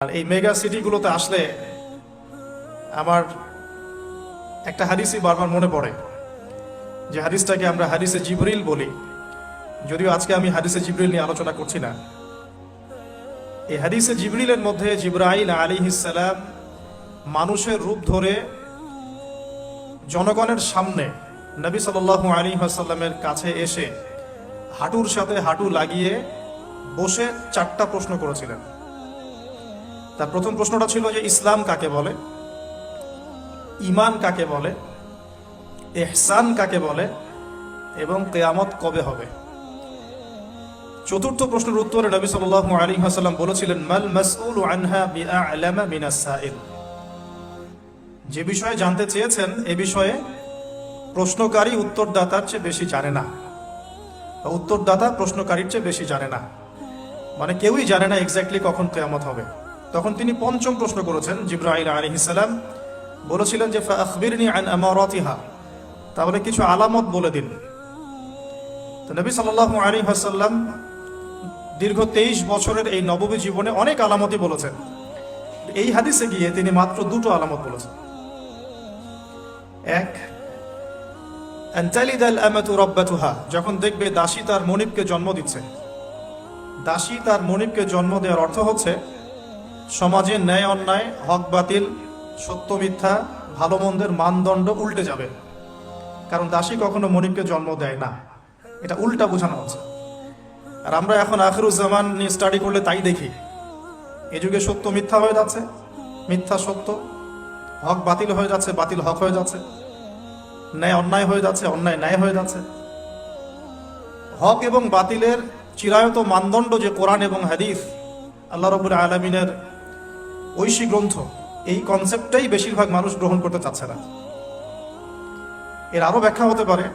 আর এই মেগা সিটিগুলোতে আসলে আমার একটা হাদিসই বারবার মনে পড়ে, যে হাদিসটাকে আমরা হাদিসে জিবরিল বলি। যদিও আজকে আমি হাদিসে জিবরিল নিয়ে আলোচনা করছি না। এই হাদিসে জিবরিলের মধ্যে জিবরাইল আলাইহিস সালাম মানুষের রূপ ধরে জনগণের সামনে নবী সাল্লাল্লাহু আলাইহি ওয়াসাল্লামের কাছে এসে হাঁটুর সাথে হাঁটু লাগিয়ে বসে 4টা প্রশ্ন করেছিলেন। তার প্রথম প্রশ্নটা ছিল যে ইসলাম কাকে বলে, ঈমান কাকে বলে, ইহসান কাকে বলে এবং কিয়ামত কবে হবে। চতুর্থ প্রশ্নের উত্তরে নবী সাল্লাল্লাহু আলাইহি ওয়াসাল্লাম বলেছিলেন, মাল মাসউলু আনহা বিআ'লামা মিনাস সাইল। যে বিষয়ে জানতে চেয়েছেন এ বিষয়ে প্রশ্নকারী উত্তরদাতার চেয়ে বেশি জানে না, বা উত্তরদাতা প্রশ্নকারীর চেয়ে বেশি জানে না। মানে কেউই জানে না এক্স্যাক্টলি কখন কিয়ামত হবে। তখন তিনি পঞ্চম প্রশ্ন করেছেন। জিবরাইল আলাইহিস সালাম বলেছিলেন যে ফাআখবিরনি আন আমারাতিহা, তাহলে কিছু আলামত বলে দিন। তো নবী সাল্লাল্লাহু আলাইহি ওয়াসাল্লাম দীর্ঘ 23 বছরের এই নববী জীবনে অনেক আলামতই বলেছেন। এই হাদিসে গিয়ে তিনি মাত্র 2টো আলামত বলেছেন। এক, আন তালিদাল আমাতু রাব্বাতুহা, যখন দেখবে দাসী তার মনিবকে জন্ম দিচ্ছে। দাসী তার মনিবকে জন্ম দেওয়ার অর্থ হচ্ছে সমাজে ন্যায় অন্যায়, হক বাতিল, সত্য মিথ্যা, ভালো মন্দের মানদণ্ড উল্টে যাবে। কারণ দাসী কখনো মনিবকে জন্ম দেয় না, এটা উল্টা বোঝানো হচ্ছে। আর আমরা এখন আখিরুজ্জামান নিয়ে স্টাডি করলে তাই দেখি। এ যুগে সত্য মিথ্যা হয়ে যাচ্ছে, মিথ্যা সত্য, হক বাতিল হয়ে যাচ্ছে, বাতিল হক হয়ে যাচ্ছে, ন্যায় অন্যায় হয়ে যাচ্ছে, অন্যায় ন্যায় হয়ে যাচ্ছে। হক এবং বাতিলের চিরায়ত মানদণ্ড যে কোরআন এবং হাদিস, আল্লাহ রাব্বুল আলামিনের ঐশী গ্রন্থ, এই কনসেপ্টটাই বেশিরভাগ মানুষ গ্রহণ করতে চাচ্ছে না। এর আরো ব্যাখ্যা হতে পারে,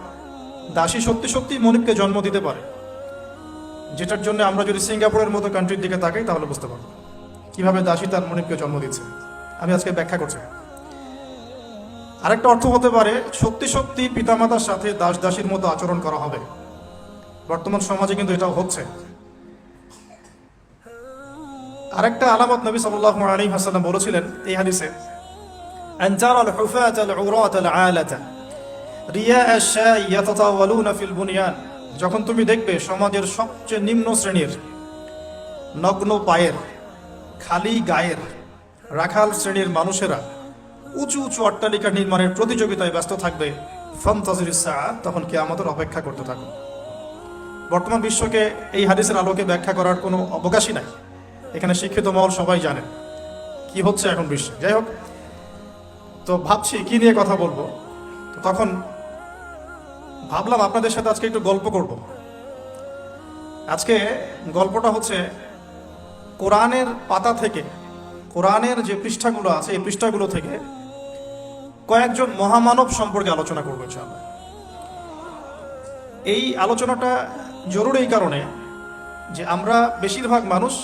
দাসী সত্যি সত্যি মনিবকে জন্ম দিতে পারে, যেটার জন্য আমরা যদি সিঙ্গাপুরের মতো কান্ট্রির দিকে তাকাই তাহলে বুঝতে পারবো কিভাবে দাসী তার মনিবকে জন্ম দিচ্ছে। আমি আজকে ব্যাখ্যা করছি। আরেকটা অর্থ হতে পারে সত্যি সত্যি পিতামাতার সাথে দাস দাসীর মতো আচরণ করা হবে। বর্তমান সমাজে কিন্তু এটাও হচ্ছে। আরেকটা আলামত নবী সাল্লাল্লাহু আলাইহি ওয়াসাল্লাম বলেছিলেন এই হাদিসে, আন তারাল হুফাতাল উরাতাল আলাতা রিয়া আশ-শাই ইয়াতাতাওয়ালুনা ফিল বুনিয়ান, যখন তুমি দেখবে সমাজের সবচেয়ে নিম্ন শ্রেণীর, নগ্ন পায়ের, খালি গায়ের, রাখাল শ্রেণীর মানুষেরা উঁচু উঁচু অট্টালিকা নির্মাণের প্রতিযোগিতায় ব্যস্ত থাকবে, ফান্তাজিরিস সাআ, তখন কিয়ামতের অপেক্ষা করতে থাকো। বর্তমান বিশ্বকে এই হাদিসের আলোকে ব্যাখ্যা করার কোনো অবকাশই নাই। এখানে শিক্ষিত মহল সবাই জানে কি হচ্ছে এখন বিশ্বে। যাই হোক, তো ভাবছি কি নিয়ে কথা বলবো। তো তখন ভাবলাম আপনাদের সাথে আজকে একটু গল্প করব। আজকে গল্পটা হচ্ছে কোরআনের পাতা থেকে, কোরআনের যে পৃষ্ঠাগুলো আছে এই পৃষ্ঠাগুলো থেকে কয়েকজন মহামানব সম্পর্কে আলোচনা করবো ইনশাআল্লাহ। এই আলোচনাটা জরুরি এই কারণে যে আমরা বেশিরভাগ মানুষ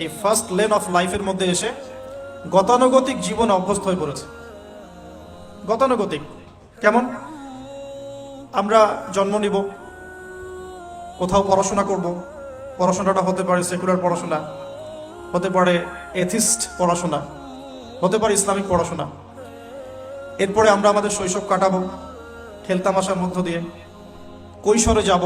এই ফার্স্ট লেন অফ লাইফের মধ্যে এসে গতানুগতিক জীবনে অভ্যস্ত হয়ে পড়েছে। গতানুগতিক কেমন? আমরা জন্ম নিব, কোথাও পড়াশোনা করব, পড়াশোনাটা হতে পারে সেকুলার পড়াশোনা, হতে পারে এথিস্ট পড়াশোনা, হতে পারে ইসলামিক পড়াশোনা। এরপরে আমরা আমাদের শৈশব কাটাবো খেলতামাশার মধ্য দিয়ে, কৈশোরে যাব।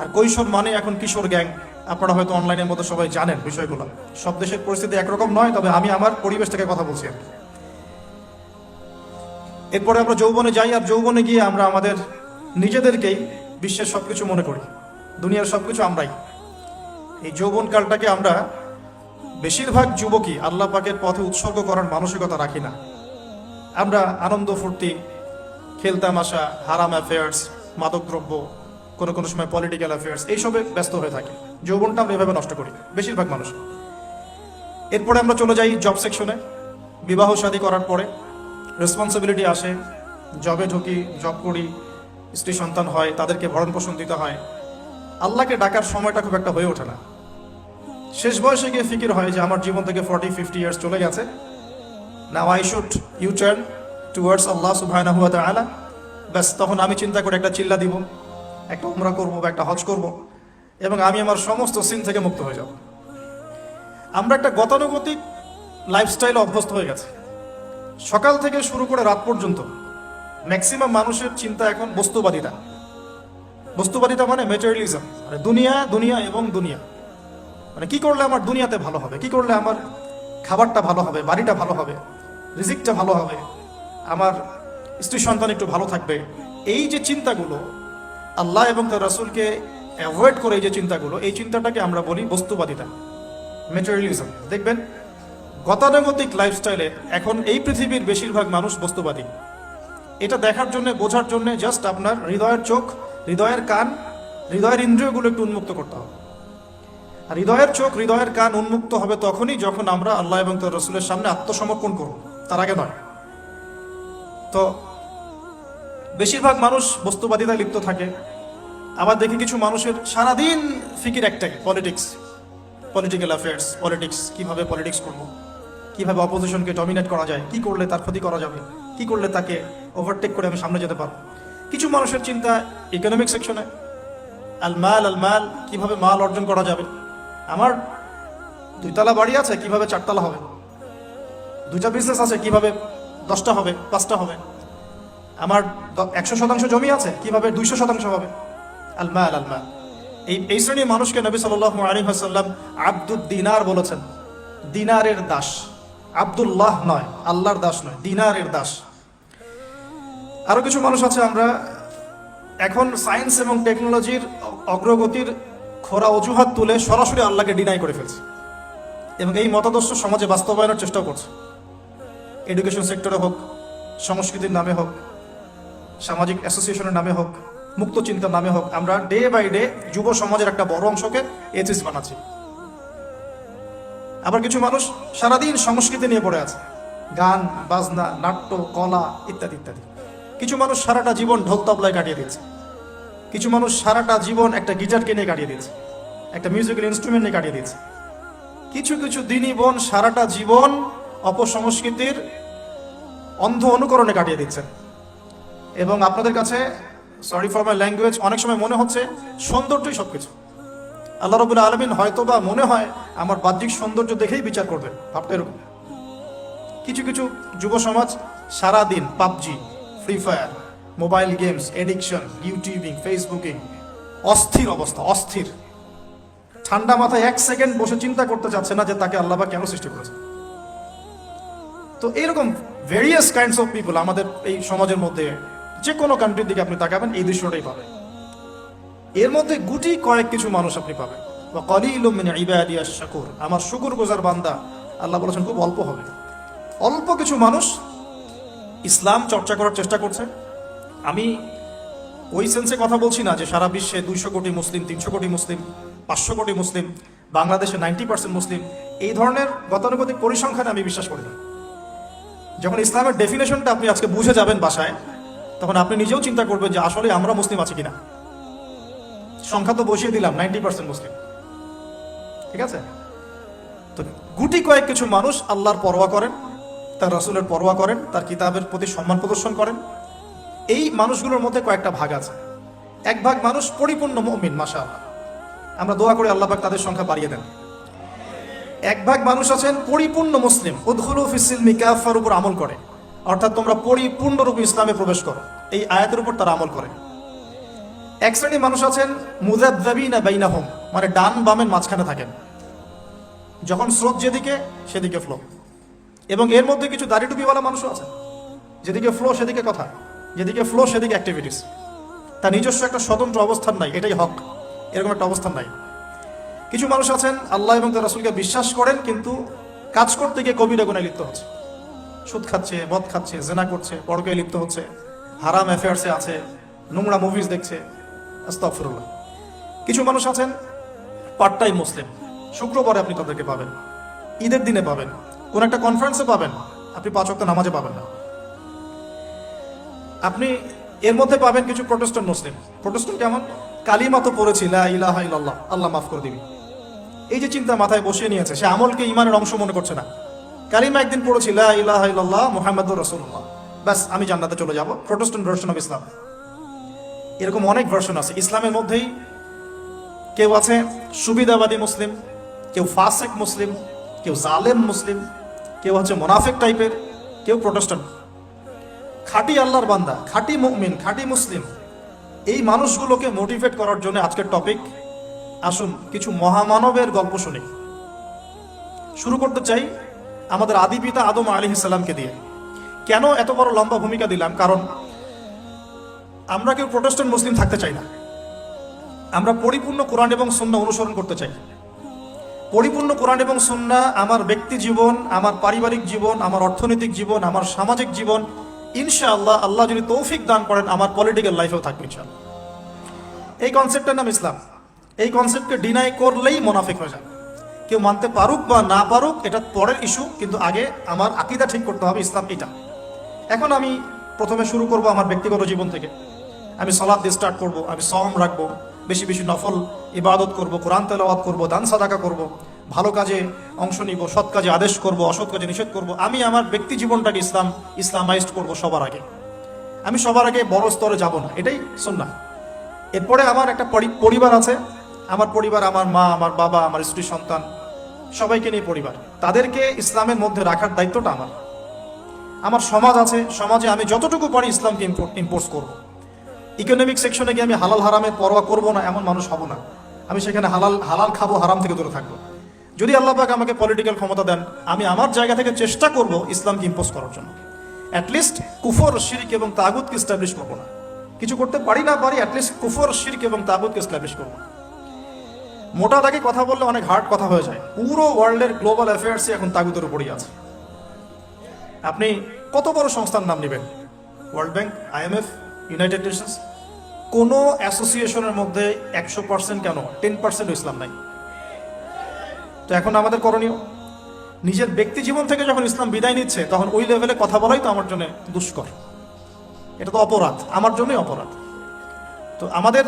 আর কৈশোর মানে এখন কিশোর গ্যাং। আপনারা হয়তো অনলাইনের মধ্যে সবাই জানেন বিষয়গুলো। সব দেশের পরিস্থিতি একরকম নয়, তবে আমি আমার পরিবেশ থেকে কথা বলছি। এরপরে আমরা যৌবনে যাই, আর যৌবনে গিয়ে আমরা আমাদের নিজেদেরকেই বিশ্বের সবকিছু মনে করি, দুনিয়ার সবকিছু আমরাই। এই যৌবনকালটাকে আমরা বেশিরভাগ যুবকই আল্লাহ পাকের পথে উৎসর্গ করার মানসিকতা রাখি না। আমরা আনন্দ ফুর্তি, খেলতামাশা, হারাম অ্যাফেয়ার্স, মাদকদ্রব্য, কোনো কোনো সময় পলিটিক্যাল অ্যাফেয়ার্স, এইসবে ব্যস্ত হয়ে থাকি। যৌবনটা আমরা এভাবে নষ্ট করি বেশিরভাগ মানুষ। এরপরে আমরা চলে যাই জব সেকশনে। বিবাহ শাদী করার পরে রেসপন্সিবিলিটি আসে, জবে ঢুকি, জব করি, স্ত্রী সন্তান হয়, তাদেরকে ভরণ পোষণ দিতে হয়। আল্লাহকে ডাকার সময়টা খুব একটা হয়ে ওঠে না। শেষ বয়সে গিয়ে ফিকির হয় যে আমার জীবন থেকে 40-50 ইয়ার্স চলে গেছে, now I should you turn towards আল্লাহ সুবহানাহু ওয়া তাআলা। ব্যাস, তখন আমি চিন্তা করে একটা চিল্লা দিব, একটা উমরা করবো বা একটা হজ করব, এবং আমি আমার সমস্ত সিন থেকে মুক্ত হয়ে যাব। আমরা একটা গতানুগতিক লাইফস্টাইলে অভ্যস্ত হয়ে গেছে। সকাল থেকে শুরু করে রাত পর্যন্ত ম্যাক্সিমাম মানুষের চিন্তা এখন বস্তুবাদিতা। বস্তুবাদিতা মানে ম্যাটেরিয়ালিজম, মানে দুনিয়া দুনিয়া এবং দুনিয়া। মানে কি করলে আমার দুনিয়াতে ভালো হবে, কি করলে আমার খাবারটা ভালো হবে, বাড়িটা ভালো হবে, রিজিকটা ভালো হবে, আমার স্ত্রী সন্তান একটু ভালো থাকবে। এই যে চিন্তাগুলো, আল্লাহ এবং তার রাসূলকে অ্যাভয়েড করে এই যে চিন্তাগুলো, এই চিন্তাটাকে আমরা বলি বস্তুবাদিতা, ম্যাটেরিয়ালিজম। দেখবেন গতানুগতিক লাইফস্টাইলে এখন এই পৃথিবীর বেশিরভাগ মানুষ বস্তুবাদী। এটা দেখার জন্য, বোঝার জন্য জাস্ট আপনার হৃদয়ের চোখ, হৃদয়ের কান, হৃদয়ের ইন্দ্রিয়গুলো একটু উন্মুক্ত করতে হবে। আর হৃদয়ের চোখ, হৃদয়ের কান উন্মুক্ত হবে তখনই যখন আমরা আল্লাহ এবং তার রাসূলের সামনে আত্মসমর্পণ করব, তার আগে নয়। তো বেশিরভাগ মানুষ বস্তুবাদিতায় লিপ্ত থাকে। আবার দেখি কিছু মানুষের সারাদিন ফিকির একটাই, পলিটিক্স, পলিটিক্যাল অ্যাফেয়ার্স, পলিটিক্স, কিভাবে পলিটিক্স করবো, কিভাবে অপোজিশনকে ডমিনেট করা যায়, কি করলে তার ক্ষতি করা যাবে, কি করলে তাকে ওভারটেক করে আমি সামনে যেতে পারবো। কিছু মানুষের চিন্তা ইকোনমিক সেকশনে, আল মাল, কিভাবে মাল অর্জন করা যাবে। আমার 2 তলা বাড়ি আছে, কিভাবে 4 তলা হবে। 2টা বিজনেস আছে, কিভাবে 10টা হবে, 5টা হবে। আমার 100% জমি আছে, কিভাবে 200% হবে। আল মাল। এই শ্রেণীর মানুষকে নবী সাল্লাল্লাহু আলাইহি ওয়াসাল্লাম আব্দুদ দিনার বলেছেন, দিনারের দাস। আব্দুল্লাহ নয়, আল্লাহর দাস নয়, দিনারের দাস। আরো কিছু মানুষ আছে, আমরা এখন সায়েন্স এবং টেকনোলজির অগ্রগতির খোরা অজুহাত তুলে সরাসরি আল্লাহকে ডিনাই করে ফেলছে এবং এই মতাদর্শ সমাজে বাস্তবায়নের চেষ্টা করছে। এডুকেশন সেক্টরে হোক, সংস্কৃতির নামে হোক, সামাজিক অ্যাসোসিয়েশনের নামে হোক, মুক্ত চিন্তার নামে হোক, আমরা ডে বাই ডে যুব সমাজের একটা বড় অংশকে এথিস্ট বানাচ্ছি। আবার কিছু মানুষ সারাদিন সংস্কৃতি নিয়ে পড়ে আছে, গান বাজনা, নাট্য, কলা ইত্যাদি ইত্যাদি। কিছু মানুষ সারাটা জীবন ঢোল তবলায় কাটিয়ে দিচ্ছে, কিছু মানুষ সারাটা জীবন একটা গিটারকে নিয়ে কাটিয়ে দিচ্ছে, একটা মিউজিক্যাল ইনস্ট্রুমেন্ট নিয়ে কাটিয়ে দিচ্ছে। কিছু কিছু দিনী বোন সারাটা জীবন অপসংস্কৃতির অন্ধ অনুকরণে কাটিয়ে দিচ্ছেন। এবং আপনাদের কাছে, সরি ফর মাই ল্যাঙ্গুয়েজ, অনেক সময় মনে হচ্ছে সৌন্দর্যই সবকিছু। আল্লাহ রাব্বুল আলামিন হয়তোবা মনে হয় আমার বাহ্যিক সৌন্দর্য দেখেই বিচার করবেন, ভাবতে এরকম। কিছু কিছু যুব সমাজ সারাদিন PUBG, free fire, mobile games, addiction, YouTubing, Facebooking, অস্থির অবস্থা, অস্থির। ঠান্ডা মাথায় 1 সেকেন্ড বসে চিন্তা করতে চাচ্ছে না যে তাকে আল্লাহ বা কেন সৃষ্টি করেছে। তো এইরকম ভেরিয়াস কাইন্ডস অফ পিপল আমাদের এই সমাজের মধ্যে, যে কোনো কান্ট্রির দিকে আপনি তাকাবেন এই দৃশ্যটাই পাবেন। এর মধ্যে গুটি কয়েক কিছু মানুষ আপনি পাবেন, ওয়া কালিলুম মিন ইবাদিয়াশ শাকুর, আমার শুকরগুজার বান্দা, আল্লাহ বলেছেন খুব অল্প হবে। অল্প কিছু মানুষ ইসলাম চর্চা করার চেষ্টা করছে। আমি ওই সেন্সে কথা বলছি না যে সারা বিশ্বে 200 কোটি মুসলিম, 300 কোটি মুসলিম, 500 কোটি মুসলিম, বাংলাদেশে 90% মুসলিম, এই ধরনের গতানুগতিক পরিসংখ্যানে আমি বিশ্বাস করি না। যখন ইসলামের ডেফিনেশনটা আপনি আজকে বুঝে যাবেন বাসায়, তখন আপনি নিজেও চিন্তা করবেন যে আসলে আমরা মুসলিম আছি কিনা। সংখ্যা তো বসিয়ে দিলাম 90% মুসলিম, ঠিক আছে। তো গুটি কয়েক কিছু মানুষ আল্লাহর পরোয়া করেন, তার রাসূলের পরোয়া করেন, তার কিতাবের প্রতি সম্মান প্রদর্শন করেন। এই মানুষগুলোর মধ্যে কয়েকটা ভাগ আছে। এক ভাগ মানুষ পরিপূর্ণ মুমিন, মাশাআল্লাহ, আমরা দোয়া করি আল্লাহ পাক তাদের সংখ্যা বাড়িয়ে দেন। এক ভাগ মানুষ আছেন পরিপূর্ণ মুসলিম, উদখুলু ফিস-সিলমি কাফার উপর আমল করে, অর্থাৎ তোমরা পরিপূর্ণরূপে ইসলামে প্রবেশ করো, এই আয়াতের উপর তারা আমল করে। এক শ্রেণীর মানুষ আছেন মুযাবযাবিনা বাইনাহুম, মানে ডান বামের মাঝখানে থাকেন, যখন স্রোত যেদিকে সেদিকে ফ্লো। এবং এর মধ্যে কিছু দাড়ি টুপিওয়ালা মানুষও আছে, যেদিকে ফ্লো সেদিকে কথা, যেদিকে ফ্লো সেদিকে অ্যাক্টিভিটিস, তার নিজস্ব একটা স্বতন্ত্র অবস্থান নাই, এটাই হক, এরকম একটা অবস্থান নাই। কিছু মানুষ আছেন আল্লাহ এবং তার রাসূলকে বিশ্বাস করেন, কিন্তু কাজ করতে গিয়ে কবিরা গুনাহে লিপ্ত হচ্ছে, সুদ খাচ্ছে, মদ খাচ্ছে, জেনা করছে, পরকীয়ায় লিপ্ত হচ্ছে, হারাম অ্যাফেয়ার্সে আছে, নোংরা মুভিজ দেখছে, আস্তাগফিরুল্লাহ। কিছু মানুষ আছেন পার্ট টাইম মুসলিম, শুক্রবারে আপনি তাদেরকে পাবেন, ঈদের দিনে পাবেন, কোন একটা কনফারেন্সে পাবেন, আপনি 5 ওয়াক্ত নামাজে পাবেন না। আপনি এর মধ্যে পাবেন কিছু প্রোটেস্ট্যান্ট মুসলিম। প্রোটেস্ট্যান্ট কেমন? কালিমা তো পড়েছি, লা ইলাহা ইল্লাল্লাহ, আল্লাহ মাফ করে দিবি, এই যে চিন্তা মাথায় বসিয়ে নিয়েছে, সে আমলকে ইমানের অংশ মনে করছে না। কালিমা একদিন পড়েছি, লা ইলাহা ইল্লাল্লাহ মুহাম্মাদুর রাসূলুল্লাহ, বাস আমি জান্নাতে চলে যাব। Protestant version of Islam. এরকম অনেক ভার্সন আছে ইসলামের মধ্যেই। কেউ আছে সুবিধাবাদী মুসলিম, কেউ ফাসিক মুসলিম, কেউ জালেম মুসলিম, কেউ হচ্ছে মোনাফেক টাইপের, কেউ প্রোটেস্ট্যান্ট। খাঁটি আল্লাহর বান্দা, খাঁটি মুমিন, খাঁটি মুসলিম, এই মানুষগুলোকে মোটিভেট করার জন্য আজকের টপিক। আসুন কিছু মহামানবের গল্প শুনি। শুরু করতে চাই আমাদের আদি পিতা আদম আলাইহিস সালামকে দিয়ে। কেন এত বড় লম্বা ভূমিকা দিলাম? কারণ আমরা কেউ প্রোটেস্ট্যান্ট মুসলিম থাকতে চাই না। আমরা পরিপূর্ণ কোরআন এবং সুন্নাহ অনুসরণ করতে চাই। পরিপূর্ণ কোরআন এবং সুন্নাহ আমার ব্যক্তি জীবন, আমার পারিবারিক জীবন, আমার অর্থনৈতিক জীবন, আমার সামাজিক জীবন, ইনশাআল্লাহ আল্লাহ যদি তৌফিক দান করেন আমার পলিটিক্যাল লাইফেও থাকবে ইনশাআল্লাহ। এই কনসেপ্টের নাম ইসলাম। এই কনসেপ্টকে ডিনাই করলেই মুনাফিক হয়ে যাবে। কেউ মানতে পারুক বা না পারুক এটা পরের ইস্যু, কিন্তু আগে আমার আকীদা ঠিক করতে হবে, ইসলাম এটা। এখন আমি প্রথমে শুরু করব আমার ব্যক্তিগত জীবন থেকে। আমি সালাত দিয়ে স্টার্ট করব, আমি সওম রাখবো, বেশি বেশি নফল ইবাদত করব, কোরআন তেলাওয়াত করব, দান সাদাকা করব, ভালো কাজে অংশ নিব, সৎ কাজে আদেশ করব, অসৎ কাজে নিষেধ করব। আমি আমার ব্যক্তি জীবনটাকে ইসলামাইজড করব সবার আগে। আমি সবার আগে বড় স্তরে যাব না, এটাই সুন্নাহ। এরপরে আমার একটা পরিবার আছে। আমার পরিবার, আমার মা, আমার বাবা, আমার স্ত্রী, সন্তান, সবাইকে নিয়ে পরিবার। তাদেরকে ইসলামের মধ্যে রাখার দায়িত্বটা আমার। আমার সমাজ আছে, সমাজে আমি যতটুকু পারি ইসলামকে ইম্পোর্স করব। ইকোনমিক সেকশনে গিয়ে আমি হালাল হারামের পরোয়া করব না, এমন মানুষ হব না। আমি সেখানে হালাল খাবো, হারাম থেকে দূরে থাকবো। যদি আল্লাহ পাক আমাকে পলিটিক্যাল ক্ষমতা দেন, আমি আমার জায়গা থেকে চেষ্টা করব ইসলামকে ইম্পোজ করার জন্য। অ্যাটলিস্ট কুফর, শিরক এবং তাগুতকে এস্টাবলিশ করবো না। কিছু করতে পারি না পারি, অ্যাটলিস্ট কুফর, শিরক এবং তাগুতকে এস্টাবলিশ করবো না। মোটা দাগে কথা বললে অনেক হার্ড কথা হয়ে যায়। পুরো ওয়ার্ল্ডের গ্লোবাল অ্যাফেয়ার্সই এখন তাগুতের উপরই আছে। আপনি কত বড় সংস্থার নাম নেবেন, world bank, IMF, United Nations, কোনো অ্যাসোসিয়েশনের মধ্যে 100% কেন 10% ইসলাম নাই। তো এখন আমাদের করণীয়, নিজের ব্যক্তি জীবন থেকে যখন ইসলাম বিদায় নিচ্ছে তখন ওই লেভেলে কথা বলাই তো আমার জন্য দুষ্কর। এটা তো অপরাধ, আমার জন্যই অপরাধ। তো আমাদের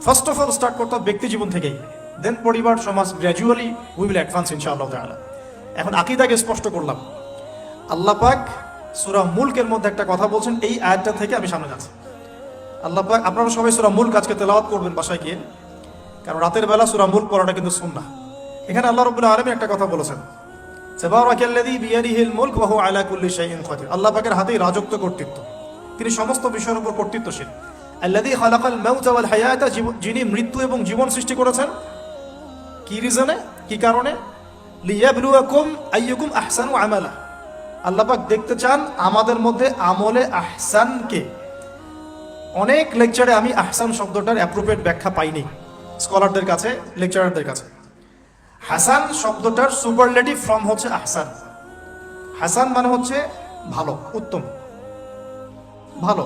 ফার্স্ট অফ অল স্টার্ট করতে হবে ব্যক্তি জীবন থেকেই, দেন পরিবার, সমাজ, গ্র্যাজুয়ালি উই উইল অ্যাডভান্স ইনশাআল্লাহ তাআলা। এখন আকীদাকে স্পষ্ট করলাম। আল্লাহ পাক সূরা মুলকের মধ্যে একটা কথা বলছেন, এই আয়াতটা থেকে আমি সামনে যাচ্ছি। আল্লাহ পাক, আপনারা সবাই সূরা মুলক আজকে তেলাওয়াত করবেন বাসায় গিয়ে, কারণ রাতের বেলা সূরা মুলক পড়াটা কিন্তু সুন্নাহ। এখানে আল্লাহ রাব্বুল আলামিন একটা কথা বলেছেন, তাবারাকাল্লাযী বিয়াদিহিল মুলক ওয়া হুয়া আলা কুল্লি শাইইন কাদির। আল্লাহ পাকের হাতেই রাজত্ব, কর্তৃত্ব, তিনি সমস্ত বিষয়ের উপর কর্তৃত্বশীল। আল্লাযী খালাকাল মাউতা ওয়াল হায়াতা, যিনি মৃত্যু এবং জীবন সৃষ্টি করেছেন। কি রিজনে, কি কারণে? লিয়াবলুয়াকুম আইয়ুকুম আহসানু আমালা। আল্লাহ পাক দেখতে চান আমাদের মধ্যে আমলে আহসানকে। অনেক লেকচারে আমি আহসান শব্দটার অ্যাপ্রোপ্রিয়েট ব্যাখ্যা পাইনি স্কলারদের কাছে, লেকচারারদের কাছে। হাসান শব্দটার সুপারলেটিভ ফর্ম হচ্ছে আহসান। হাসান মানে হচ্ছে ভালো, উত্তম, ভালো,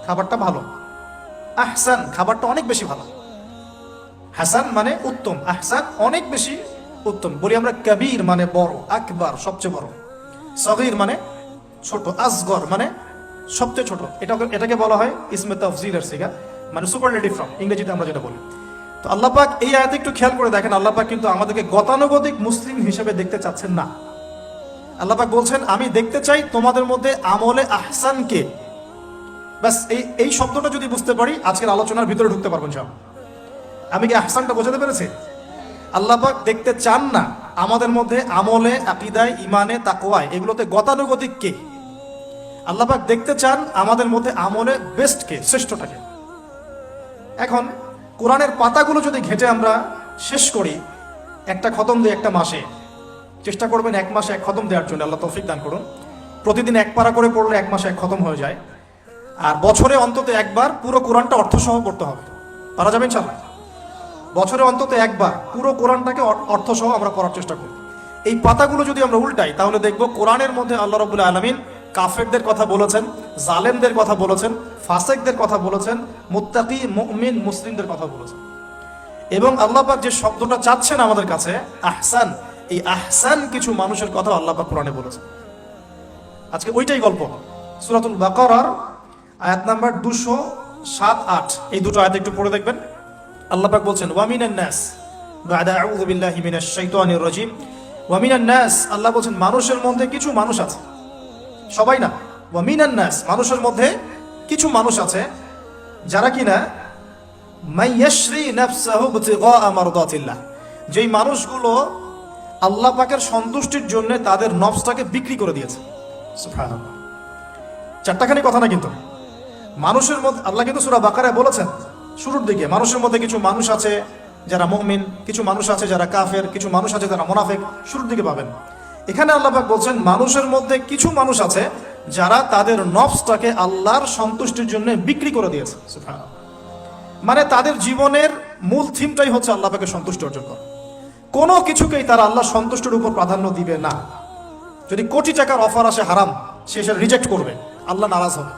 খাবারটা ভালো। আহসান খাবারটা অনেক বেশি ভালো। হাসান মানে উত্তম, আহসান অনেক বেশি উত্তম। বলি আমরা কবির মানে বড়, আকবার সবচেয়ে বড়, সগীর মানে ছোট, আসগর মানে সবচেয়ে ছোট। এটাকে বলা হয় ইসমে তাফজিলের সিগা, মানে সুপারলেটিভ ফর্ম ইংরেজিতে আমরা যেটা বলি। তো আল্লাহ পাক এই আয়াতে একটু খেয়াল করে দেখেন, আল্লাহ পাক কিন্তু আমাদেরকে গতানুগতিক মুসলিম হিসেবে দেখতে চাচ্ছেন না। আল্লাহ পাক বলছেন, আমি দেখতে চাই তোমাদের মধ্যে আমলে আহসানকে। বাস এই শব্দটা যদি বুঝতে পারি আজকের আলোচনার ভিতরে ঢুকতে পারবেন সব। আমি কি আহসানটা বোঝাতে পেরেছি? আল্লাহ পাক দেখতে চান না আমাদের মধ্যে আমলে, আকীদায়, ইমানে, তাকওয়ায়, এগুলোতে গতানুগতিক কে। আল্লাহ পাক দেখতে চান আমাদের মধ্যে আমলে বেস্ট কে, শ্রেষ্ঠটাকে। এখন কোরআনের পাতাগুলো যদি ঘেটে আমরা শেষ করি, একটা খতম দিই একটা মাসে, চেষ্টা করবেন 1 মাসে 1 খতম দেওয়ার জন্য, আল্লাহ তৌফিক দান করুন। প্রতিদিন 1 পারা করে পড়লে 1 মাসে 1 খতম হয়ে যায়। আর বছরে অন্তত 1 বার পুরো কোরআনটা অর্থসহ পড়তে হবে, পারা যাবে ইনশাআল্লাহ। বছরে অন্তত 1 বার পুরো কোরআনটাকে অর্থসহ আমরা পড়ার চেষ্টা করি। এই পাতাগুলো যদি আমরা উল্টাই তাহলে দেখব কোরআনের মধ্যে আল্লাহ রাব্বুল আলামিন কাফেরদের কথা বলেছেন, জালেমদের কথা বলেছেন, ফাসিকদের কথা বলেছেন, মুত্তাকি মুমিন মুসলিমদের কথা বলেছেন। এবং আল্লাহ পাক যে শব্দটা চাচ্ছেন আমাদের কাছে আহসান, এই আহসান কিছু মানুষের কথা আল্লাহ পাক কোরআনে বলেছেন। আজকে ওইটাই গল্প। সূরাতুল বাকারার আয়াত নাম্বার 207-8, এই দুটো আয়াত একটু পড়ে দেখবেন। আল্লাহ পাক বলছেন, ওয়া মিনান নাস, বা'দা আউযু বিল্লাহি মিনাশ শাইতানির রাজীম, ওয়া মিনান নাস, আল্লাহ বলছেন মানুষের মধ্যে কিছু মানুষ আছে, সবাই না। ওয়া মিনান নাস, মানুষের মধ্যে কিছু মানুষ আছে যারা কিনা মাইয়াশরি নাফসাহু বিতিগা মারদাতিল্লাহ, যেই মানুষগুলো আল্লাহ পাকের সন্তুষ্টির জন্য তাদের নফসটাকে বিক্রি করে দিয়েছে। সুবহানাল্লাহ। চারটাখানি কথা না কিন্তু মানুষের মধ্যে আল্লাহ কিন্তু সূরা বাকারায় বলেছেন শুরুর দিকে, মানুষের মধ্যে কিছু মানুষ আছে যারা মুমিন, কিছু মানুষ আছে যারা কাফের, কিছু মানুষ আছে যারা মুনাফিক, শুরুর দিকে পাবেন। এখানে আল্লাহ পাক বলছেন মানুষের মধ্যে কিছু মানুষ আছে যারা তাদের নফসটাকে আল্লাহর সন্তুষ্টির জন্য বিক্রি করে দিয়েছে। সুবহানাল্লাহ। মানে তাদের জীবনের মূল থিমটাই হচ্ছে আল্লাহ পাকের সন্তুষ্টি অর্জন করা। কোনো কিছুকেই তারা আল্লাহ সন্তুষ্টির উপর প্রাধান্য দিবে না। যদি কোটি টাকার অফার আসে হারাম, সে সেটা রিজেক্ট করবে, আল্লাহ নারাজ হবে।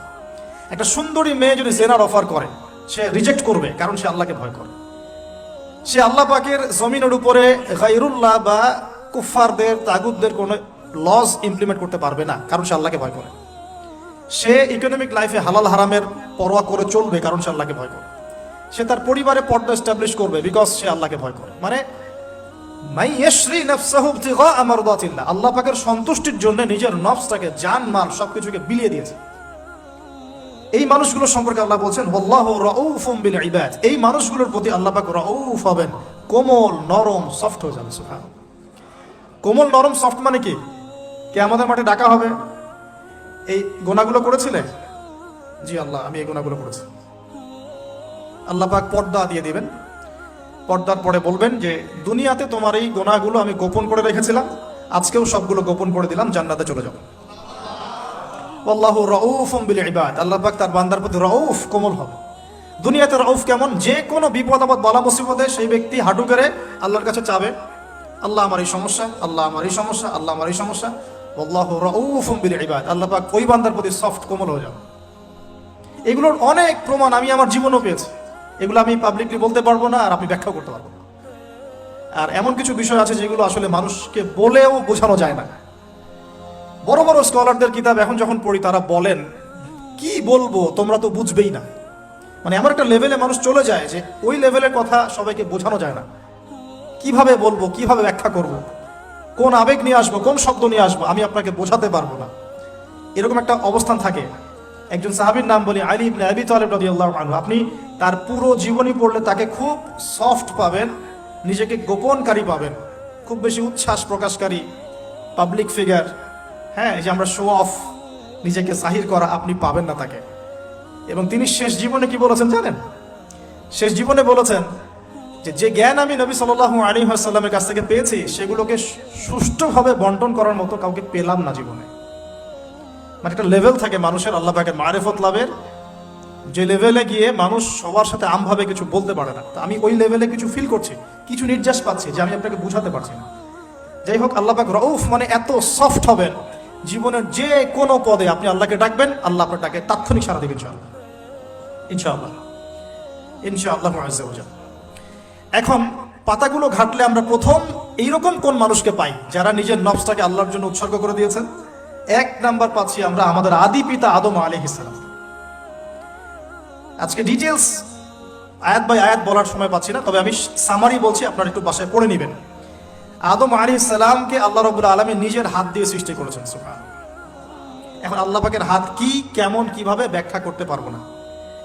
একটা সুন্দরী মেয়ে যদি জেনার অফার করে, সে রিজেক্ট করবে, কারণ সে আল্লাহকে ভয় করে। সে আল্লাহ পাকের জমিনের উপরে গায়রুল্লাহ বা কুফফারদের, তাগুতদের কোনো লজ ইমপ্লিমেন্ট করতে পারবে না, কারণ সে আল্লাহকে ভয় করে। সে ইকোনমিক লাইফে হালাল হারামের পরোয়া করে চলবে, কারণ সে আল্লাহকে ভয় করে। সে তার পরিবারে পর্দা এস্টাবলিশ করবে, বিকজ সে আল্লাহকে ভয় করে। মানে মাই ইয়াশরি নাফসাহু ইবতিগা মারদাতিল্লাহ, আল্লাহ পাকের সন্তুষ্টির জন্য নিজের নফসটাকে, জান মাল সবকিছুকে বিলিয়ে দিয়েছে। এই মানুষগুলো সম্পর্কে আল্লাহ বলছেন ওয়াল্লাহু রাউফুম বিল ইবাদ, এই মানুষগুলোর প্রতি আল্লাহ পাক রাউফ হবেন, কোমল নরম সফট হয়ে যাবে। সুবহানাল্লাহ। কোমল নরম সফট মানে কি? কিয়ামতের মাঠে ডাকা হবে, এই গুনাহগুলো করেছিলে? জি আল্লাহ, আমি এই গুনাহগুলো করেছি। আল্লাহ পাক পর্দা দিয়ে দিবেন, পর্দার পরে বলবেন যে দুনিয়াতে তোমার এই গুনাহগুলো আমি গোপন করে রেখেছিলাম, আজকেও সবগুলো গোপন করে দিলাম, জান্নাতে চলে যাও। আল্লাহু রাউফুম বিল ইবাদ, আল্লাহ পাক তার বান্দার প্রতি রাউফ, কোমল হবে। দুনিয়াতে রাউফ কেমন? যে কোনো বিপদ আপদ বালা মুসিবতে সেই ব্যক্তি হাঁটু গেড়ে আল্লাহর কাছে চাবে, আল্লাহ আমার এই সমস্যা, আল্লাহ আমার এই সমস্যা, আল্লাহ আমার এই সমস্যা। আল্লাহু রাউফুম বিল ইবাদ, আল্লাহ পাক ওই বান্দার প্রতি সফট, কোমল হয়ে যাবে। এগুলোর অনেক প্রমাণ আমি আমার জীবনেও পেয়েছি, এগুলো আমি পাবলিকলি বলতে পারবো না, আর আপনি ব্যাখ্যা করতে পারবো না। আর এমন কিছু বিষয় আছে যেগুলো আসলে মানুষকে বলেও বোঝানো যায় না। বড় বড় স্কলারদের কিতাব এখন যখন পড়ি, তারা বলেন কি বলবো, তোমরা তো বুঝবেই না। মানে এমন একটা লেভেলে মানুষ চলে যায় যে ওই লেভেলের কথা সবাইকে বোঝানো যায় না। কিভাবে বলবো, কিভাবে ব্যাখ্যা করব, কোন আবেগ নিয়ে আসবো, কোন শব্দ নিয়ে আসবো, আমি আপনাকে বোঝাতে পারবো না, এরকম একটা অবস্থান থাকে। একজন সাহাবীর নাম বলি, আলী ইবনে আবি তালিব রাদিয়াল্লাহু আনহু। আপনি তার পুরো জীবনী পড়লে তাকে খুব সফট পাবেন, নিজেকে গোপনকারী পাবেন, খুব বেশি উচ্ছ্বাস প্রকাশকারী পাবলিক ফিগার, হ্যাঁ, এই যে আমরা শো অফ, নিজেকে জাহির করা, আপনি পাবেন না তাকে। এবং তিনি শেষ জীবনে কি বলেছেন জানেন? শেষ জীবনে বলেছেন যে জ্ঞান আমি নবী সাল্লাল্লাহু আলাইহি ওয়াসাল্লামের কাছ থেকে পেয়েছি, সেগুলোকে সুষ্ঠুভাবে বন্টন করার মতো কাউকে পেলাম না জীবনে। মানে একটা লেভেল থাকে মানুষের আল্লাহ পাকের মারিফত লাভের, যে লেভেলে গিয়ে মানুষ সবার সাথে আমভাবে কিছু বলতে পারে না। তো আমি ওই লেভেলে কিছু ফিল করছি, কিছু নির্যাস পাচ্ছি যে আমি আপনাকে বুঝাতে পারছি না। যাই হোক, আল্লাহ পাক রাউফ মানে এত সফট হবেন, জীবনের যে কোনো পদে আপনি আল্লাহকে ডাকবেন, আল্লাহ আপনার ডাকে তাৎক্ষণিক সাড়া দেবেন ইনশাআল্লাহ, ইনশাআল্লাহ, ইনশাআল্লাহ আযজা ওয়া জাল। এখন পাতাগুলো ঘাটলে আমরা প্রথম এইরকম কোন মানুষকে পাই যারা নিজের নফসটাকে আল্লাহর জন্য উৎসর্গ করে দিয়েছেন? এক নাম্বার পাচ্ছি আমরা আমাদের আদি পিতা আদম আলাইহিস সালাম। আজকে ডিটেলস আয়াত বাই আয়াত বলার সময় পাচ্ছি না, তবে আমি সামারি বলছি, আপনারা একটু বাসায় পড়ে নেবেন। আদম আলাইহিস সালামকে আল্লাহ রাব্বুল আলামিন নিজের হাত দিয়ে সৃষ্টি করেছেন। সুবহানাল্লাহ। এখন আল্লাহ পাকের হাত কি, কেমন, কিভাবে ব্যাখ্যা করতে পারবো না,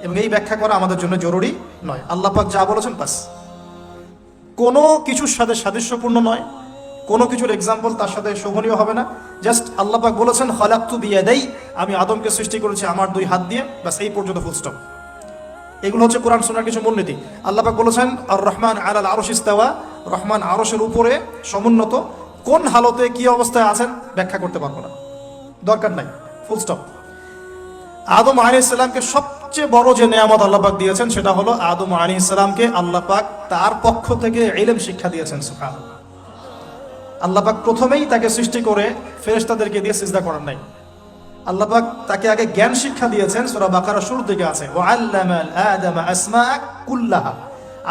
এবং এই ব্যাখ্যা করা আমাদের জন্য জরুরি নয়। আল্লাহ পাক যা বলেছেন বাস, কোনো কিছুর সাথে সাদৃশ্যপূর্ণ নয়, কোনো কিছুর এক্সাম্পল তার সাথে শোভনীয় হবে না। জাস্ট আল্লাহ পাক বলেছেন খালাকতু বিয়াদাই, আমি আদমকে সৃষ্টি করেছি আমার দুই হাত দিয়ে, বাস এই পর্যন্ত ফুল স্টপ। এগুলো হচ্ছে কোরআন সুন্নাহর কিছু মূলনীতি। আল্লাহ পাক বলেছেন আর রহমান আলাল আরশ ইস্তাওয়া, রহমান আরশের উপরে সমুন্নত, কোন হালতে কি অবস্থায় আছেন ব্যাখ্যা করতে পারবো না, দরকার নাই, ফুল স্টপ। আদম আলাইহিস সালামকে সবচেয়ে বড় যে নেয়ামত আল্লাহ পাক দিয়েছেন সেটা হলো আদম আলাইহিস সালামকে আল্লাহ পাক তার পক্ষ থেকে ইলম শিক্ষা দিয়েছেন। সুবহানাল্লাহ। আল্লাহ পাক প্রথমেই তাকে সৃষ্টি করে ফেরেশতাদেরকে দিয়ে সিজদা করার নাই, আল্লাহ পাক তাকে আগে জ্ঞান শিক্ষা দিয়েছেন। সূরা বাকারা শুরুর দিকে আছে ওয়া আল্লামাল আদামা আসমাআ কুল্লাহা,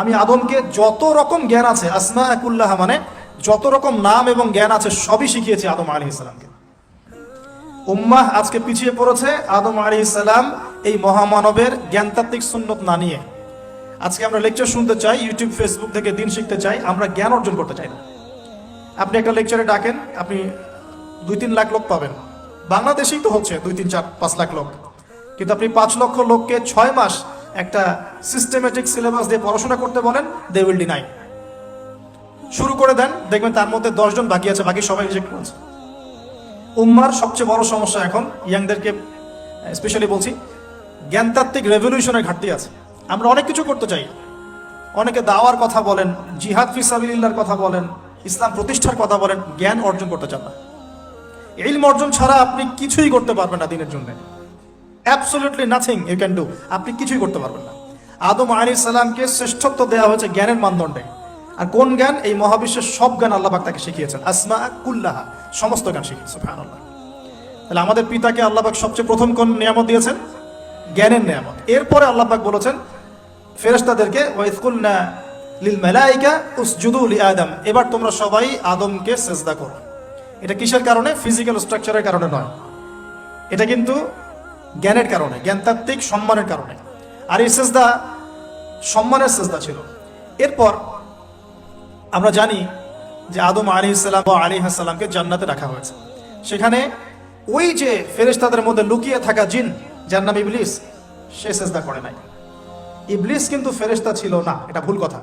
আমি আদমকে যত রকম জ্ঞান আছে, আসমাআ কুল্লাহা মানে যত রকম নাম এবং জ্ঞান আছে সবই শিখিয়েছি আদম আলাইহিস সালামকে। উম্মাহ আজকে পিছিয়ে পড়েছে আদম আলাইহিস সালাম এই মহামানবের জ্ঞানতাত্ত্বিক সুন্নত না নিয়ে। আজকে আমরা লেকচার শুনতে চাই, ইউটিউব ফেসবুক থেকে দিন শিখতে চাই, আমরা জ্ঞান অর্জন করতে চাই না। আপনি একটা লেকচারে ডাকেন, আপনি 2-3 লাখ লোক পাবেন, বাংলাদেশেই তো হচ্ছে 2-3-4-5 লাখ লোক, কিন্তু আপনি 5 লক্ষ লোককে 6 মাস একটা সিস্টেমেটিক সিলেবাস দিয়ে পড়াশোনা করতে বলেন, দে উইল ডিনাই। শুরু করে দেন, দেখবেন তার মধ্যে 10 জন বাকি আছে, বাকি সবাই রিজেক্ট করেছে। উম্মার সবচেয়ে বড় সমস্যা এখন, ইয়াংদেরকে স্পেশালি বলছি, জ্ঞানতাত্ত্বিক রেভলিউশনের ঘাটতি আছে। আমরা অনেক কিছু করতে চাই, অনেকে দাওয়ার কথা বলেন, জিহাদ ফি সাবিলিল্লাহর কথা বলেন, ইসলাম প্রতিষ্ঠার কথা বলেন, জ্ঞান অর্জন করতে চান না। ইলম অর্জন ছাড়া আপনি কিছুই করতে পারবেন না দিনের জন্য। Absolutely nothing you can do. আপনি কিছুই করতে পারবেন না। আদম আলাইহিস সালামকে শ্রেষ্ঠত্ব দেওয়া হয়েছে জ্ঞানের মানদণ্ডে। আর কোন জ্ঞান? এই মহাবিশ্বের সব জ্ঞান আল্লাহ পাক তাকে শিখিয়েছেন। আসমা কুল্লাহা, সমস্ত জ্ঞান শিখিয়েছেন। সুবহানাল্লাহ। তাহলে আমাদের পিতাকে আল্লাহ পাক সবচেয়ে প্রথম কোন নিয়ামত দিয়েছেন? জ্ঞানের নিয়ামত। এরপরে আল্লাহ পাক বলেছেন ফেরেশতাদেরকে, ওয়াইয কুলনা লিল মালাইকা উসজুদু লিআদম, এবার তোমরা সবাই আদমকে সিজদা করো। এটা কিসের কারণে? ফিজিক্যাল স্ট্রাকচারের কারণে নয়, এটা কিন্তু জ্ঞানের কারণে, জ্ঞানতাত্ত্বিক সম্মানের কারণে। আর এই সিজদা সম্মানের সিজদা ছিল। এরপর আমরা জানি যে আদম আলাইহিস সালামকে জান্নাতে রাখা হয়েছে। সেখানে ওই যে ফেরেশতাদের মধ্যে লুকিয়ে থাকা জিন, যার নাম ইবলিস, সে সিজদা করে নাই। ইবলিস কিন্তু ফেরেশতা ছিল না, এটা ভুল কথা।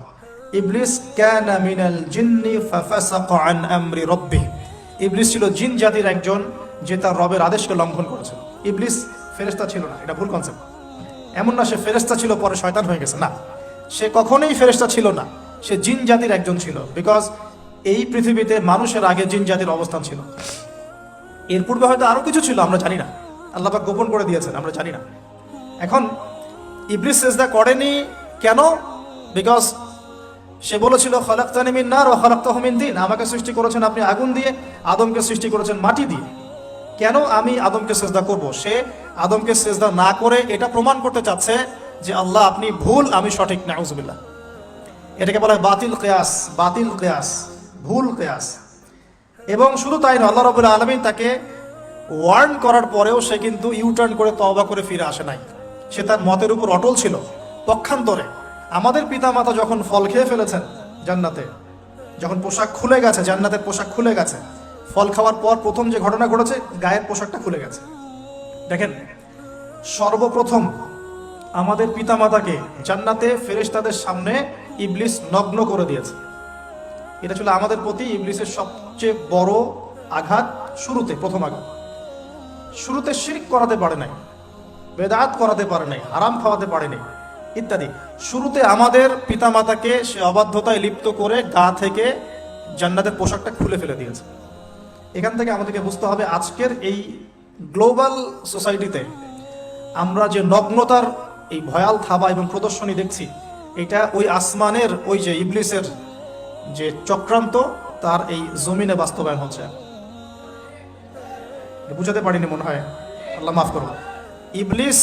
ইবলিস কানা মিনাল জিন্নি ফাফাসাকা আন আমরি রাব্বিহ, ইবলিস ছিল জিন জাতির একজন যে তার রবের আদেশকে লঙ্ঘন করেছিল। ইবলিস ফেরেশতা ছিল না, এটা ভুল কনসেপ্ট। এমন না সে ফেরেশতা ছিল পরে শয়তান হয়ে গেছে, না, সে কখনোই ফেরেশতা ছিল না, সে জিন জাতির একজন ছিল। বিকজ এই পৃথিবীতে মানুষের আগে জিন জাতির অবস্থান ছিল। এর পূর্বে হয়তো আরো কিছু ছিল, আমরা জানি না, আল্লাহ পাক গোপন করে দিয়েছেন, আমরা জানি না। এখন ইবলিস সিজদা করেনি কেন? বিকজ সে বলেছিল খলাকতানি মিন নার ওয়া খলাকতাহু মিন তিন, আমাকে সৃষ্টি করেছেন আপনি আগুন দিয়ে, আদমকে সৃষ্টি করেছেন মাটি দিয়ে, কেন আমি আদমকে সিজদা করব? সে আদমকে সিজদা না করে এটা প্রমাণ করতে চাচ্ছে যে আল্লাহ আপনি ভুল, আমি সঠিক। নাউজুবিল্লাহ। এটাকে বলা হয় বাতিল কিয়াস, বাতিল কিয়াস, ভুল কিয়াস। এবং শুধু তাই নয়, আল্লাহ রাব্বুল আলামিন তাকে ওয়ার্ন করার পরেও সে কিন্তু ইউটার্ন করে তওবা করে ফিরে আসে নাই। সে তার মতের উপর অটল ছিল। পক্ষান্তরে আমাদের পিতামাতা যখন ফল খেয়ে ফেলেছেন জান্নাতে, যখন পোশাক খুলে গেছে, জান্নাতের পোশাক খুলে গেছে, ফল খাওয়ার পর প্রথম যে ঘটনা ঘটেছে, গায়ের পোশাকটা খুলে গেছে। দেখেন, সর্বপ্রথম আমাদের পিতামাতাকে জান্নাতে ফেরেশতাদের সামনে ইবলিস নগ্ন করে দিয়েছে। এটা ছিল আমাদের প্রতি ইবলিসের সবচেয়ে বড় আঘাত। শুরুতে, প্রথম আঘাত। শুরুতে শিরক করাতে পারে নাই, বেদাত করাতে পারে নাই, হারাম খাওয়াতে পারেনি ইত্যাদি। শুরুতে আমাদের পিতামাতাকে সে অবাধ্যতায় লিপ্ত করে গা থেকে জান্নাতের পোশাকটা খুলে ফেলে দিয়েছে। এখান থেকে আমাদেরকে বুঝতে হবে, আজকের এই গ্লোবাল সোসাইটিতে আমরা যে নগ্নতার এই ভয়াল থাবা এবং প্রদর্শনী দেখছি, এটা ওই আসমানের ওই যে ইবলিসের যে চক্রান্ত, তার এই জমিনে বাস্তবায়ন হচ্ছে। বুঝাতে পারিনি মনে হয়, আল্লাহ মাফ করুন। ইবলিস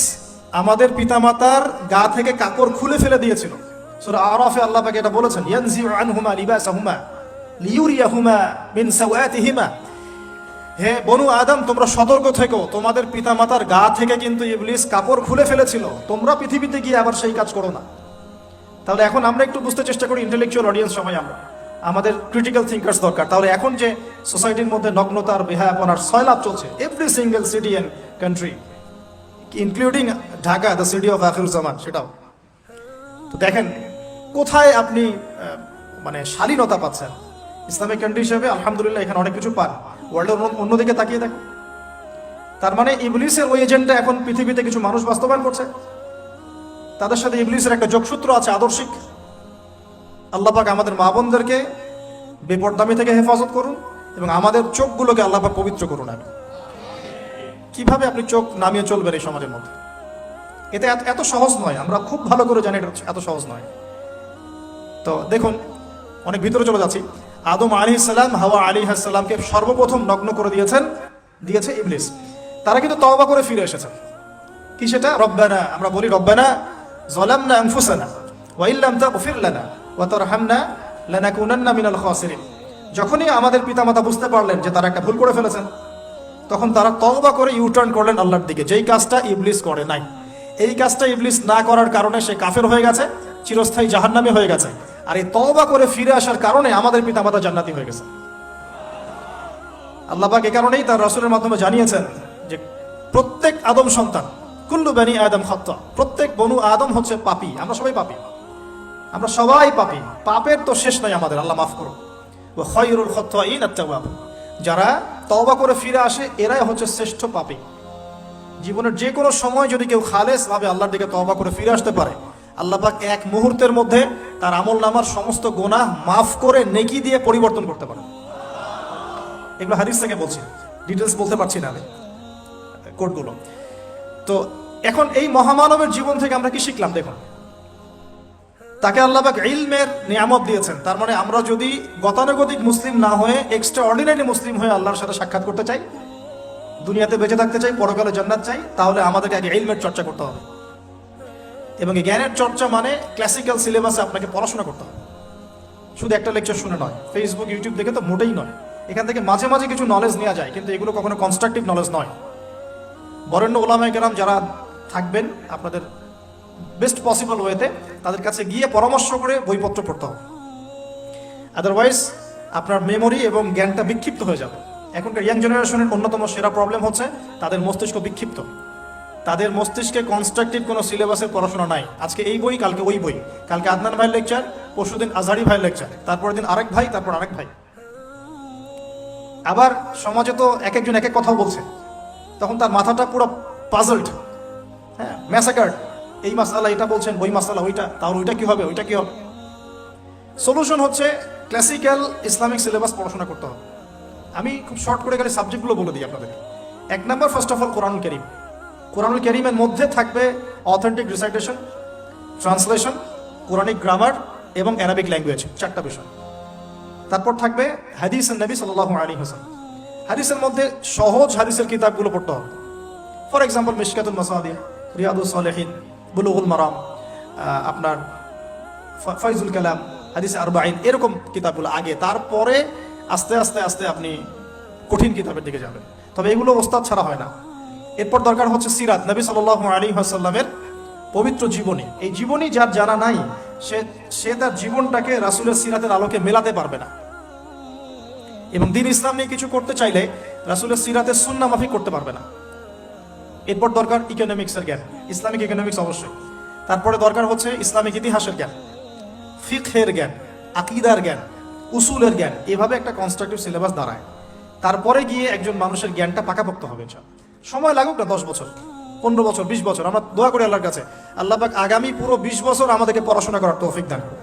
আমাদের পিতামাতার গা থেকে কাপড় খুলে ফেলে দিয়েছিল। সূরা আরাফে আল্লাহ পাক এটা বলেছেন, ইয়ানজিউ আনহুমা লিবাসাহুমা লিইউরিয়াহুমা মিন সাওয়াতিহিমা। হে বনু আদম, তোমরা সতর্ক থেকো, তোমাদের পিতামাতার গা থেকে কিন্তু ইবলিস কাপড় খুলে ফেলেছিল, তোমরা পৃথিবীতে গিয়ে আবার সেই কাজ করো না। তাহলে এখন আমরা একটু বুঝতে চেষ্টা করি, ইন্টেলেকচুয়াল অডিয়েন্স সবাই আমরা, আমাদের ক্রিটিক্যাল থিঙ্কার্স দরকার। তাহলে এখন যে সোসাইটির মধ্যে নগ্নতার, বেহায়াপনার সয়লাভ চলছে, every single city and country, including Dhaka, the city of Akhiruzzaman, সেটাও। তো দেখেন কোথায় আপনি মানে শালীনতা পাচ্ছেন। ইসলামিক কান্ট্রি হিসেবে আলহামদুলিল্লাহ এখানে অনেক কিছু পান। ওয়ার্ল্ডের অন্যদিকে তাকিয়ে দেখেন। তার মানে ইবলিসের ওই এজেন্টটা এখন পৃথিবীতে কিছু মানুষ বাস্তবায়ন করছে। তাদের সাথে ইবলিসের একটা যোগসূত্র আছে, আদর্শিক। আল্লাহ পাক আমাদের মা বোনদেরকে বেপরদামি থেকে হেফাজত করুন এবং আমাদের চোখগুলোকে আল্লাহ পাক পবিত্র করুন। আর কিভাবে আপনি চোখ নামিয়ে চলবেন এই সমাজের মধ্যে, এটা এত সহজ নয়। আমরা খুব ভালো করে জানি এটা এত সহজ নয়। তো দেখুন, অনেক ভিতরে চলে যাচ্ছি। আদম আলাইহিস সালাম, হাওয়া আলাইহিস সালামকে সর্বপ্রথম নগ্ন করে দিয়েছে ইবলিস। তারা কিন্তু তওবা করে ফিরে এসেছেন। কি সেটা? রব্বানা, আমরা বলি রব্বানা যালামনা আনফুসানা ওয়া ইল্লাম তাগফির লানা ওয়া তারহামনা লানাকুনান্না মিনাল খাসিরিন। যখনই আমাদের পিতামাতা বুঝতে পারলেন যে তারা একটা ভুল করে ফেলেছেন, তখন তারা তওবা করে ইউটার্ন করলেন আল্লাহর দিকে, যেই কাজটা ইবলিস করে নাই। এই কাজটা ইবলিস না করার কারণে সে কাফের হয়ে গেছে, চিরস্থায়ী জাহান্নামী হয়ে গেছে। আর এই তওবা করে ফিরে আসার কারণে আমাদের পিতামাতা জান্নাতি হয়ে গেছে। আল্লাহ পাক এই কারণেই তার রাসূলের মাধ্যমে জানিয়েছেন যে প্রত্যেক আদম সন্তান, কুল্লু বনি আদম খাত্তা, প্রত্যেক বনু আদম হচ্ছে পাপী। আমরা সবাই পাপী, আমরা সবাই পাপী। পাপের তো শেষ নাই আমাদের, আল্লাহ মাফ করুন। ওয়া খায়রুল খাত্তাইন আত-তাওয়াব। যারা তওবা করে ফিরে আসে এরাই হচ্ছে শ্রেষ্ঠ পাপী। জীবনের যে কোনো সময় যদি কেউ খালেস ভাবে আল্লাহর দিকে তওবা করে ফিরে আসতে পারে, আল্লাহ পাক এক মুহূর্তের মধ্যে তার আমলনামার সমস্ত গুনাহ মাফ করে নেকি দিয়ে পরিবর্তন করতে পারে। এগুলো হাদিস থেকে বলছি, ডিটেলস বলতে পারছি না আমি কোডগুলো। তো এখন এই মহামানবের জীবন থেকে আমরা কি শিখলাম? দেখুন, তাকে আল্লাহ পাক ইলমের নিয়ামত দিয়েছেন। তার মানে আমরা যদি গতানুগতিক মুসলিম না হয়ে এক্সট্রা অর্ডিনারি মুসলিম হয়ে আল্লাহর সাথে সাক্ষাৎ করতে চাই, দুনিয়াতে বেঁচে থাকতে চাই, পরকালে জান্নাত চাই, তাহলে আমাদেরকে আগে ইলমের চর্চা করতে হবে। এবং এই জ্ঞানের চর্চা মানে ক্লাসিক্যাল সিলেবাসে আপনাকে পড়াশোনা করতে হবে, শুধু একটা লেকচার শুনে নয়, ফেসবুক ইউটিউব দেখে তো মোটেই নয়। এখান থেকে মাঝে মাঝে কিছু নলেজ নেওয়া যায়, কিন্তু এগুলো কখনো কনস্ট্রাকটিভ নলেজ নয়। বরেণ্য ওলামায়ে কেরাম যারা থাকবেন আপনাদের বেস্ট পসিবল ওয়েতে, তাদের কাছে গিয়ে পরামর্শ করে বইপত্র পড়তে হবে। আদারওয়াইজ আপনার মেমোরি এবং জ্ঞানটা বিক্ষিপ্ত হয়ে যাবে। এখনকার ইয়াং জেনারেশনের অন্যতম সেরা প্রবলেম হচ্ছে তাদের মস্তিষ্ক বিক্ষিপ্ত। তাদের মস্তিষ্কে কনস্ট্রাকটিভ কোনো সিলেবাসের পড়াশোনা নাই। আজকে এই বই, কালকে ওই বই, কালকে আদনান ভাইয়ের লেকচার, পরশুদিন আজহারি ভাইয়ের লেকচার, তারপরের দিন আরেক ভাই, তারপর আরেক ভাই। আবার সমাজে তো এক একজন এক এক কথাও বলছে, তখন তার মাথাটা পুরো পাজলড, হ্যাঁ, ম্যাসাকার্ড। এই মাসালা এটা বলছেন, ওই মাসালা ওইটা, তাহলে ওইটা কি হবে, ওইটা কি হবে? সলিউশন হচ্ছে ক্লাসিক্যাল ইসলামিক সিলেবাস পড়াশোনা করতে হবে। আমি খুব শর্ট করে গেলে সাবজেক্টগুলো বলে দিই আপনাদেরকে। এক নম্বর, ফার্স্ট অফ অল কোরআনুল কারীম। কোরআনুল কারীমের মধ্যে থাকবে authentic recitation, translation, Quranic grammar এবং অ্যারাবিক ল্যাঙ্গুয়েজ, 4টা বিষয়। তারপর থাকবে হাদিস নবী সাল্লাল্লাহু আলাইহি ওয়াসাল্লাম। হাদিসের মধ্যে সহজ হাদিসের কিতাবগুলো পড়তে হবে। ফর এক্সাম্পল মিশকাতুল মাসাবিহ, রিয়াদুস সালিহিন, বুলুগুল মারাম, আপনার ফাইজুল কালাম, হাদিস আরবাঈন, এরকম কিতাবগুলো আগে, তারপরে আস্তে আস্তে আস্তে আপনি কঠিন কিতাবের দিকে যাবেন। তবে এগুলো ওস্তাদ ছাড়া হয় না। এরপর দরকার হচ্ছে সিরাত, নবী সাল্লাল্লাহু আলাইহি ওয়াসাল্লামের পবিত্র জীবনী। এই জীবনী যার জানা নাই, সে তার জীবনটাকে রাসূলের সিরাতের আলোকে মেলাতে পারবে না। এবং দ্বীন ইসলাম নিয়ে কিছু করতে চাইলে রাসূলের সিরাতের সুন্নাহ মাফিক করতে পারবে না। এরপর দরকার ইকোনমিক্সের জ্ঞান, ইসলামিক ইকোনমিক্স অবশ্যই। তারপরে দরকার হচ্ছে ইসলামিক ইতিহাসের জ্ঞান, ফিকহের জ্ঞান, আকীদার জ্ঞান, উসুলের জ্ঞান। এভাবে একটা কনস্ট্রাকটিভ সিলেবাস দাঁড়ায়। তারপরে গিয়ে একজন মানুষের জ্ঞানটা পাকাপোক্ত হবে। সময় লাগুক না, 10 বছর, 15 বছর, 20 বছর। আমরা দোয়া করি আল্লাহর কাছে, আল্লাহ পাক আগামী পুরো 20 বছর আমাদেরকে পড়াশোনা করার তৌফিক দান করুন।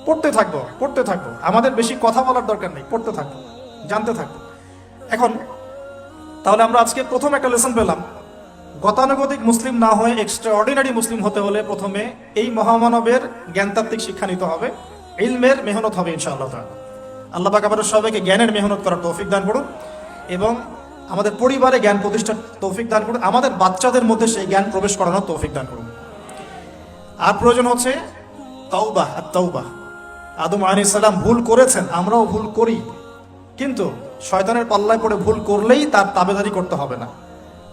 পড়তে থাকবো। আমাদের বেশি কথা বলার দরকার নেই, পড়তে থাকবো, জানতে থাকবো। এখন তাহলে আমরা আজকে প্রথম একটা লেসন পেলাম, গতানুগতিক মুসলিম না হয়ে এক্সট্রা অর্ডিনারি মুসলিম হতে হলে প্রথমে এই মহামানবের জ্ঞানতাত্ত্বিক শিক্ষা নিতে হবে, ইলমের মেহনত হবে ইনশাআল্লাহ তাআলা। আল্লাহ পাক আমাদের সবাইকে জ্ঞানের মেহনত করার তৌফিক দান করুন এবং আমাদের পরিবারে জ্ঞান প্রতিষ্ঠার তৌফিক দান করুন, আমাদের বাচ্চাদের মধ্যে সেই জ্ঞান প্রবেশ করানোর তৌফিক দান করুন। আর প্রয়োজন হচ্ছে তাওবাহ, আত-তাওবাহ। আদম আলাইহিস সালাম ভুল করেছেন, আমরাও ভুল করি, কিন্তু শয়তানের পাল্লায় পড়ে ভুল করলেই তার তাবেদারি করতে হবে না,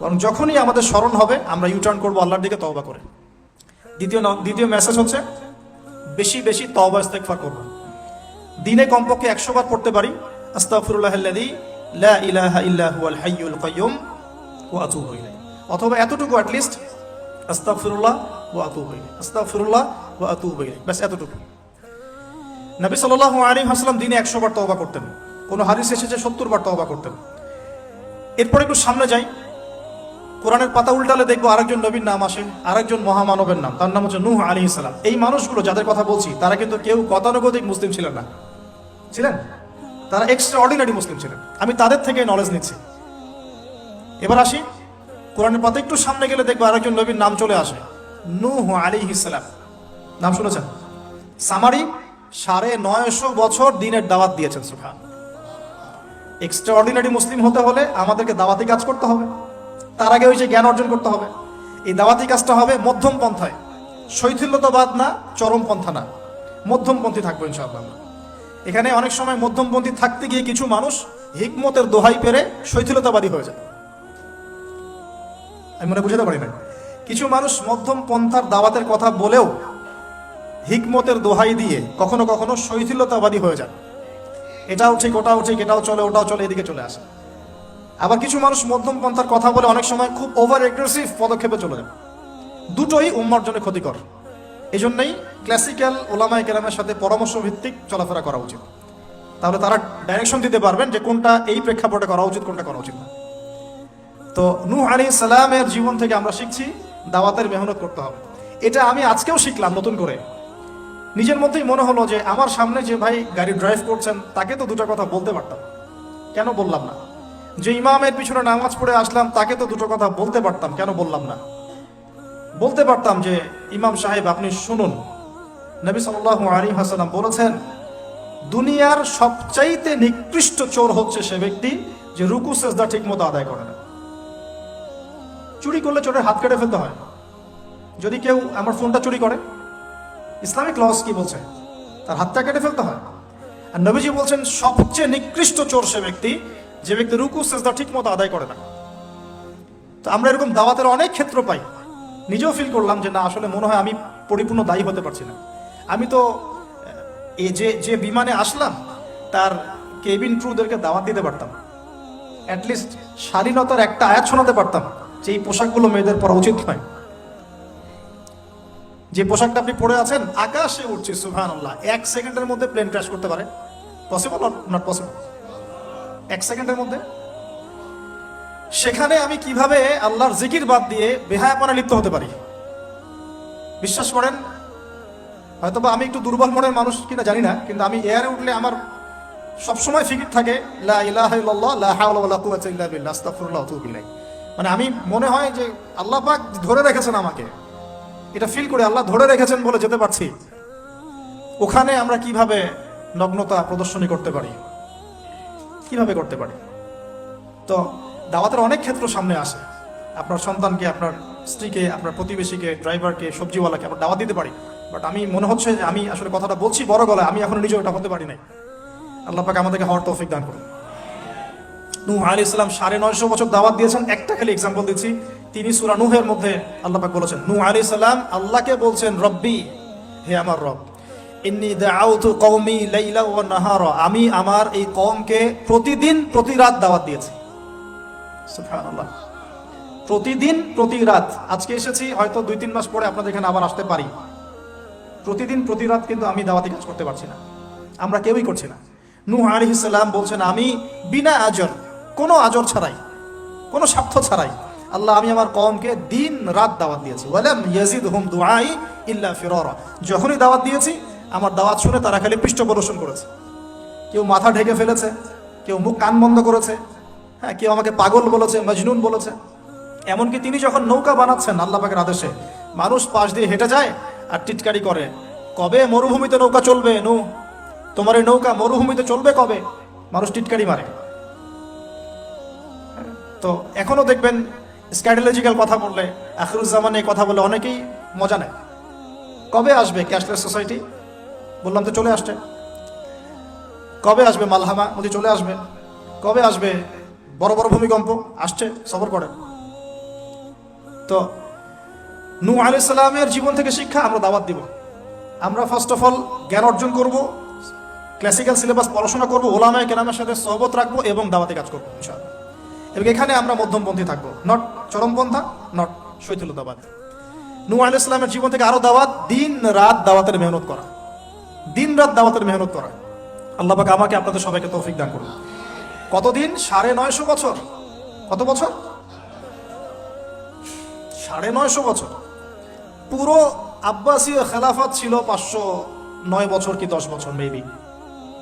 বরং যখনই আমাদের স্মরণ হবে আমরা ইউটার্ন করবো আল্লাহর দিকে, তওবা করে। দ্বিতীয় মেসেজ হচ্ছে বেশি বেশি তওবা ইস্তেগফার করব। দিনে কমপক্ষে 100 বার পড়তে পারি আস্তাগফিরুল্লাহাল্লাযী লা ইলাহা ইল্লা হুয়াল হাইয়ুল কাইয়্যুম ওয়া আতুবু ইলাইহি, অথবা এতটুকু অ্যাটলিস্ট আস্তাগফিরুল্লাহ ওয়া আতুবু ইলাইহি, আস্তাগফিরুল্লাহ ওয়া আতুবু ইলাইহি, বাস এতটুকু। নবী সাল্লাল্লাহু আলাইহি ওয়াসাল্লাম দিনে 100 বার তওবা করতেন, কোন হাদিস এসেছে 70 বার তওবা করতেন। এরপর একটু সামনে যাই, কোরআনের পাতা উল্টালে দেখবো আরেকজন নবীর নাম আসে, আরেকজন মহামানবের নাম, তার নাম হচ্ছে নূহ আলাইহিস সালাম। এই মানুষগুলো যাদের কথা বলছি তারা কিন্তু কেউ গতানুগতিক মুসলিম ছিলেন না, ছিলেন, তারা এক্সট্রা অর্ডিনারি মুসলিম ছিলেন। আমি তাদের থেকে নলেজ নিচ্ছি। এবার আসি, কোরআনের পাতা একটু সামনে গেলে দেখবো আরেকজন নবীর নাম চলে আসে, নূহ আলাইহিস সালাম। নাম শুনেছেন? সামারি 950 বছর দিনের দাওয়াত দিয়েছেন। সুবহান। এক্সট্রা অর্ডিনারি মুসলিম হতে হলে আমাদেরকে দাওয়াতি কাজ করতে হবে, তার আগে হচ্ছে জ্ঞান অর্জন করতে হবে। এই দাওয়াতি কাজটা হবে মধ্যম পন্থায়, শৈথিল্যতাবাদ না, চরমপন্থা না, মধ্যমপন্থী থাকবো ইনশাআল্লাহ। এখানে অনেক সময় মধ্যমপন্থী থাকতে গিয়ে কিছু মানুষ হিকমতের দোহাই পেরে শৈথিলতাবাদী হয়ে যায়। আমি মনে বুঝাতে পারি না, কিছু মানুষ মধ্যম পন্থার দাওয়াতের কথা বলেও হিকমতের দোহাই দিয়ে কখনো কখনো শৈথিলতাবাদী হয়ে যায়। এটাও ঠিক, ওটাও ঠিক, এটাও চলে, ওটাও চলে, এদিকে চলে আসে। আবার কিছু মানুষ মধ্যম পন্থার কথা বলে অনেক সময় খুব ওভার এগ্রেসিভ পদক্ষেপে চলে যায়। দুটোই উম্মার জন্য ক্ষতিকর। এই জন্যই ক্লাসিক্যাল ওলামায়ে কেরামের সাথে পরামর্শ ভিত্তিক চলাফেরা করা উচিত। তাহলে তারা ডাইরেকশন দিতে পারবেন যে কোনটা এই প্রেক্ষাপটে করা উচিত, কোনটা করা উচিত না। তো নূহ আলাইহিস সালামের জীবন থেকে আমরা শিখছি দাওয়াতের মেহনত করতে হবে। এটা আমি আজকেও শিখলাম নতুন করে। নিজের মধ্যেই মনে হলো যে আমার সামনে যে ভাই গাড়ি ড্রাইভ করছেন তাকে তো দুটো কথা বলতে পারতাম, কেন বললাম না? যে ইমামের পিছনে নামাজ পড়ে আসলাম তাকে তো দুটো কথা বলতে পারতাম, কেন বললাম না? বলতে পারতাম যে ইমাম সাহেব আপনি শুনুন, নবী সাল্লাল্লাহু আলাইহি ওয়াসাল্লাম বলেছেন দুনিয়ার সবচাইতে নিকৃষ্ট চোর হচ্ছে সে ব্যক্তি যে রুকু সেজদা ঠিকমতো আদায় করে না। চুরি করলে চোরের হাত কেটে ফেলতে হয়। যদি কেউ আমার ফোনটা চুরি করে, ইসলামিক লস কি বলছে? তার হাতটা কেটে ফেলতে হয়। আর নবীজি বলছেন সবচেয়ে নিকৃষ্ট চোর সে ব্যক্তি যে ব্যক্তি রুকু সেজদা ঠিকমতো আদায় করে না। তো আমরা এরকম দাওয়াতের অনেক ক্ষেত্র পাই। নিজেও ফিল করলাম যে না, আসলে মনে হয় আমি পরিপূর্ণ দায়ী হতে পারছি না। আমি তো এই যে বিমানে আসলাম তার কেবিন ক্রুদেরকে দাওয়াত দিতে পারতাম, অ্যাটলিস্ট স্বাধীনতার একটা আয়াত শোনাতে পারতাম যে এই পোশাকগুলো মেয়েদের পরা উচিত নয়। যে পোশাকটা আপনি পরে আছেন, আকাশে উঠছে, সুবহানাল্লাহ, 1 সেকেন্ডের মধ্যে প্লেন ক্র্যাশ করতে পারে। Possible or not possible? 1 সেকেন্ডের মধ্যে। সেখানে আমি কিভাবে আল্লাহর জিকির বাদ দিয়ে বেহায়াপনা লিপ্ত হতে পারি? বিশ্বাস করেন, হয়তোবা আমি একটু দুর্বল মনের মানুষ কিনা জানি না, কিন্তু আমি এয়ারে উঠলে আমার সবসময় ফিকির থাকে লা ইলাহা ইল্লাল্লাহ লা হাওলা ওয়ালা কুওয়াতা ইল্লা বিল্লাহ আস্তাগফিরুল্লাহ ওয়া আতুবু ইলাইহি। মানে আমি মনে হয় যে আল্লাহ পাক ধরে রেখেছেন আমাকে, এটা ফিল করে আল্লাহ ধরে রেখেছেন বলে যেতে পারছি। ওখানে আমরা কিভাবে নগ্নতা প্রদর্শনী করতে পারি, কিভাবে করতে পারি? তো দাওয়াতের অনেক ক্ষেত্র সামনে আসে। আপনার সন্তানকে, আপনার স্ত্রীকে, আপনার প্রতিবেশীকে, ড্রাইভারকে, সবজিওয়ালাকে আমরা দাওয়াত দিতে পারি। বাট আমি মনে হচ্ছে যে আমি আসলে কথাটা বলছি বড় গলায়, আমি এখন নিজেও এটা হতে পারি নাই। আল্লাহ পাক আমাদেরকে হওয়ার তৌফিক দান করুন। নূহ আলাইহিস সালাম 950 বছর দাওয়াত দিয়েছেন। একটা খালি এক্সাম্পল দিচ্ছি, তিনি সূরা নূহের মধ্যে আল্লাহ পাক বলেছেন, নূহ আলাইহিস সালাম আল্লাহকে বলছেন রব্বি, হে আমার রব, ইন্নী দাআউতু কওমি লাইলা ওয়া নাহারা, আমি আমার এই কওমকে প্রতিদিন প্রতি রাত দাওয়াত দিয়েছি। সুবহানাল্লাহ, প্রতিদিন প্রতি রাত। আজকে এসেছি, হয়তো 2-3 মাস পরে আপনাদের এখানে আবার আসতে পারি। প্রতিদিন প্রতি রাত কিন্তু আমি দাওয়াতি কাজ করতে পারছি না, আমরা কেউই করছি না। নূহ আলাইহিস সালাম বলছেন আমি বিনা আজর, কোনো আজর ছাড়াই, কোনো স্বার্থ ছাড়াই, আল্লাহ আমি আমার কওমকে দিন রাত দাওয়াত দিয়েছি। ওয়ালাম ইয়াজিদহুম দুআই ইল্লা ফিরারা, যখনই দাওয়াত দিয়েছি আমার দাওয়াত শুনে তারা খালি পৃষ্ঠ প্রদর্শন করেছে। কেউ মাথা ঢেকে ফেলেছে, কেউ মুখ কান বন্ধ করেছে, হ্যাঁ, কেউ আমাকে পাগল বলেছে, মজনুন বলেছে। এমনকি তিনি যখন নৌকা বানাচ্ছেন আল্লাহ পাকের আদেশে, মানুষ পাশ দিয়ে হেঁটে যায় আর টিটকারি করে, কবে মরুভূমিতে নৌকা চলবে? নূহ, তোমার এই নৌকা মরুভূমিতে চলবে কবে? মানুষ টিটকারি মারে। তো এখনো দেখবেন স্ক্যাটোলজিক্যাল কথা বললে, আখিরুজ্জামানে কথা বলে অনেকেই মজা নেয়। কবে আসবে ক্যাশলেস সোসাইটি? বললাম তো চলে আসছে। কবে আসবে মালহামা? বলছি চলে আসবে। কবে আসবে বড় বড় ভূমিকম্প? আসছে, সবর করেন। তো নূহ আলাইহিস সালামের জীবন থেকে শিক্ষা আমরা দাওয়াত দিব। আমরা ফার্স্ট অফ অল জ্ঞান অর্জন করব, ক্লাসিক্যাল সিলেবাস পড়াশোনা করব, ওলামায়ে কেরামের সাথে সহবত রাখবো এবং দাওয়াতি কাজ করবো ইনশাআল্লাহ। এবং এখানে আমরা মধ্যমপন্থী থাকবো, নট চরমপন্থা, নট শৈথিলতাবাদ। নূহ আলাইহিস সালামের জীবন থেকে আরো দাওয়াত, দিন রাত দাওয়াতের মেহনত করা, দিন রাত দাওয়াতের মেহনত করা। আল্লাহ পাক আমাকে আপনাদের সবাইকে তৌফিক দান করুন। কতদিন? 950 বছর। কত বছর? 950 বছর। পুরো আব্বাসীয় খেলাফত ছিল 509 বছর কি 10 বছর মেবি।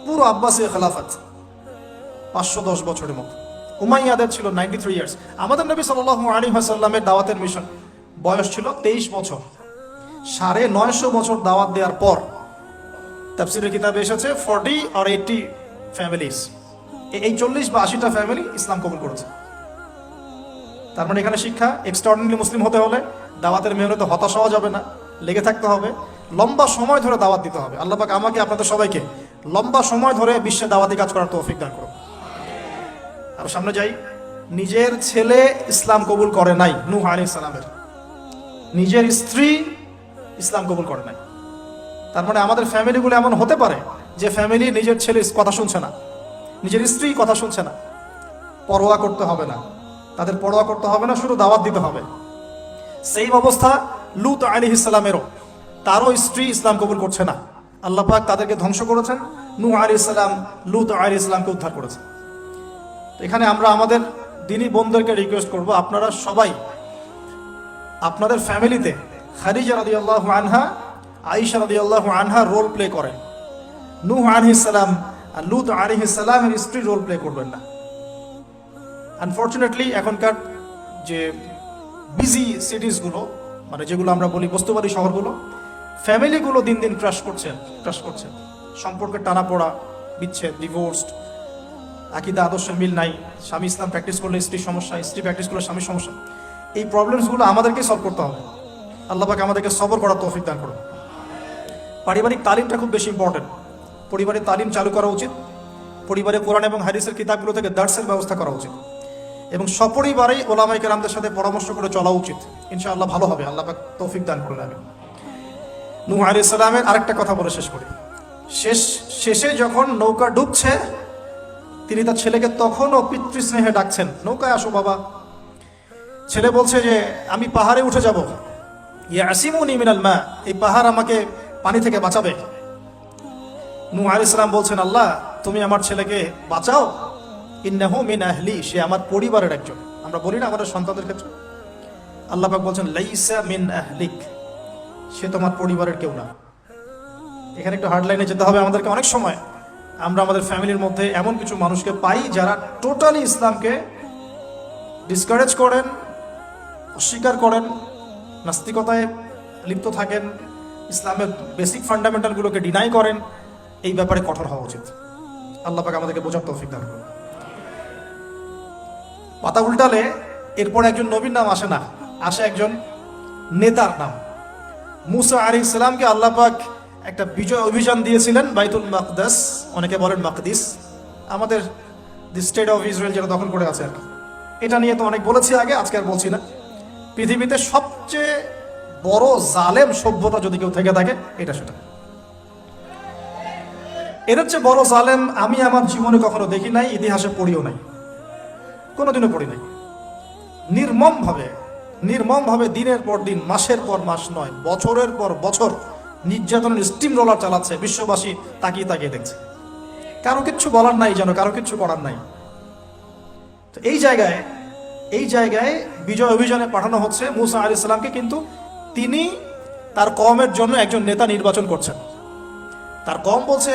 পুরো আব্বাসীয় খেলাফত 510 বছরের মতো। উমাইয়াদের ছিল 93 ইয়ার্স। আমাদের নবী সাল্লাল্লাহু আলাইহি ওয়াসাল্লামের দাওয়াতের মিশন বয়স ছিল 23 বছর। 950 বছর দাওয়াত দেওয়ার পর তাফসীরের কিতাবে এসেছে 40 or 80 ফ্যামিলিজ, এই 40 বা 80টা ফ্যামিলি ইসলাম কবুল করেছে। তার মানে এখানে শিক্ষা, এক্সট্রাঅর্ডিনারি মুসলিম হতে হলে দাওয়াতের মেহনতে হতাশ হওয়া যাবে না, লেগে থাকতে হবে, লম্বা সময় ধরে দাওয়াত দিতে হবে। আল্লাহ পাক আমাকে আপনাদের সবাইকে লম্বা সময় ধরে বিশ্বে দাওয়াতি কাজ করার তৌফিক দান করুন। আর সামনে যাই। নিজের ছেলে ইসলাম কবুল করে নাই নূহ আলাইহিস সালামের, নিজের স্ত্রী ইসলাম কবুল করে নাই। তার মানে আমাদের ফ্যামিলিগুলো এমন হতে পারে যে ফ্যামিলি নিজের ছেলে কথা শুনছে না, নিজের স্ত্রী কথা শুনছে না। পরোয়া করতে হবে না, তাদের পরোয়া করতে হবে না, শুধু দাওয়াত দিতে হবে। সেই অবস্থা লূত আলাইহিস সালামেরও, তারও স্ত্রী ইসলাম কবুল করছে না। আল্লাহ পাক তাদেরকে ধ্বংস করেছেন। নূহ আলাইহিস সালাম লূত আলাইহিস সালামকে উদ্ধার করেছে। তো এখানে আমরা আমাদের দিনী বোনদেরকে রিকোয়েস্ট করব, আপনারা সবাই আপনাদের ফ্যামিলিতে খাদিজা রাদিয়াল্লাহু আনহা, আয়েশা রাদিয়াল্লাহু আনহা রোল প্লে করেন। নূহ আলাইহিস সালাম আর লূত আলাইহিস সালামের স্ত্রী রোল প্লে করবেন না। আনফরচুনেটলি এখনকার যে বিজি সিটিজগুলো, মানে যেগুলো আমরা বলি বস্তুবাদী শহরগুলো, ফ্যামিলিগুলো দিন দিন ক্রাশ করছে। সম্পর্কের টানাপোড়া, বিচ্ছেদ, ডিভোর্সড, আকীদা আদর্শের মিল নাই, স্বামী ইসলাম প্র্যাকটিস করলে স্ত্রীর সমস্যা, স্ত্রী প্র্যাকটিস করলে স্বামীর সমস্যা। এই প্রবলেমসগুলো আমাদেরকে সলভ করতে হবে। আল্লাহ পাক আমাদেরকে সবর করার তৌফিক দান করুন। পারিবারিক তালিমটা খুব বেশি ইম্পর্টেন্ট। পরিবারের তালিম চালু করা উচিত। পরিবারে কোরআন এবং হাদিসের কিতাবগুলো থেকে দার্সের ব্যবস্থা করা উচিত এবং সপরিবারেই ওলামায়ে কেরামদের সাথে পরামর্শ করে চলা উচিত। ইনশাআল্লাহ ভালো হবে, আল্লাহ পাক তৌফিক দান করুন। আমি নূহ আলাইহিস সালামের আরেকটা কথা বলে শেষ করি। শেষে যখন নৌকা ডুবছে, তিনি তার ছেলেকে তখনও পিতৃস্নেহে ডাকছেন, নৌকায় আসো বাবা। ছেলে বলছে যে আমি পাহাড়ে উঠে যাব, ইয়াসিমুনি মিনাল মা, এই পাহাড় আমাকে পানি থেকে বাঁচাবে। নূহ আলাইহিস সালাম বলছেন, আল্লাহ তুমি আমার ছেলেকে বাঁচাও, ইন্নাহু মিন আহলি, সে আমার পরিবারের একজন। আমরা বলি না আমাদের সন্তানদের ক্ষেত্রে, আল্লাহ পাক বলছেন লাইসা মিন আহলিক, সে তোমার পরিবারের কেউ না। এখানে একটু হার্ড লাইনে যেতে হবে আমাদেরকে। অনেক সময় আমরা আমাদের ফ্যামিলির মধ্যে এমন কিছু মানুষকে পাই যারা টোটালি ইসলামকে ডিসকারেজ করেন, অস্বীকার করেন, নাস্তিকতায় লিপ্ত থাকেন, ইসলামের বেসিক ফান্ডামেন্টালগুলোকে ডিনাই করেন। এই ব্যাপারে কঠোর হওয়া উচিত। আল্লাহ পাক আমাদেরকে বোঝার তৌফিক দান করুন। পাতা উল্টালে এরপর একজন নবীর নাম আসে না, আসে একজন নেতার নাম। মুসা আলাইহিস সালামকে আল্লাহ পাক একটা বিজয় অভিযান দিয়েছিলেন বাইতুল মাকদাস, অনেকে বলেন মাকদিস, আমাদের দি স্টেট অফ ইসরায়েল যেটা দখল করে আছে আর কি। এটা নিয়ে তো অনেক বলেছি আগে, আজকে আর বলছি না। পৃথিবীতে সবচেয়ে বড় জালেম সভ্যতা যদি কেউ থেকে থাকে, এটা সেটা। এর চেয়ে বড় জালেম আমি আমার জীবনে কখনো দেখি নাই, ইতিহাসে পড়িও নাই, কোনোদিনও পড়ি নাই। নির্মম ভাবে দিনের পর দিন, মাসের পর মাস নয়, বছরের পর বছর নির্যাতনের স্টিম রোলার চালাচ্ছে। বিশ্ববাসী তাকিয়ে তাকিয়ে দেখছে, কারো কিচ্ছু বলার নাই, যেন কারো কিচ্ছু করার নাই। তো এই জায়গায় বিজয় অভিযানে পাঠানো হচ্ছে মুসা আলাইহিস সালামকে, কিন্তু তিনি তার কওমের জন্য একজন নেতা নির্বাচন করছেন। তার কওম বলছে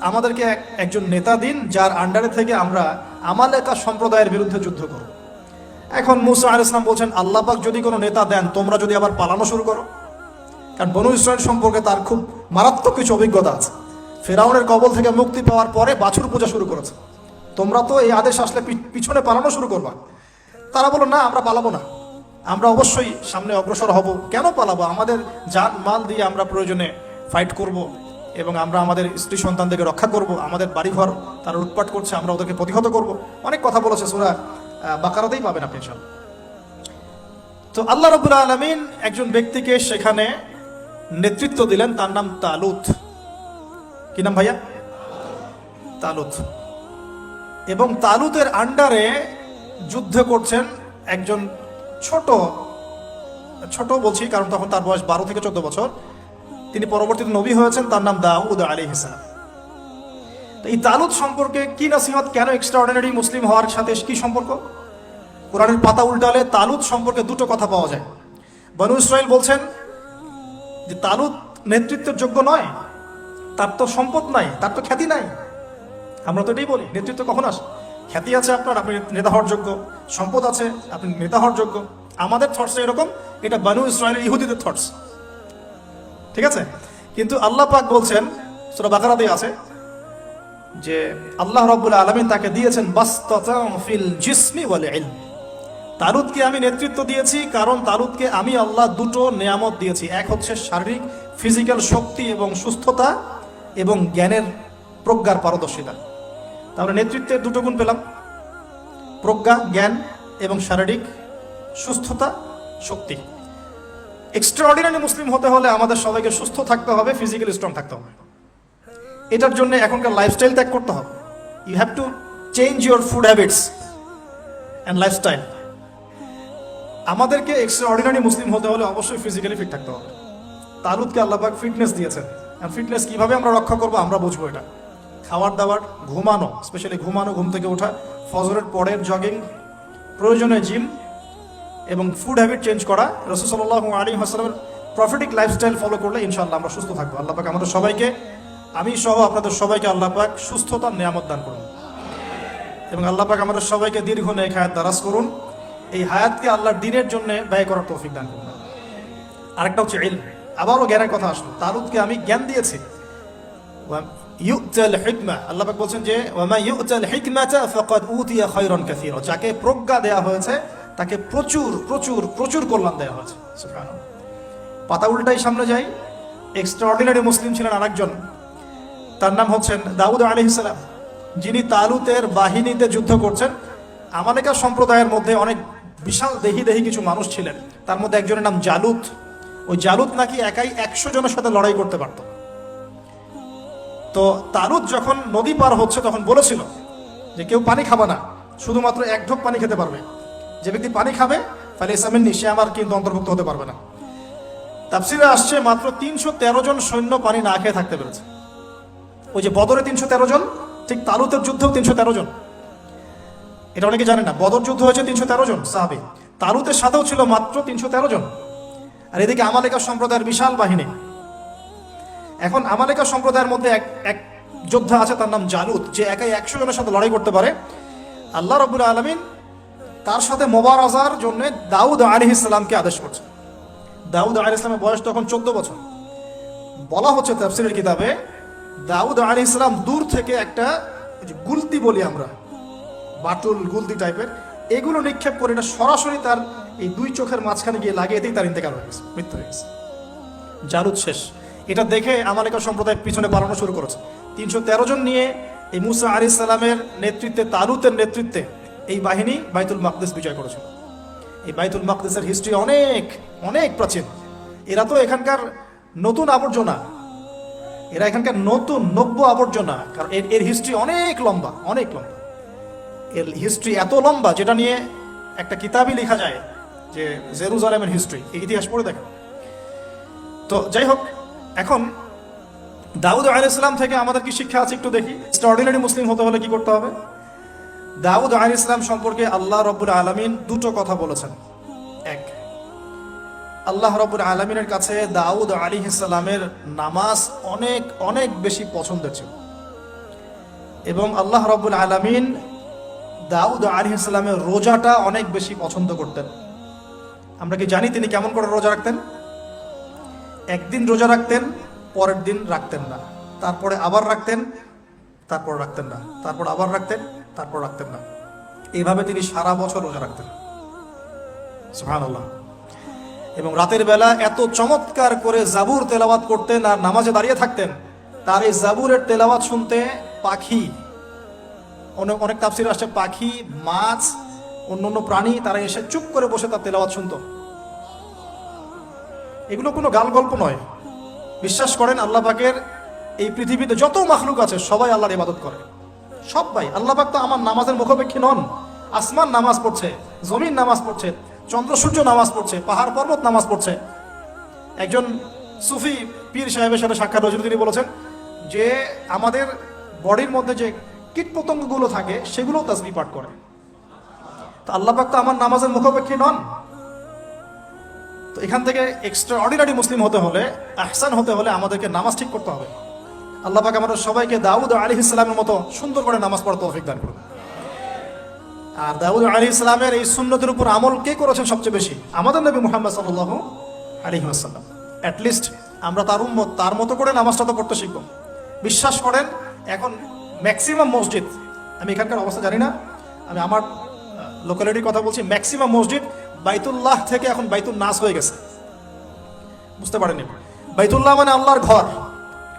আমাদেরকে একজন নেতা দিন, যার আন্ডারে থেকে আমরা আমালেকা সম্প্রদায়ের বিরুদ্ধে যুদ্ধ করব। এখন মুসা আলাইহিস সালাম বলছেন, আল্লাহ পাক যদি কোনো নেতা দেন, তোমরা যদি আবার পালানো শুরু করো। কারণ বনু ইসরাইল সম্পর্কে তার খুব মারাত্মক কিছু অভিজ্ঞতা আছে। ফেরাউনের কবল থেকে মুক্তি পাওয়ার পরে বাছুর পূজা শুরু করেছে। তোমরা তো এই আদেশ আসলে পিছনে পালানো শুরু করবা। তারা বলো, না আমরা পালাবো না, আমরা অবশ্যই সামনে অগ্রসর হব। কেন পালাবো? আমাদের জান মাল দিয়ে আমরা প্রয়োজনে ফাইট করব এবং আমরা আমাদের স্ত্রী সন্তানদেরকে রক্ষা করব। আমাদের বাড়িঘর তারা লুটপাট করছে, আমরা ওদেরকে প্রতিহত করব। অনেক কথা বলেছে, সূরা বাকারাতেই পাবেন আপনি ইনশাআল্লাহ। তো আল্লাহ রাব্বুল আলামিন একজন ব্যক্তিকে সেখানে নেতৃত্ব দিলেন, তার নাম তালুত। কি নাম ভাইয়া? তালুত। এবং তালুতের আন্ডারে যুদ্ধ করছেন একজন ছোট বলছি কারণ তখন তার বয়স 12 থেকে 14 বছর। তিনি পরবর্তীতে নবী হয়েছেন, তার নাম দাউদ আলাইহিস সালাম। তো এই তালুত সম্পর্কে কি নসিহত, কেন এক্সট্রাঅর্ডিনারি মুসলিম হওয়ার সাথে কি সম্পর্ক? কোরআনের পাতা উল্টালে তালুত সম্পর্কে দুটো কথা পাওয়া যায়। বনু ইসরাইল বলছেন যে তালুত নেতৃত্বের যোগ্য নয়, তার তো সম্পদ নাই, তার তো খ্যাতি নাই। আমরা তো এটাই বলি, নেতৃত্ব কখন আসে? খ্যাতি আছে আপনার, আপনি নেতা হওয়ার যোগ্য, সম্পদ আছে, আপনি নেতা হওয়ার যোগ্য। আমাদের থটস এরকম, এটা বনু ইসরাইলের ইহুদিদের থটস, ঠিক আছে? কিন্তু আল্লাহ পাক বলছেন, সূরা বাকারাতে আছে যে আল্লাহ রাব্বুল আলামিন তাকে দিয়েছেন বাসতাতাম ফিল জিসমি ওয়াল ইলম। তালুতকে আমি নেতৃত্ব দিয়েছি কারণ তালুতকে আমি আল্লাহ দুটো নিয়ামত দিয়েছি। এক হচ্ছে শারীরিক ফিজিক্যাল শক্তি এবং সুস্থতা, এবং জ্ঞানের প্রজ্ঞার পারদর্শিতা। তাহলে নেতৃত্বের দুটো গুণ পেলাম, প্রজ্ঞা, জ্ঞান এবং শারীরিক সুস্থতা, শক্তি। এক্সট্রাঅর্ডিনারি মুসলিম হতে হলে আমাদের সবাইকে সুস্থ থাকতে হবে, ফিজিক্যালি স্ট্রং থাকতে হবে। এটার জন্য এখনকার লাইফস্টাইল ত্যাগ করতে হবে। You have to change your food habits and lifestyle. আমাদেরকে এক্সট্রাঅর্ডিনারি মুসলিম হতে হলে অবশ্যই ফিজিক্যালি ফিট থাকতে হবে। তালুতকে আল্লাহ পাক ফিটনেস দিয়েছেন, ফিটনেস কিভাবে আমরা রক্ষা করবো আমরা বুঝবো। এটা খাবার দাবার, ঘুমানো, স্পেশালি ঘুমানো, ঘুম থেকে ওঠা, ফজরের পরের জগিং, প্রয়োজনে জিম এবং ফুড হ্যাবিট চেঞ্জ করা, রাসূল সাল্লাল্লাহু আলাইহি ওয়াসাল্লামের প্রফেটিক লাইফস্টাইল ফলো করলে ইনশাআল্লাহ আমরা সুস্থ থাকবো। আল্লাহ পাক আমাদের সবাইকে, আমি সহ আপনাদের সবাইকে আল্লাহ পাক সুস্থতার নিয়ামত দান করুন এবং আল্লাহ পাক আমাদের সবাইকে দীর্ঘ নেক হায়াত দারাজ করুন। এই হায়াতকে আল্লাহর দ্বীনের জন্য ব্যয় করার তৌফিক দান করুন। আরেকটা হচ্ছে ইলম, আবারও জ্ঞানের কথা আসলো। তালুতকে আমি জ্ঞান দিয়েছি। ইউতাল হিকমা, আল্লাহ পাক বলছেন যে ওয়ামা ইউতাল হিকমাতা ফাকাদ উতিয়া খায়রান কাসীরা, যাকে প্রজ্ঞা দেয়া হয়েছে তাকে প্রচুর প্রচুর প্রচুর কল্যাণ দেওয়া হয়েছে। সুবহানাল্লাহ। পাতা উল্টাই সামনে যাই, এক্সট্রাঅর্ডিনারি মুসলিম ছিলেন আরেকজন, তার নাম হচ্ছেন দাউদ আলাইহিস সালাম, যিনি তালুতের বাহিনীতে যুদ্ধ করছেন। আমালেকা সম্প্রদায়ের মধ্যে অনেক বিশাল দেহি দেহি কিছু মানুষ ছিলেন, তার মধ্যে একজনের নাম জালুত। ওই জালুত নাকি একাই 100 জনের সাথে লড়াই করতে পারত। তো তালুত যখন নদী পার হচ্ছে তখন বলেছিল যে কেউ পানি খাবে না, শুধুমাত্র 1 ঢোক পানি খেতে পারবে। যে ব্যক্তি পানি খাবে তাহলে ইসলামের সে আমার কিন্তু অন্তর্ভুক্ত হতে পারবে না। তাফসিরে আসছে মাত্র 313 জন সৈন্য পানি না খেয়ে থাকতে পেরেছে। ওই যে বদরে 313 জন, ঠিক তালুতের যুদ্ধেও 313 জন। এটা অনেকে জানে না, বদর যুদ্ধ হয়েছে 313 জন সাহাবী, তালুতের সাথেও ছিল মাত্র 313 জন। আর এদিকে আমালেকা সম্প্রদায়ের বিশাল বাহিনী। এখন আমালেকা সম্প্রদায়ের মধ্যে এক যোদ্ধা আছে, তার নাম জালুত, যে একাই 100 জনের সাথে লড়াই করতে পারে। আল্লাহ রাব্বুল আলামিন তার সাথে মোবারাজার জন্য দাউদ আলাইহিস সালামকে আদেশ করছে। দাউদ আলাইহিস সালামের বয়স তখন 14 বছর। বলা হচ্ছে তাফসীরের কিতাবে, দাউদ আলাইহিস সালাম দূর থেকে একটা গুলতি বলি আমরা, বাটুল গুলতি টাইপের, এগুলো নিক্ষেপ করে এটা সরাসরি তার এই 2 চোখের মাঝখানে গিয়ে লাগিয়েতেই তার ইন্তেকাল হয়ে গেছে, মৃত্যু হয়ে গেছে। জালুত শেষ। এটা দেখে আমালেকা সম্প্রদায় পিছনে পালানো শুরু করেছে। 313 জন নিয়ে এই মুসা আলাইহিস সালামের নেতৃত্বে, তালুতের নেতৃত্বে এই বাহিনী বাইতুল মাকদিস বিজয় করেছিল। এই বাইতুল মাকদিসের হিস্ট্রি অনেক অনেক প্রাচীন। এরা তো এখানকার নতুন আবর্জনা, এরা এখানকার নতুন নব্য আবর্জনা, কারণ এর হিস্ট্রি অনেক লম্বা, অনেক লম্বা। এর হিস্ট্রি এত লম্বা যেটা নিয়ে একটা কিতাবই লেখা যায়, যে জেরুজালেমের হিস্ট্রি, এই ইতিহাস পড়ে দেখেন। তো যাই হোক, এখন দাউদ আলাইহিস সালাম থেকে আমাদের কি শিক্ষা আছে একটু দেখি। এক্সট্রাঅর্ডিনারি মুসলিম হতে হলে কি করতে হবে? দাউদ আলাইহিস সালাম সম্পর্কে আল্লাহ রাব্বুল আলামিন 2টো কথা বলেছেন। এক, আল্লাহ রাব্বুল আলামিনের কাছে দাউদ আলাইহিস সালামের নামাজ অনেক অনেক বেশি পছন্দের ছিল এবং আল্লাহ রাব্বুল আলামিন দাউদ আলাইহিস সালামের রোজাটা অনেক বেশি পছন্দ করতেন। আমরা কি জানি তিনি কেমন করে রোজা রাখতেন? একদিন রোজা রাখতেন, পরের দিন রাখতেন না, তারপরে আবার রাখতেন, তারপর রাখতেন না, তারপর আবার রাখতেন, তারপর রাখতেন না। এইভাবে তিনি সারা বছর রোজা রাখতেন। সুবহানাল্লাহ। এবং রাতের বেলা এত চমৎকার করে জাবুর তেলাওয়াত করতেন আর নামাজে দাঁড়িয়ে থাকতেন। তার এই জাবুরের তেলাওয়াত শুনতে পাখি, অনেক তাফসীর আসছে পাখি, মাছ, অন্যান্য প্রাণী, তারা এসে চুপ করে বসে তার তেলাওয়াত শুনতো। এগুলো কোনো গাল গল্প নয়। বিশ্বাস করেন আল্লাহ পাকের এই পৃথিবীতে যত মাখলুক আছে সবাই আল্লাহর ইবাদত করে, সবাই। আল্লাহ পাক তো আমার নামাজের মুখাপেক্ষী নন। আসমান নামাজ পড়ছে, জমিন নামাজ পড়ছে, চন্দ্র সূর্য নামাজ পড়ছে, পাহাড় পর্বত নামাজ পড়ছে। একজন সুফি পীর সাহেবের সাথে সাক্ষাৎ হয়েছিল, তিনি বলেছেন যে আমাদের বডির মধ্যে যে কীটপতঙ্গগুলো থাকে সেগুলো তাসবিহ পাঠ করে। তো আল্লাহ পাক তো আমার নামাজের মুখাপেক্ষী নন। তো এখান থেকে এক্সট্রাঅর্ডিনারি মুসলিম হতে হলে, আহসান হতে হলে আমাদেরকে নামাজ ঠিক করতে হবে। আল্লাহ পাক আমাদের সবাইকে দাউদ আলাইহিস সালামের মতো সুন্দর করে নামাজ পড়ার তৌফিক দান করুন। আর দাউদ আলাইহিস সালামের এই সুন্নতের উপর আমল কে করেছেন সবচেয়ে বেশি? আমাদের নবী মুহাম্মদ সাল্লাল্লাহু আলাইহি ওয়াসাল্লাম। অ্যাট লিস্ট আমরা তার উম্মত, তার মতো করে নামাজটা তো পড়তে শিখব। বিশ্বাস করেন এখন ম্যাক্সিমাম মসজিদ, আমি এখানকার অবস্থা জানি না, আমি আমার লোকালিটির কথা বলছি, ম্যাক্সিমাম মসজিদ বাইতুল্লাহ থেকে এখন বাইতুল নাস হয়ে গেছে। বুঝতে পারেননি? বাইতুল্লাহ মানে আল্লাহর ঘর,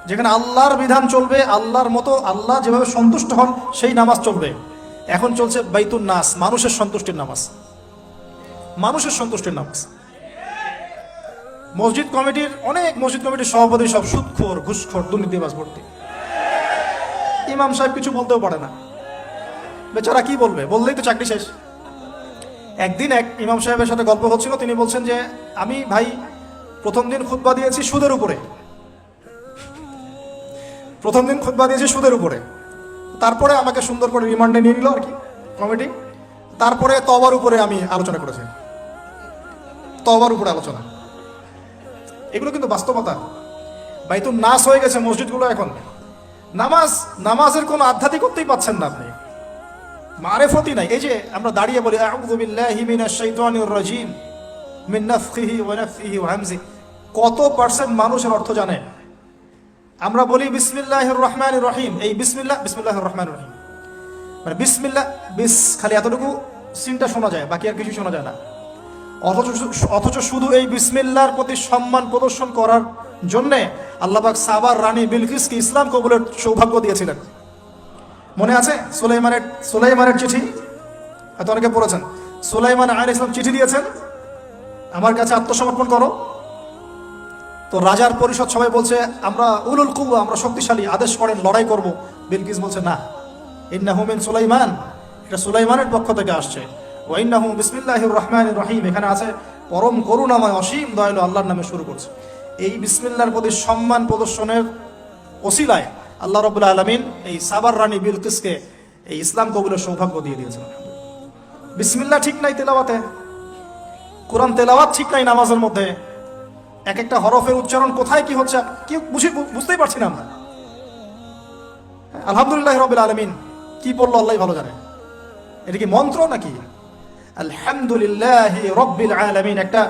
যেখানে আল্লাহর বিধান চলবে, আল্লাহর মতো, আল্লাহ যেভাবে সন্তুষ্ট হন সেই নামাজ চলবে। এখন চলছে বাইতুল নাস, মানুষের সন্তুষ্টির নামাজ, মানুষের সন্তুষ্টির নামাজ। মসজিদ কমিটির, অনেক মসজিদ কমিটির সভাপতি সব সুদখোর, ঘুষখোর, দুর্নীতিবাজ ভর্তি। ইমাম সাহেব কিছু বলতেও পারে না, বেচারা কি বলবে? বললেই তো চাকরি শেষ। একদিন এক ইমাম সাহেবের সাথে গল্প হচ্ছিল, তিনি বলছেন যে আমি ভাই প্রথম দিন খুতবা দিয়েছি সুদের উপরে, প্রথম দিন খুতবা দিয়েছি সুদের উপরে। তারপরে আমাকে সুন্দর করে রিমান্ডে নিয়ে নিল আর কি কমিটি। তারপরে তওবার উপরে আমি আলোচনা করেছি, তওবার উপরে আলোচনা। এগুলো কিন্তু বাস্তবতা। বাইতুন নাস হয়ে গেছে মসজিদগুলো এখন। নামাজের কোনো আধ্যাত্মিকতাই পাচ্ছেন না আপনি, মারেফতই নাই। এই যে আমরা দাঁড়িয়ে বলি আউযু বিল্লাহি মিনাশ শাইতানির রাজিম মিন নাফখিহি ওয়া নাফসিহি ওয়া হামজিহি, কত পার্সেন্ট মানুষের অর্থ জানে? আমরা বলি বিসমিল্লাহির রহমানির রহিম, এই বিসমিল্লাহির রহমানির রহিম মানে বিসমিল্লাহ, খালি এতটুকু সিনটা শোনা যায়, বাকি আর কিছু শোনা যায় না। অথচ শুধু এই বিসমিল্লাহর প্রতি সম্মান প্রদর্শন করার জন্যে আল্লাহ পাক সাবার রানী বিলকিসকে ইসলাম কবুলের সৌভাগ্য দিয়েছিলেন। মনে আছে সুলাইমানের চিঠি? হয়তো অনেকে পড়েছেন। সুলাইমান আলাইহিস সালাম চিঠি দিয়েছেন, আমার কাছে আত্মসমর্পণ করো। তো রাজার পরিষদ সবাই বলছে আমরা উলুল কুওয়া, আমরা শক্তিশালী, আদেশ করেন লড়াই করব। বিলকিস বলছে না, ইন্নাহু মিন সুলাইমান, এটা সুলাইমানের পক্ষ থেকে আসছে। ওয়া ইন্নাহু বিসমিল্লাহির রহমানির রহিম, এখানে আছে পরম করুণাময় অসীম দয়ালু আল্লাহর নামে শুরু করছে। এই বিসমিল্লাহর প্রতি সম্মান প্রদর্শনের ওসিলায় আল্লাহ রাব্বুল আলামিন এই সাবার রানী বিলকিসকে এই ইসলাম কবুলের সৌভাগ্য দিয়ে দিয়েছেন। বিসমিল্লাহ ঠিক নাই তেলাওয়াতে, কোরআন তেলাওয়াত ঠিক নাই নামাজের মধ্যে, এক একটা হরফের উচ্চারণ কোথায় কি হচ্ছে কি বুঝতেই পারছি না আমরা। আলহামদুলিল্লাহ রাব্বিল আলামিন কি বললো আল্লাহই ভালো জানে। এটা কি মন্ত্র নাকি? আলহামদুলিল্লাহি রাব্বিল আলামিন একটা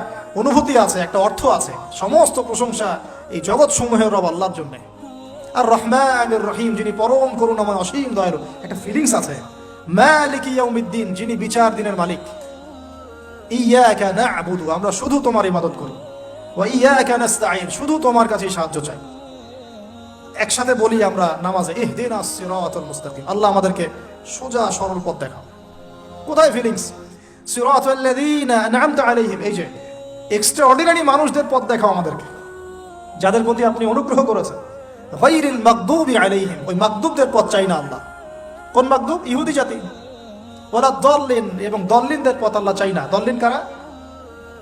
অনুভূতি আছে, একটা অর্থ আছে। সমস্ত প্রশংসা এই জগৎ সমূহের রব আল্লাহর জন্য। আর রহমানির রহিম, যিনি পরম করুণাময় অসীম দয়ালু, একটা ফিলিংস আছে। মালিকি ইয়াউমিদ্দিন, যিনি বিচার দিনের মালিক। ইয়াকা না'বুদু, আমরা শুধু তোমার ইবাদত করি। ওয়া ইয়াকা নাস্তাঈন, শুধু তোমার কাছে সাহায্য চাই। একসাথে বলি আমরা নামাজে ইহদিনাস সিরাতাল মুস্তাকিম, আল্লাহ আমাদেরকে সোজা সরল পথ দেখাও। কোথায় ফিলিংস? সিরাতাল্লাযীনা আন'আমতা আলাইহিম, এই যে এক্সট্রাঅর্ডিনারি মানুষদের পথ দেখাও আমাদেরকে, যাদের প্রতি আপনি অনুগ্রহ করেছেন। গায়রিল মাগদুবি আলাইহিম, ওই মাগদুবদের পথ চাই না আল্লাহ। কোন মাগদুব? ইহুদি জাতি। ওয়ালা দাল্লিন, এবং দল্লিনদের পথ আল্লাহ চাই না। দল্লিন কারা?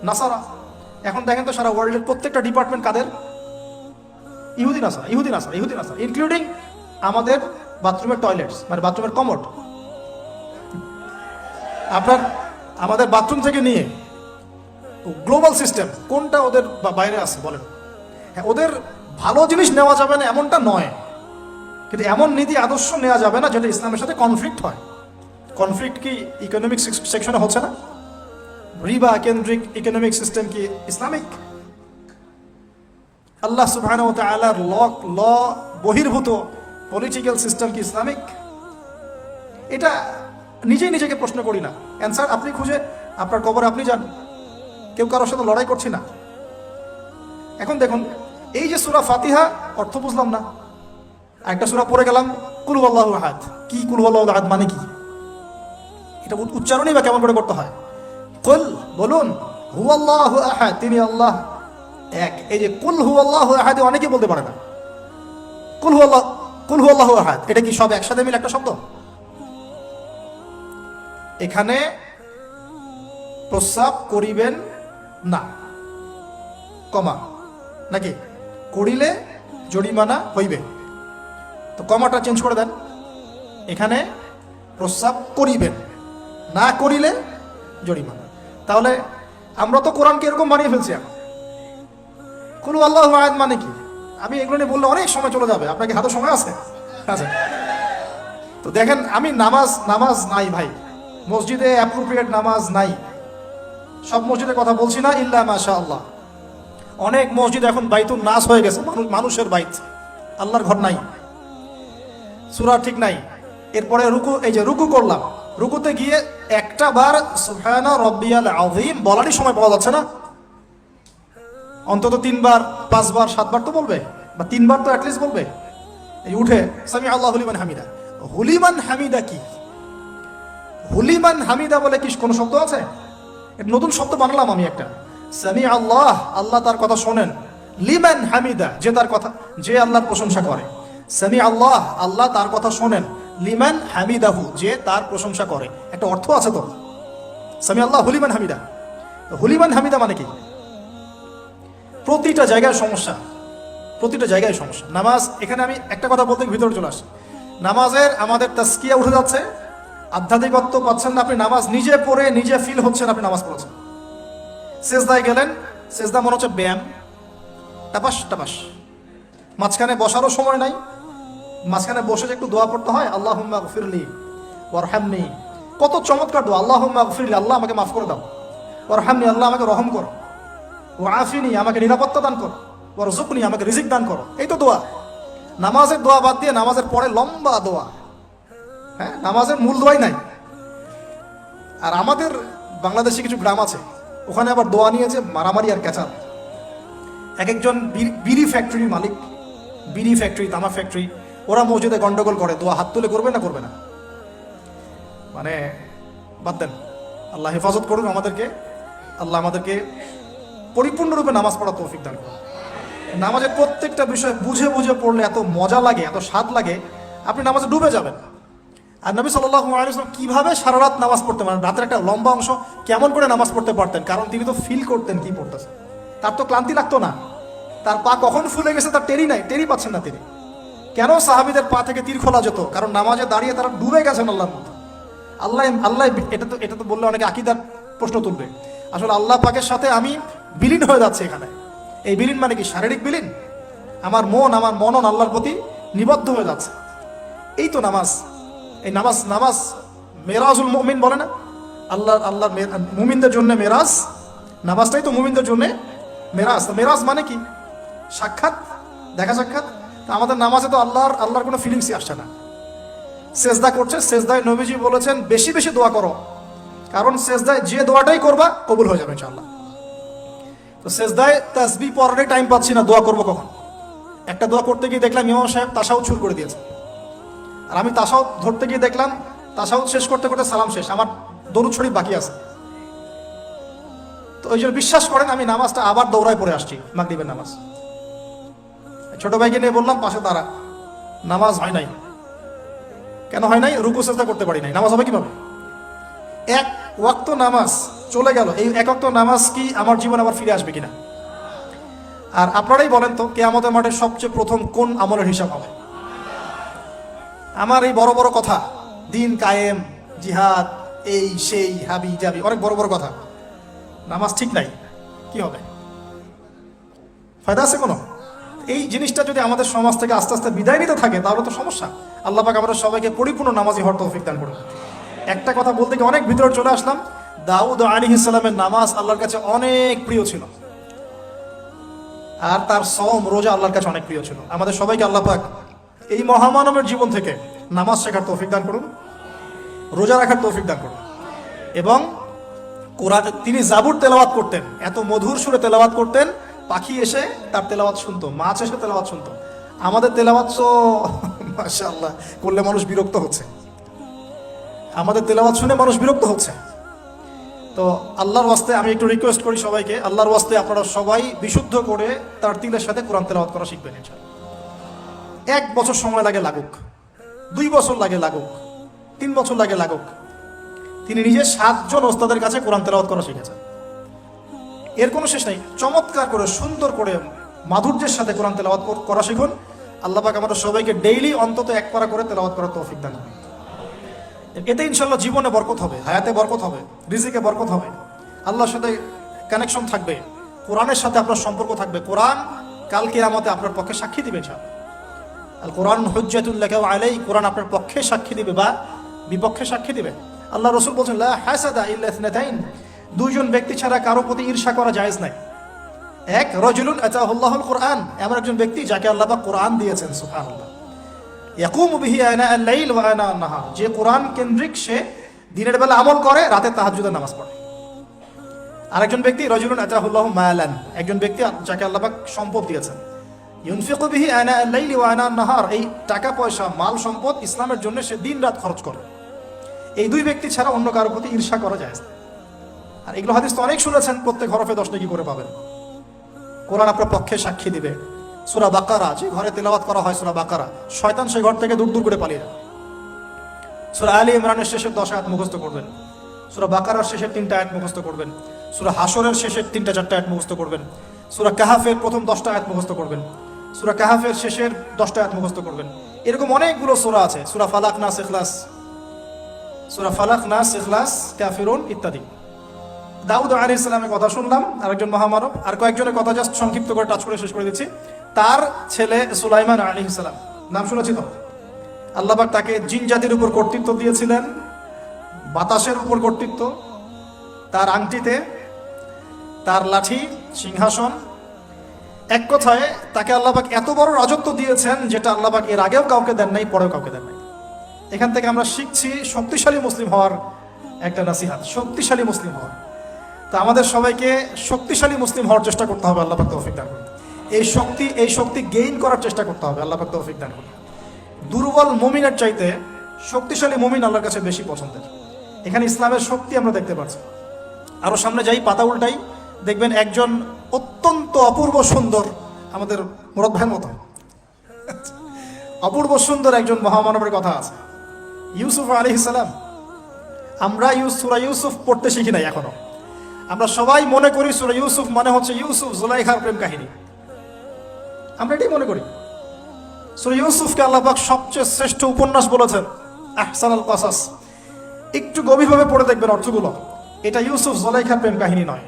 নাসারা। এখন দেখেন তো সারা ওয়ার্ল্ডের প্রত্যেকটা ডিপার্টমেন্ট কাদের? ইহুদি নাসারা, ইনক্লুডিং আমাদের বাথরুমের টয়লেটস, মানে বাথরুমের কমোড। আপনার আমাদের বাথরুম থেকে নিয়ে গ্লোবাল সিস্টেম কোনটা ওদের বাইরে আছে বলেন? হ্যাঁ, ওদের ভালো জিনিস নেওয়া যাবে না এমনটা নয়, কিন্তু এমন নীতি আদর্শ নেওয়া যাবে না যেটা ইসলামের সাথে কনফ্লিক্ট হয়। কনফ্লিক্ট কি ইকোনমিক সেকশনে হচ্ছে না? রিবা কেন্দ্রিক ইকোনমিক সিস্টেম কি ইসলামিক? আল্লাহ সুবহানাহু ওয়া তাআলার ল বহির্ভূত পলিটিক্যাল সিস্টেম কি ইসলামিক? এটা নিজেকে প্রশ্ন করি না, অ্যান্সার আপনি খুঁজে আপনার কবরে আপনি যান। কেউ কারোর সাথে লড়াই করছি না। এখন দেখুন, এই যে সূরা ফাতিহা অর্থ বুঝলাম না, একটা সূরা পড়ে গেলাম কুল হুয়াল্লাহু আহাদ। কি কুল হুয়াল্লাহু আহাদ মানে কি? এটা উচ্চারণই বা কেমন করে করতে হয়? কুল, বলুন, হুয়াল্লাহু আহাদ, তিনি আল্লাহ এক। এই যে কুল হুয়াল্লাহু আহাদ অনেকে বলতে পারে না। কুল হুয়াল্লাহু আহাদ, এটা কি সব একসাথে মিলে একটা শব্দ? এখানে প্রস্রাব করিবেন না, কমা, নাকি করিলে জরিমানা হইবে। তো কমাটা চেঞ্জ করে দেন, এখানে প্রস্রাব করিবেন, না করিলে জরিমানা। তাহলে আমরা তো কোরআনকে এরকম বানিয়ে ফেলছি এখন। কুল আল্লাহু আহাদ মানে কি? আমি এগুলো নিয়ে বললে অনেক সময় চলে যাবে। আপনাকে হাতে সময় আছে? আচ্ছা, তো দেখেন, আমি নামাজ নাই ভাই, মসজিদে অ্যাপ্রোপ্রিয়েট নামাজ নাই। সব মসজিদের কথা বলছি না, ইল্লা মাশাআল্লাহ। অনেক মসজিদ এখন বাইতুন নাস হয়ে গেছে, মানুষের বাইত, আল্লাহর ঘর নাই, সূরা ঠিক নাই। এরপরে রুকু, এই যে রুকু করলাম, রুকুতে গিয়ে একটা বার সুবহানা রাব্বিয়াল আযীম বলারই সময় পাওয়া যাচ্ছে না। অন্তত 3 বার 5 বার 7 বার তো বলবে, বা 3 বার তো অ্যাটলিস্ট বলবে। এই উঠে সামি আল্লাহু লিমান হামিদা। হুলিমান হামিদা কি? হুলিমান হামিদা বলে কি কোনো শব্দ আছে? এটা নতুন শব্দ বানালাম আমি একটা। সামি আল্লাহ, আল্লাহ তার কথা শোনেন। লিমান হামিদা, যে তার কথা, যে আল্লাহর প্রশংসা করে। সামি আল্লাহ, আল্লাহ তার কথা শোনেন। লিমান হামিদাহু, যে তার প্রশংসা করে। একটা অর্থ আছে তো, সামি আল্লাহ হুলিমান হামিদা। হুলিমান হামিদা মানে কি? প্রতিটা জায়গায় সমস্যা, প্রতিটা জায়গায় সমস্যা। নামাজ, এখানে আমি একটা কথা বলতে ভিতরে চলে আসি। নামাজের আমাদের তাসকিয়া উঠে যাচ্ছে, আধ্যাত্মিকত্ব পাচ্ছেন না, আপনি নামাজ নিজে পড়ে নিজে ফিল হচ্ছেন আপনি নামাজ পড়েছেন। সেজদায় গেলেন, সেজদা মনে হচ্ছে ব্যায়াম, টাপাস টাপাস, মাঝখানে বসারও সময় নাই, মাঝখানে বসে যে একটু দোয়া পড়তে হয়, আল্লাহুম্মা গফিরলি ওয়ারহামনি, কত চমৎকার দোয়া, আল্লাহুম্মা গফিরলি, আল্লাহ আমাকে মাফ করে দাও, ওয়ারহামনি, আল্লাহ আমাকে রহম করো, ওয়াফিনি, আমাকে নিরাপত্তা দান করো, ওয়ারযুকনি, আমাকে রিজিক দান করো, এই তো দোয়া। নামাজের দোয়া বাদ দিয়ে নামাজের পরে লম্বা দোয়া, হ্যাঁ, নামাজের মূল দোয়াই নাই। আর আমাদের বাংলাদেশে কিছু গ্রাম আছে, ওখানে আবার দোয়া নিয়েছে মারামারি আর ক্যাচাল। এক একজন বিড়ি ফ্যাক্টরির মালিক, বিড়ি ফ্যাক্টরি, তামাক ফ্যাক্টরি, ওরা মসজিদে গন্ডগোল করে, দোয়া হাত তুলে করবে না করবে না, মানে বাদ দেন। আল্লাহ হেফাজত করুন আমাদেরকে, আল্লাহ আমাদেরকে পরিপূর্ণরূপে নামাজ পড়ার তৌফিক দান করুন। নামাজের প্রত্যেকটা বিষয় বুঝে বুঝে পড়লে এত মজা লাগে, এত স্বাদ লাগে, আপনি নামাজে ডুবে যাবেন। আর নবী সাল্লাল্লাহু আলাইহি ওয়াসাল্লাম কিভাবে সারা রাত নামাজ পড়তে পারেন, রাতের একটা লম্বা অংশ কেমন করে নামাজ পড়তে পারতেন? কারণ তিনি তো ফিল করতেন কি পড়তেছেন, তার তো ক্লান্তি লাগতো না, তার পা কখন ফুলে গেছে তার টেরি নাই, টেরি পাচ্ছেন না তিনি। কেন সাহাবীদের পা থেকে তীর খোলা যেত? কারণ নামাজে দাঁড়িয়ে তারা ডুবে গেছেন আল্লাহর মধ্যে। আল্লাহ আল্লাহ এটা তো বললে অনেকে আকীদার প্রশ্ন তুলবে। আসলে আল্লাহ পাকের সাথে আমি বিলীন হয়ে যাচ্ছে এখানে। এই বিলীন মানে কি? শারীরিক বিলীন। আমার মন, আমার মনন আল্লাহর প্রতি নিবদ্ধ হয়ে যাচ্ছে, এই তো নামাজ। এই নামাজ মেরাজুল মুমিন বলে না, আল্লাহ মুমিনদের জন্য মেরাজ, নামাজটাই তো মুমিনদের জন্য মেরাজ। মেরাজ মানে কি? সাক্ষাৎ, দেখা সাক্ষাৎ। আমাদের নামাজে তো আল্লাহর কোনো ফিলিংসই আসছে না। সেজদা করছে, সেজদায় নবীজি বলেছেন বেশি বেশি দোয়া করো, কারণ সেজদায় যে দোয়াটাই করবা কবুল হয়ে যাবে ইনশাআল্লাহ। তো সেজদায় তাসবিহ পড়ারই টাইম পাচ্ছি না, দোয়া করবো কখন? একটা দোয়া করতে গিয়ে দেখলাম ইমাম সাহেব তাশাহুদ শুরু করে দিয়েছে, আর আমি তাশাহুদ ধরতে গিয়ে দেখলাম তাশাহুদ শেষ করতে করতে সালাম শেষ, আমার দরুদ শরীফ বাকি আছে। তো ওই জন্য বিশ্বাস করেন আমি নামাজটা আবার দৌড়ায় পড়ে আসছি, মাগরিবের নামাজ। ছোট ভাইকে নিয়ে বললাম পাশে দাঁড়া, নামাজ হয় নাই। কেন হয় নাই? রুকু সেজদা করতে পারি নাই, নামাজ হবে কিভাবে? এক ওয়াক্ত নামাজ চলে গেল, এই এক ওয়াক্ত নামাজ কি আমার জীবনে আবার ফিরে আসবে কিনা? আর আপনারাই বলেন তো, কিয়ামতের মাঠে সবচেয়ে প্রথম কোন আমলের হিসাব হবে? আমার এই বড় বড় কথা, দিন কায়েম, জিহাদ, এই সেই, হাবি জাবি, অনেক বড় বড় কথা, নামাজ ঠিক নাই, কি হবে? ফায়দা আছে কোনো? এই জিনিসটা যদি আমাদের সমাজ থেকে আস্তে আস্তে বিদায় নিতে থাকে তাহলে তো সমস্যা। আল্লাহ পাক আমাদের সবাইকে পরিপূর্ণ নামাজি হওয়ার তৌফিক দান করুন। একটা কথা বলতে গিয়ে অনেক ভিতরে চলে আসলাম। দাউদ আলাইহিস সালামের নামাজ আল্লাহর কাছে অনেক প্রিয় ছিল, আর তার সওম রোজা আল্লাহর কাছে অনেক প্রিয় ছিল। আমাদের সবাইকে আল্লাহ পাক এই মহামানবের জীবন থেকে নামাজ শেখার তৌফিক দান করুন, রোজা রাখার তৌফিক দান করুন। এবং কোরআন, তিনি জাবুর তেলাওয়াত করতেন, এত মধুর সুরে তেলাওয়াত করতেন, পাখি এসে তার তেলাওয়াত শুনতো, মাছ এসে তেলাওয়াত শুনতো। আমাদের তেলাওয়াত তো মাশাআল্লাহ করলে মানুষ বিরক্ত হচ্ছে, আমাদের তেলাওয়াত শুনে মানুষ বিরক্ত হচ্ছে। তো আল্লাহর ওয়াস্তে আমি একটু রিকোয়েস্ট করি সবাইকে, আল্লাহর ওয়াস্তে আপনারা সবাই বিশুদ্ধ করে তার তিলের সাথে কোরআন তেলাওয়াত করা শিখবেন ইনশাআল্লাহ। 1 বছর সময় লাগে লাগুক, 2 বছর লাগে লাগুক, 3 বছর লাগে লাগুক, তিনি নিজে 7 জন ওস্তাদের কাছে কোরআন তেলাওয়াত করা শিখেছেন। এর কোনো শেষ নেই। চমৎকার করে, সুন্দর করে, মাধুর্যের সাথে কোরআন তেলাওয়াত করা শিখুন। আল্লাহ পাক আমাদের সবাইকে ডেইলি অন্তত 1 পারা করে তেলাওয়াত করার তৌফিক দান করুন। এতে ইনশাআল্লাহ জীবনে বরকত হবে, হায়াতে বরকত হবে, রিজিকে বরকত হবে, আল্লাহর সাথে কানেকশন থাকবে, কোরআনের সাথে আপনার সম্পর্ক থাকবে। কোরআন কাল কিয়ামতে আপনার পক্ষে সাক্ষী দিবে ইনশাআল্লাহ। আল কোরআন হুজ্জাতুল লাকা ওয়া আলাই, কোরআন আপনার পক্ষে সাক্ষী দিবে বা বিপক্ষে সাক্ষী দিবে। আল্লাহ রাসূল বলেন লা হাসাদা ইল্লা ইসনাতাইন, 2 জন ব্যক্তি ছাড়া কারো প্রতি ঈর্ষা করা জায়েজ নাই। এক, রাজুলুন আতাহুল্লাহুল কোরআন, এমন একজন ব্যক্তি যাকে আল্লাহ পাক কোরআন দিয়েছেন, সুবহানাল্লাহ। ইয়াকুমু বিহি আনা আল-লাইল ওয়া আনা আন-নাহার, যে কোরআন কেন্দ্রিক, সে দিনের বেলা আমল করে, রাতে তাহাজ্জুদের নামাজ পড়ে। আরেকজন ব্যক্তি রাজুলুন আতাহুল্লাহু মালান, একজন ব্যক্তি যাকে আল্লাহ পাক সম্পদ দিয়েছেন, ইউনফিকু বিহি আনা আল-লাইল ওয়া আনা আন-নাহার, এই টাকা পয়সা, মাল সম্পদ ইসলামের জন্য সে দিন রাত খরচ করে। এই 2 ব্যক্তি ছাড়া অন্য কারো প্রতি ঈর্ষা করা যায় না। আর এগুলো হাদিস তো অনেক শুনেছেন, প্রত্যেক হরফে 10 নেকি করে পাবেন। কোরআন আপনার পক্ষে সাক্ষী দিবে। সূরা বাকারা, যে ঘরে তেলাওয়াত করা হয় সূরা বাকারা, শয়তান সেই ঘর থেকে দূর দূর করে পালিয়ে যায়। সূরা আলী ইমরানের শেষের 10 আয়াত মুখস্থ করবেন, সূরা বাকারার শেষের 3টা আয়াত মুখস্থ করবেন, সূরা হাশরের শেষের 3টা-4টা আয়াত মুখস্থ করবেন, সূরা কাহাফের প্রথম 10টা আয়াত মুখস্থ করবেন, সূরা কাহাফের শেষের 10টা আয়াত মুখস্থ করবেন। এরকম অনেকগুলো সূরা আছে, সূরা ফালাক, নাস, ইখলাস, সূরা ফালাক, নাস, ইখলাস, কাফিরুন ইত্যাদি। দাউদ আলাইহিস সালামের কথা শুনলাম, আরেকজন মহামানব। আর কয়েকজনের কথা জাস্ট সংক্ষিপ্ত করে টাচ করে শেষ করে দিচ্ছি। তার ছেলে সুলাইমান আলাইহিস সালাম, নাম শুনেছি তো? আল্লাহ পাক তাকে জিন জাতির উপর কর্তৃত্ব দিয়েছিলেন, বাতাসের উপর কর্তৃত্ব, তার আংটিতে, তার লাঠি, সিংহাসন। এক কথায় তাকে আল্লাহ পাক এত বড় রাজত্ব দিয়েছেন যেটা আল্লাহ পাক এর আগেও কাউকে দেন নাই, পরেও কাউকে দেন নাই। এখান থেকে আমরা শিখছি শক্তিশালী মুসলিম হওয়ার একটা নাসিহাত, শক্তিশালী মুসলিম হওয়ার। তো আমাদের সবাইকে শক্তিশালী মুসলিম হওয়ার চেষ্টা করতে হবে, আল্লাহ পাক তৌফিক দান করুন। এই শক্তি গেইন করার চেষ্টা করতে হবে, আল্লাহ পাক তৌফিক দান করুন। দুর্বল মুমিনের চাইতে শক্তিশালী মুমিন আল্লাহর কাছে বেশি পছন্দের। এখানে ইসলামের শক্তি আমরা দেখতে পাচ্ছি। আরো সামনে যাই, পাতা উল্টাই, দেখবেন একজন অত্যন্ত অপূর্ব সুন্দর, আমাদের মুরাদ ভাইয়ের মতো অপূর্ব সুন্দর একজন মহামানবের কথা আছে, ইউসুফ আলাইহিস সালাম। আমরা সূরা ইউসুফ পড়তে শিখি নাই এখনো। আমরা সবাই মনে করি সূরা ইউসুফ মানে হচ্ছে ইউসুফ জুলাইখার প্রেম কাহিনী, আমরা এটাই মনে করি। সূরা ইউসুফকে আল্লাহ পাক সবচেয়ে শ্রেষ্ঠ উপন্যাস বলেছেন, আহসানুল কসাস। একটু গভীরভাবে পড়ে দেখবেন অর্থগুলো। এটা ইউসুফ জুলাইখার প্রেম কাহিনী নয়,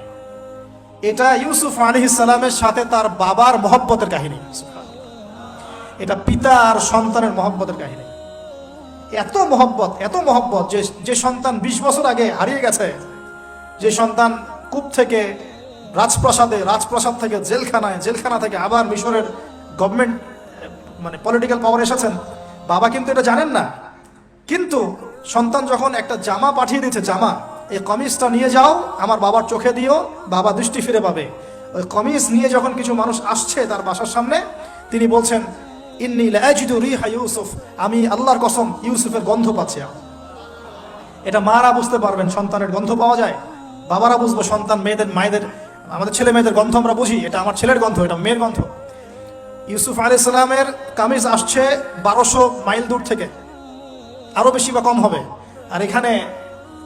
এটা ইউসুফ আলাইহিস সালামের সাথে তার বাবার মহব্বতের কাহিনী। এটা পিতা আর সন্তানের মহব্বতের কাহিনী। এত মহব্বত যে সন্তান 20 বছর আগে হারিয়ে গেছে, যে সন্তান কূপ থেকে রাজপ্রাসাদে, রাজপ্রাসাদ থেকে জেলখানায়, জেলখানা থেকে আবার মিশরের গভর্নমেন্ট মানে পলিটিক্যাল পাওয়ার এসেছেন। বাবা কিন্তু এটা জানেন না, কিন্তু সন্তান যখন একটা জামা পাঠিয়ে দিয়েছে, জামা, এই কমিজটা নিয়ে যাও, আমার বাবার চোখে দিও, বাবা দৃষ্টি ফিরে পাবে। ওই কমিজ নিয়ে যখন কিছু মানুষ আসছে তার বাসার সামনে, তিনি বলছেন, ইন্নী লাআজিদু রিহা ইউসুফ, আমি আল্লাহর কসম ইউসুফের গন্ধ পাচ্ছি। এটা মারা বুঝতে পারবেন, সন্তানের গন্ধ পাওয়া যায়। বাবারা বুঝবো, সন্তান, মায়েদের, আমাদের ছেলে মেয়েদের গন্ধ আমরা বুঝি, এটা আমার ছেলের গন্ধ, এটা মেয়ের গন্ধ। ইউসুফ আলাইহিস সালামের কামিজ আসছে 1200 মাইল দূর থেকে, আরো বেশি বা কম হবে, আর এখানে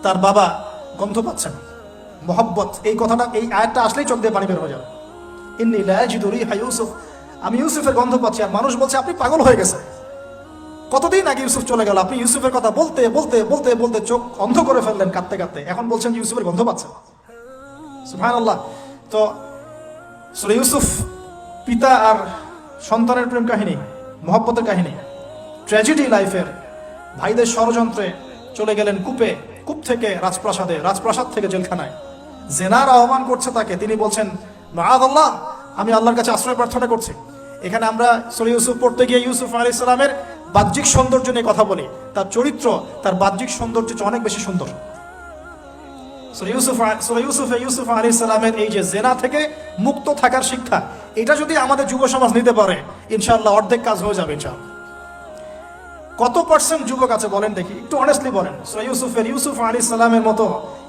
তার বাবা গন্ধ পাচ্ছেন, মহব্বত। এই কথাটা, এই আয়াতটা আসলেই চোখ দিয়ে পানি বের হয়ে যাবে। ইন্নী লাআজিদু রিহা ইউসুফ, আমি ইউসুফের গন্ধ পাচ্ছি। আর মানুষ বলছে আপনি পাগল হয়ে গেছে, কতদিন আগে ইউসুফ চলে গেল, আপনি ইউসুফের কথা বলতে বলতে বলতে বলতে চোখ অন্ধ করে ফেললেন কাঁদতে কাঁদতে, এখন বলছেন ইউসুফের গন্ধ পাচ্ছেন। সুবহানাল্লাহ। তো সূরা ইউসুফ পিতা আর সন্তানের প্রেম কাহিনী, মহব্বতের কাহিনী, ট্র্যাজেডি লাইফের। ভাইদের ষড়যন্ত্রে চলে গেলেন কূপে, কূপ থেকে রাজপ্রাসাদে, রাজপ্রাসাদ থেকে জেলখানায়। জেনার আহ্বান করছে তাকে, তিনি বলছেন মাআযাল্লাহ, আমি আল্লাহর কাছে আশ্রয় প্রার্থনা করছি। এখানে আমরা সূরা ইউসুফ পড়তে গিয়ে ইউসুফ আলাইহিস সালামের বাহ্যিক সৌন্দর্য নিয়ে কথা বলি, তার চরিত্র, তার বাহ্যিক সৌন্দর্য অনেক বেশি সুন্দর। সূরা ইউসুফ আলাইহিস সালামের এই যে জেনা থেকে মুক্ত থাকার শিক্ষা, এটা যদি আমাদের যুব সমাজ নিতে পারে, ইনশাআল্লাহ অর্ধেক কাজ হয়ে যাবে ইনশাআল্লাহ। কত পার্সেন্ট যুবক আছে বলেন দেখি, একটু অনেস্টলি বলেন, সূরা ইউসুফ আলাইহিস সালামের মতো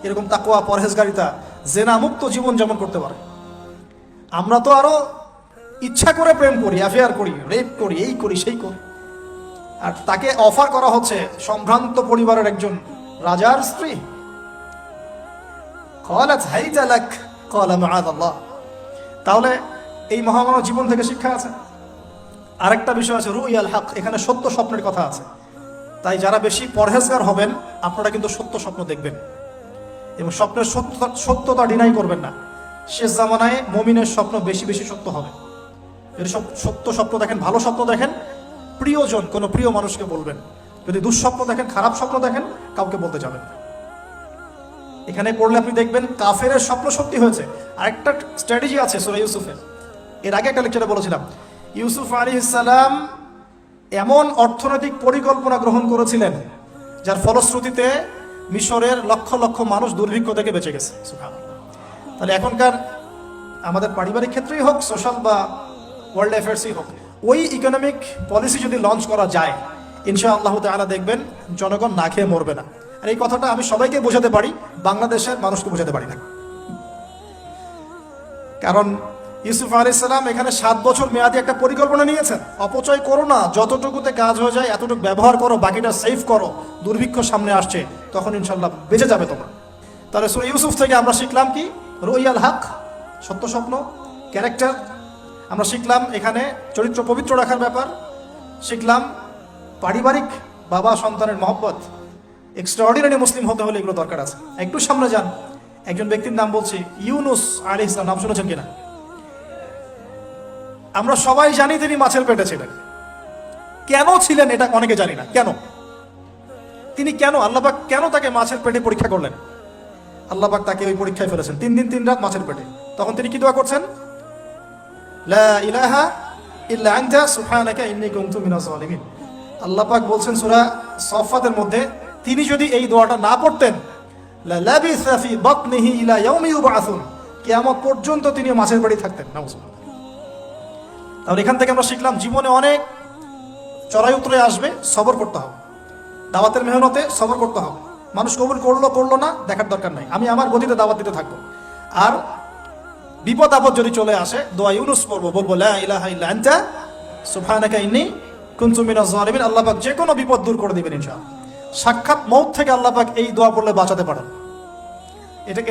এরকম তাকওয়া, পরহেজগারিতা, জেনা মুক্ত জীবন যেমন করতে পারে। আমরা তো আরো ইচ্ছা করে প্রেম করি, অ্যাফেয়ার করি, রেপ করি, এই করি সেই করি। আর তাকে অফার করা হচ্ছে সম্ভ্রান্ত পরিবারের একজন রাজার স্ত্রী। ক্বালাত হাইতা লাক ক্বালা মাআযাল্লাহ। তাহলে এই মহামানব জীবন থেকে শিক্ষা আছে। আরেকটা বিষয় আছে, রুইয়াল হক, এখানে সত্য স্বপ্নের কথা আছে। তাই যারা বেশি পরহেজগার হবেন, আপনারা কিন্তু সত্য স্বপ্ন দেখবেন এবং স্বপ্নের সত্যতা ডিনাই করবেন না। শেষ জামানায় মুমিনের স্বপ্ন বেশি বেশি সত্য হবে। যদি সত্য স্বপ্ন দেখেন, ভালো স্বপ্ন দেখেন, প্রিয়জন, কোনো প্রিয় মানুষকে বলবেন। যদি দুঃস্বপ্ন দেখেন, খারাপ স্বপ্ন দেখেন, কাউকে বলতে যাবেন না। এখানে পড়লে আপনি দেখবেন কাফেরের স্বপ্ন সত্যি হয়েছে। আরেকটা স্ট্র্যাটেজি আছে সূরা ইউসুফের, এর আগে একটা লেকচারে বলেছিলাম। ইউসুফ আলাইহিস সালাম এমন অর্থনৈতিক পরিকল্পনা গ্রহণ করেছিলেন যার ফলশ্রুতিতে মিশরের লক্ষ লক্ষ মানুষ দুর্ভিক্ষ থেকে বেঁচে গেছে। সুবহানাল্লাহ। তাহলে এখনকার আমাদের পারিবারিক ক্ষেত্রেই হোক, সোশ্যাল বা ওয়ার্ল্ড অ্যাফেয়ার্সই হোক, ওই ইকোনমিক পলিসি যদি লঞ্চ করা যায়, ইনশাআল্লাহ তাআলা দেখবেন জনগণ না খেয়ে মরবে না। আর এই কথাটা আমি সবাইকে বোঝাতে পারি, বাংলাদেশের মানুষকে বোঝাতে পারি না। কারণ ইউসুফ আলাইহিস সালাম এখানে 7 বছর মেয়াদি একটা পরিকল্পনা নিয়েছেন। অপচয় করো না, যতটুকুতে কাজ হয়ে যায় এতটুকু ব্যবহার করো, বাকিটা সেভ করো। দুর্ভিক্ষ সামনে আসছে, তখন ইনশাআল্লাহ বেঁচে যাবে তোমরা। তাহলে সূরা ইউসুফ থেকে আমরা শিখলাম কি? রুইয়াল হক, সত্য স্বপ্ন, ক্যারেক্টার। আমরা শিখলাম এখানে চরিত্র পবিত্র রাখার ব্যাপার, শিখলাম পারিবারিক বাবা সন্তানের মহব্বত, এক্সট্রাঅর্ডিনারি মুসলিম হতে হলে এগুলো দরকার আছে। একটু সামনে যান, একজন ব্যক্তির নাম বলছি, ইউনুস আলাইহিস সালাম, নাম শুনেছেন কিনা? আমরা সবাই জানি তিনি মাছের পেটে ছিলেন। কেন ছিলেন এটা অনেকে জানি না। কেন তিনি, কেন আল্লাহ পাক কেন তাকে মাছের পেটে পরীক্ষা করলেন? আল্লাহ পাক তাকে ওই পরীক্ষায় ফেলেছেন 3 দিন 3 রাত মাছের পেটে। তখন তিনি কি দোয়া করছেন? লা ইলাহা ইল্লা আনতা সুবহানাকা ইন্নী কুনতু মিনাজ জালিমিন। আল্লাহ পাক বলছেন সূরা সাফফাতের মধ্যে, তিনি যদি এই দোয়াটা না পড়তেন, লা লাবিসা ফি বাতনিহি ইলা ইয়াউমি ইউবআসুন, কিয়ামত পর্যন্ত তিনি মাছের পেটেই থাকতেন। নাউজুবিল্লাহ। তাহলে এখান থেকে আমরা শিখলাম, জীবনে অনেক চড়াই উতরে আসবে, সবর করতে হবে। দাওয়াতের মেহনতে সবর করতে হবে। মানুষ কবুল করলো না দেখার দরকার নাই, আমি আমার গতিতে দাওয়াত দিতে থাকবো। আর বিপদ আপদ যদি চলে আসে, দোয়া ইউনুস পড়বো, বলবো লা ইলাহা ইল্লা আনতা সুবহানাকা ইন্নী কুনতু মিনাজ জালিমিন। আল্লাহ পাক যে কোনো বিপদ দূর করে দিবেন ইনশাআল্লাহ। সাক্ষাৎ মউত থেকে আল্লাহ পাক এই দোয়া পড়লে বাঁচাতে পারেন।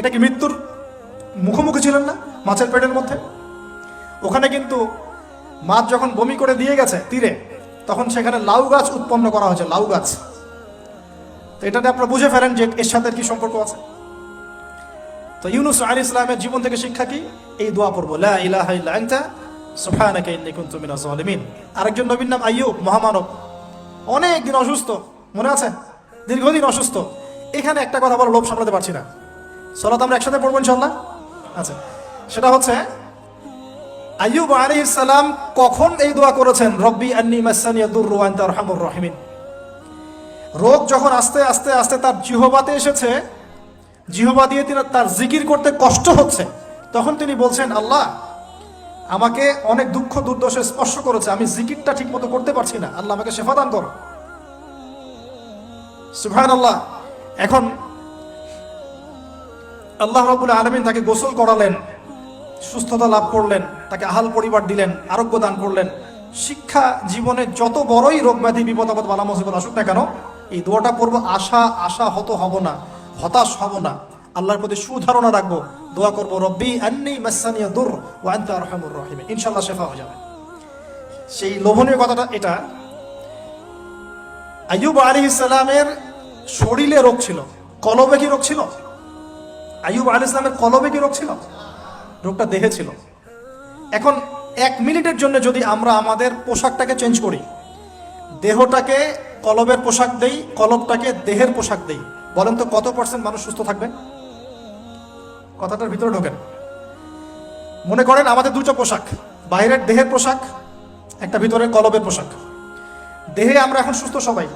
এটা কি মৃত্যুর মুখোমুখি ছিলেন না মাছের পেটের মধ্যে? ওখানে কিন্তু মাছ যখন বমি করে দিয়ে গেছে তীরে, তখন সেখানে লাউ গাছ উৎপন্ন করা হয়েছে, লাউ গাছ। তো এটাতে আপনারা বুঝে ফেলেন যে এর সাথে কি সম্পর্ক আছে। তো ইউনুস আলাইহিস সালামের জীবন থেকে শিক্ষা কি? এই দোয়া পড়বো, লা ইলাহা ইল্লা আনতা সুবহানাকা ইন্নী কুনতু মিনাজ জালিমিন। আরেকজন নবীর নাম আইয়ুব, মহামানব, অনেক দিন অসুস্থ, মনে আছে? দীর্ঘদিন অসুস্থ। এখানে একটা কথা বলার লোভ সামলাতে পারছি না, সালাত আমরা একসাথে পড়বো ইনশাআল্লাহ। আচ্ছা, সেটা হচ্ছে আইয়ুব আলাইহিস সালাম কখন এই দোয়া করেছেন? রব্বি আন্নী মাসানিয়া দুররু ওয়া আনতা আরহামুর রাহিমিন। রোগ যখন আস্তে আস্তে আস্তে তার জিহ্বাতে এসেছে, জিহ্বা দিয়ে তিনি তার জিকির করতে কষ্ট হচ্ছে, তখন তিনি বলছেন, আল্লাহ আমাকে অনেক দুঃখ দুর্দশা স্পর্শ করেছে, আমি জিকিরটা ঠিক মতো করতে পারছি না, আল্লাহ আমাকে শেফা দান করো। সুবহানাল্লাহ। এখন আল্লাহ রাব্বুল আলামিন তাকে গোসল করালেন, সুস্থতা লাভ করলেন, তাকে আহাল পরিবার দিলেন, আরোগ্য দান করলেন। শিক্ষা, জীবনে যত বড়ই রোগ ব্যাধি বিপদ আপদ বালা মুসিবত আসুক না কেন, এই দোয়াটা পড়বো, আশাহত হব না, হতাশ হব না, আল্লাহর প্রতি সুধারণা রাখবো, দোয়া করবো, রব্বি আন্নী মাসানিয়া দুর ওয়া আনতা আরহামুর রাহিমিন। ইনশাআল্লাহ শেফা হয়ে যাবে। সেই লোভনীয় কথাটা এটা, আইয়ুব আলাইহিস সালামের শরীরে রোগ ছিল, কলবে কি রোগ ছিল? আইয়ুব আলাইহিস সালামের কলবে কি রোগ ছিল? রোগটা দেহে ছিল। এখন 1 মিনিটের জন্য যদি আমরা আমাদের পোশাকটাকে চেঞ্জ করি, দেহটাকে কলবের পোশাক দেই, কলবটাকে দেহের পোশাক দেই, বলেন তো কত % মানুষ সুস্থ থাকবে? কথাটার ভিতরে ঢোকেন। মনে করেন আমাদের দুটো পোশাক, বাইরের দেহের পোশাক, একটা ভিতরের কলবের পোশাক। দেহে আমরা এখন সুস্থ সবাই,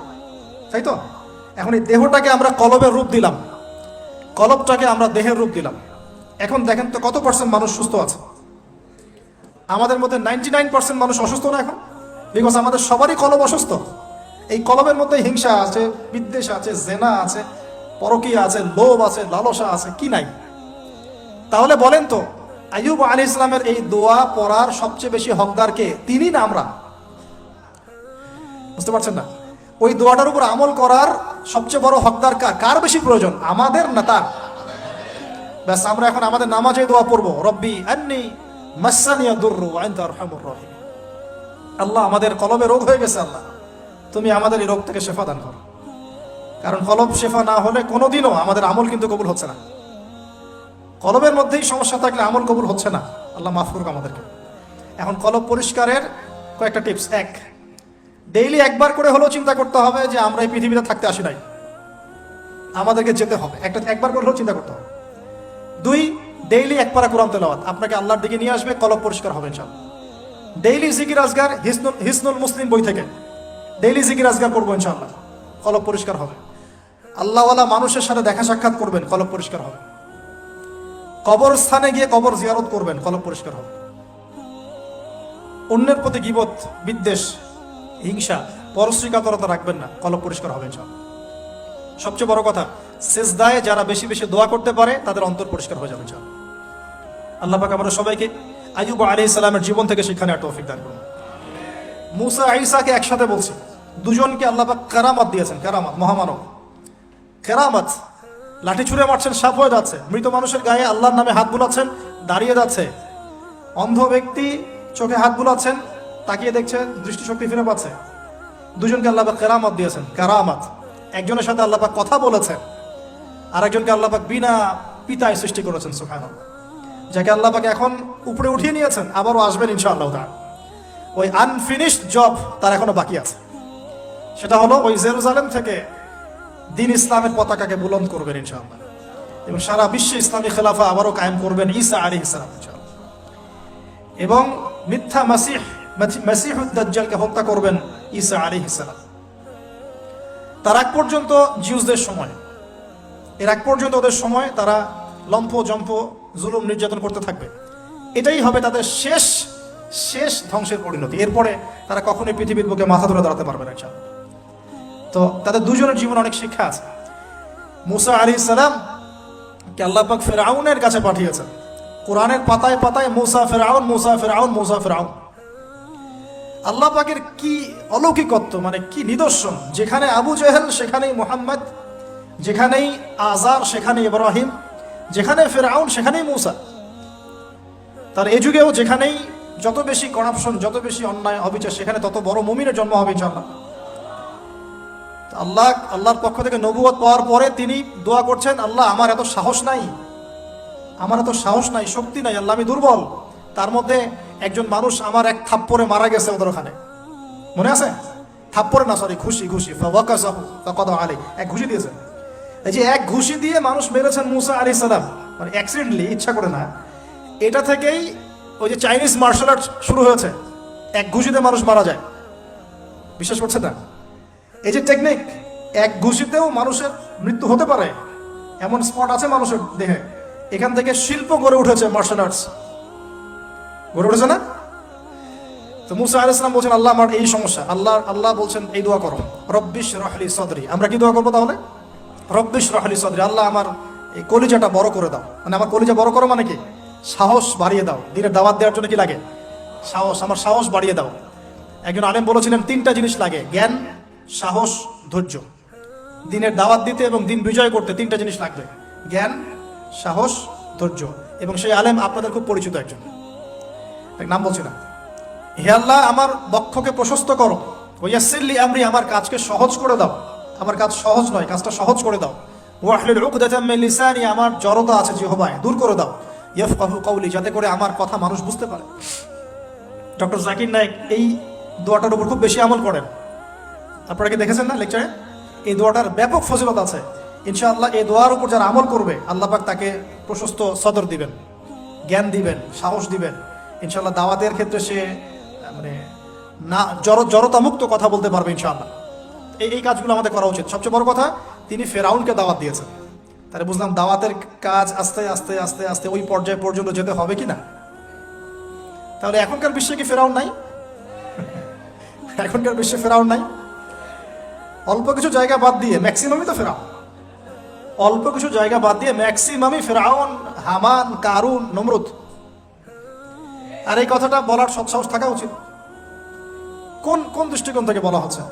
তাই তো? এখন এই দেহটাকে আমরা কলবের রূপ দিলাম, কলবটাকে আমরা দেহের রূপ দিলাম। এখন দেখেন তো কত % মানুষ সুস্থ আছে? আমাদের মধ্যে 99% মানুষ অসুস্থ না এখন, বিকজ আমাদের সবারই কলব অসুস্থ। এই কলবের মধ্যে হিংসা আছে, বিদ্বেষ আছে, জেনা আছে, পরকীয়া আছে, লোভ আছে, লালসা আছে, কি নাই? তাহলে বলেন তো, আইয়ুব আলাইহিস সালামের এই দোয়া পড়ার সবচেয়ে বেশি হকদার কে? তিনি না আমরা? বুঝতে পারছেন না? ওই দোয়াটার উপর আমল করার সবচেয়ে বড় হকদার কার বেশি প্রয়োজন, আমাদের না তার? ব্যাস, আমরা এখন আমাদের নামাজে দোয়া পড়বো, রব্বি আন্নী মাসানিয়া দুররু ওয়া আনতা আরহামুর রাহিমিন। আল্লাহ আমাদের কলবে রোগ হয়ে গেছে, আল্লাহ তুমি আমাদের এই রোগ থেকে শেফা দান করো। কারণ কলব শেফা না হলে কোনোদিনও আমাদের আমল কিন্তু কবুল হচ্ছে না। কলবের মধ্যেই সমস্যা থাকলে আমল কবুল হচ্ছে না। আল্লাহ মাফ করুক আমাদেরকে। এখন কলব পরিষ্কারের কয়েকটা টিপস। 1, ডেইলি একবার করে হলেও চিন্তা করতে হবে যে আমরা এই পৃথিবীতে থাকতে আসি নাই, আমাদেরকে যেতে হবে। একবার করে হলেও চিন্তা করতে হবে। 2, ডেইলি 1 পারা কোরআন তেলাওয়াত আপনাকে আল্লাহর দিকে নিয়ে আসবে, কলব পরিষ্কার হবে ইনশাআল্লাহ। ডেইলি জিকির আজগার, হিসনুল মুসলিম বই থেকে ডেইলি জিকির আজগার করবো ইনশাআল্লাহ, কলব পরিষ্কার হবে। আল্লাহওয়ালা মানুষের সাথে দেখা সাক্ষাৎ করবেন, কলব পরিষ্কার হবে। কবরস্থানে গিয়ে কবর জিয়ারত করবেন, কলব পরিষ্কার হবে। অন্যের প্রতি গীবত, বিদ্বেষ, হিংসা, পরশ্রীকাতরতা রাখবেন না, কলব পরিষ্কার হবে ইনশাআল্লাহ। সবচেয়ে বড় কথা, সিজদায় যারা বেশি বেশি দোয়া করতে পারে তাদের অন্তর পরিষ্কার হয়ে যাবে ইনশাআল্লাহ। আল্লাহ পাক আমাদের সবাইকে আইয়ুব আলাইহিস সালামের জীবন থেকে শিক্ষা নেওয়ার তৌফিক দান করুন। মুসা ঈসাকে একসাথে বলছে, দুজনকে আল্লাহ পাক কারামাত দিয়েছেন, কারামাত, মহামানব, কারামাত। লাঠি ছুঁড়ে মারছেন, সাপ হয়ে যাচ্ছে। মৃত মানুষের গায়ে আল্লাহর নামে হাত বুলাচ্ছেন, দাঁড়িয়ে যাচ্ছে। অন্ধ ব্যক্তি চোখে হাত বুলাচ্ছেন, তাকিয়ে দেখছে, দৃষ্টিশক্তি ফিরে পাচ্ছে। দুজনকে আল্লাহ পাক কেরামত দিয়েছেন, কারামাত। একজনের সাথে আল্লাহ পাক কথা বলেছেন, আর একজনকে আল্লাহ পাক বিনা পিতায় সৃষ্টি করেছেন, সুবহানাল্লাহ। যাকে আল্লাহ পাক এখন উপরে উঠিয়ে নিয়েছেন, আবারও আসবেন ইনশাআল্লাহ তাআলা। ওই আনফিনিশড জব তার এখনো বাকি আছে, সেটা হলো ওই জেরুজালেম থেকে দ্বীন ইসলামের পতাকাকে বুলন্দ করবেন ইনশাআল্লাহ, এবং সারা বিশ্বে ইসলামী খেলাফা আবারও কায়েম করবেন ঈসা আলাইহিস সালাম ইনশাআল্লাহ। এবং মিথ্যা মাসিহুদ দাজ্জালকে হত্যা করবেন ঈসা আলাইহিস সালাম। তার আগ পর্যন্ত জিউসদের সময়, এর আগ পর্যন্ত ওদের সময় তারা লম্ফ জম্প জুলুম নির্যাতন করতে থাকবে। এটাই হবে তাদের শেষ শেষ ধ্বংসের পরিণতি। এরপরে তারা কখনোই পৃথিবীর বুকে মাথা ধরে দাঁড়াতে পারবে না ইনশাআল্লাহ। তো তাদের দুজনের জীবনে অনেক শিক্ষা আছে। মুসা আলাইহিস সালাম কে আল্লাহ পাক ফিরআউনের কাছে পাঠিয়েছেন। কোরআনের পাতায় পাতায় মুসা ফিরআউন, মুসা ফিরআউন, মুসা ফিরআউন। আল্লাহ পাকের কি অলৌকিকত্ব, মানে কি নিদর্শন! যেখানে আবু জেহেল সেখানেই মুহাম্মদ, যেখানেই আজার সেখানেই ইব্রাহিম, যেখানে ফিরআউন সেখানেই মুসা। তার এই যুগেও যেখানেই যত বেশি করাপশন, যত বেশি অন্যায় অবিচার, সেখানে তত বড় মুমিনের জন্ম হবে ইনশাআল্লাহ। আল্লাহর পক্ষ থেকে নবুয়ত পাওয়ার পরে তিনি দোয়া করছেন, আল্লাহ আমার এত সাহস নাই, আমার এত সাহস নাই, শক্তি নাই, আল্লাহ আমি দুর্বল। তার মধ্যে একজন মানুষ আমার এক থাপ্পড়ে মারা গেছে ওদের ওখানে, মনে আছে? থাপ্পড়ে না, সরি, ঘুষি এক ঘুষি দিয়েছে। এই যে এক ঘুষি দিয়ে মানুষ মেরেছেন মুসা আলাইহিস সালাম, মানে অ্যাক্সিডেন্টলি, ইচ্ছা করে না। এটা থেকেই ওই যে চাইনিজ মার্শাল আর্ট শুরু হয়েছে, এক ঘুষিতে মানুষ মারা যায়। বিশ্বাস করছে না? এই যে টেকনিক, এক ঘুষিতেও মানুষের মৃত্যু হতে পারে, এমন স্পট আছে মানুষের দেহে। এখান থেকে শিল্প গড়ে উঠেছে, মার্শাল আর্টস গড়ে উঠেছে না? তো মুসা আলাইহিস সালাম বলছেন, আল্লাহ আমার এই সমস্যা। আল্লাহ বলছেন এই দোয়া করো, রব্বিশ রাহলি সদরি। আমরা কি দোয়া করবো তাহলে? রব্বিশ রাহলি সদরি, আল্লাহ আমার এই কলিজাটা বড় করে দাও। মানে আমার কলিজা বড় করো মানে কি? সাহস বাড়িয়ে দাও। দিনের দাওয়াত দেওয়ার জন্য কি লাগে? সাহস। আমার সাহস বাড়িয়ে দাও। একজন আলেম বলেছিলেন 3টা জিনিস লাগে, জ্ঞান, সাহস, ধৈর্য। দিনের দাওয়াত দিতে এবং দিন বিজয় করতে 3টা জিনিস লাগবে, জ্ঞান, সাহস, ধৈর্য। এবং সেই আলেম আপনাদের খুব পরিচিত একজন, নাম বলছি না। হে আল্লাহ আমার বক্ষকে প্রশস্ত করো, ওয়াসসিরলি আমরি, আমার কাজকে সহজ করে দাও। আমার কাজ সহজ নয়, কাজটা সহজ করে দাও। ওয়াহলুল উকদাতাম মিন লিসানি, আমার জড়তা আছে জিহ্বায়, দূর করে দাও। ইয়াফকাহু কওলি, যাতে করে আমার কথা মানুষ বুঝতে পারে। ডক্টর জাকির নায়েক এই দোয়াটার উপর খুব বেশি আমল করেন। আপনারা কি দেখেছেন না লেকচারে? এই দোয়াটার ব্যাপক ফজিলত আছে। ইনশাআল্লাহ এই দোয়ার উপর যারা আমল করবে, আল্লাহ পাক তাকে প্রশস্ত সদর দিবেন, জ্ঞান দিবেন, সাহস দিবেন। ইনশাআল্লাহ দাওয়াতের ক্ষেত্রে সে মানে না জড়তা মুক্ত কথা বলতে পারবে ইনশাআল্লাহ। এই কাজগুলো আমাদের করা উচিত। সবচেয়ে বড় কথা, তিনি ফেরাউনকে দাওয়াত দিয়েছেন। তাহলে বুঝলাম দাওয়াতের কাজ আস্তে আস্তে আস্তে আস্তে ওই পর্যায় পর্যন্ত যেতে হবে কি না? তাহলে এখনকার বিশ্বে কি ফেরাউন নাই? এখনকার বিশ্বে ফেরাউন নাই? অল্প কিছু জায়গা বাদ দিয়ে ম্যাক্সিমামই তো ফেরাউন। অল্প কিছু জায়গা বাদ দিয়ে ম্যাক্সিমামই ফেরাউন, হামান, কারুন, নমরুদ। আর এই কথাটা বলার সৎসাহস থাকা উচিত। কোন দৃষ্টিকোণ থেকে বলা হচ্ছে?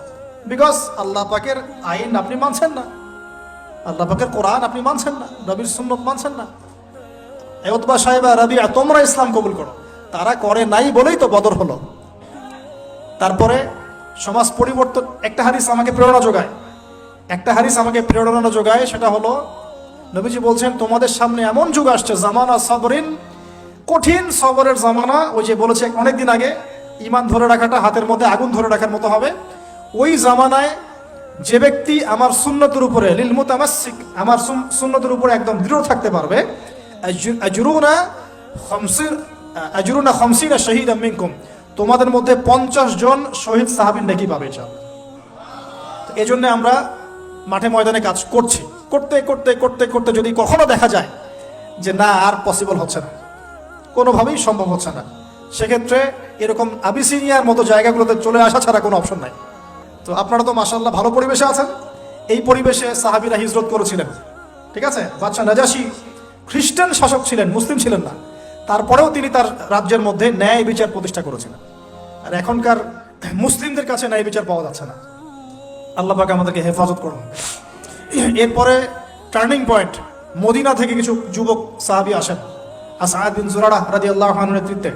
বিকজ আল্লাহ পাকের আইন আপনি মানছেন না, আল্লাহ পাকের কোরআন আপনি মানছেন না, নবীর সুন্নত মানছেন না। উতবা সাহেবা, রাবিয়া, তোমরা ইসলাম কবুল করো। তারা করে নাই বলেই তো বদর হলো। তারপরে সমাজ পরিবর্তন, একটা হাদিস আমাকে প্রেরণা যোগায়, সেটা হলো নবীজি বলছেন, তোমাদের সামনে এমন যুগ আসছে, জামানা সাবরিন, কঠিন সবরের জামানা। ওই যে বলেছে অনেকদিন আগে, ঈমান ধরে রাখাটা হাতের মধ্যে আগুন ধরে রাখার মতো হবে। ওই জামানায় যে ব্যক্তি আমার সুন্নতের উপরে, লিল মুতামাসসিক, আমার সুন্নতের উপরে একদম দৃঢ় থাকতে পারবে, আজরুনা খামসিনা শাহীদাম মিনকুম, তোমাদের মধ্যে 50 জন শহীদ সাহাবীর নেকি পাবে ইনশাআল্লাহ। এই জন্য আমরা মাঠে ময়দানে কাজ করছি। করতে করতে করতে করতে যদি কখনো দেখা যায় যে না, আর পসিবল হচ্ছে না, কোনোভাবেই সম্ভব হচ্ছে না, সেক্ষেত্রে এরকম আবিসিনিয়ার মতো জায়গাগুলোতে চলে আসা ছাড়া কোনো অপশন নাই। তো আপনারা তো মাশাআল্লাহ ভালো পরিবেশে আছেন। এই পরিবেশে সাহাবীরা হিজরত করেছিলেন, ঠিক আছে? বাদশা নাজাশী খ্রিস্টান শাসক ছিলেন, মুসলিম ছিলেন না। তারপরেও তিনি তার রাজ্যের মধ্যে ন্যায় বিচার প্রতিষ্ঠা করেছিলেন। আর এখনকার মুসলিমদের কাছে ন্যায় বিচার পাওয়া যাচ্ছে না। আল্লাহ পাক আমাদেরকে হেফাজত করুন। এরপরে টার্নিং পয়েন্ট, মদিনা থেকে কিছু যুবক সাহাবী আসেন, আসআদ বিন জুরারা রাদিয়াল্লাহু আনহুর নেতৃত্বে।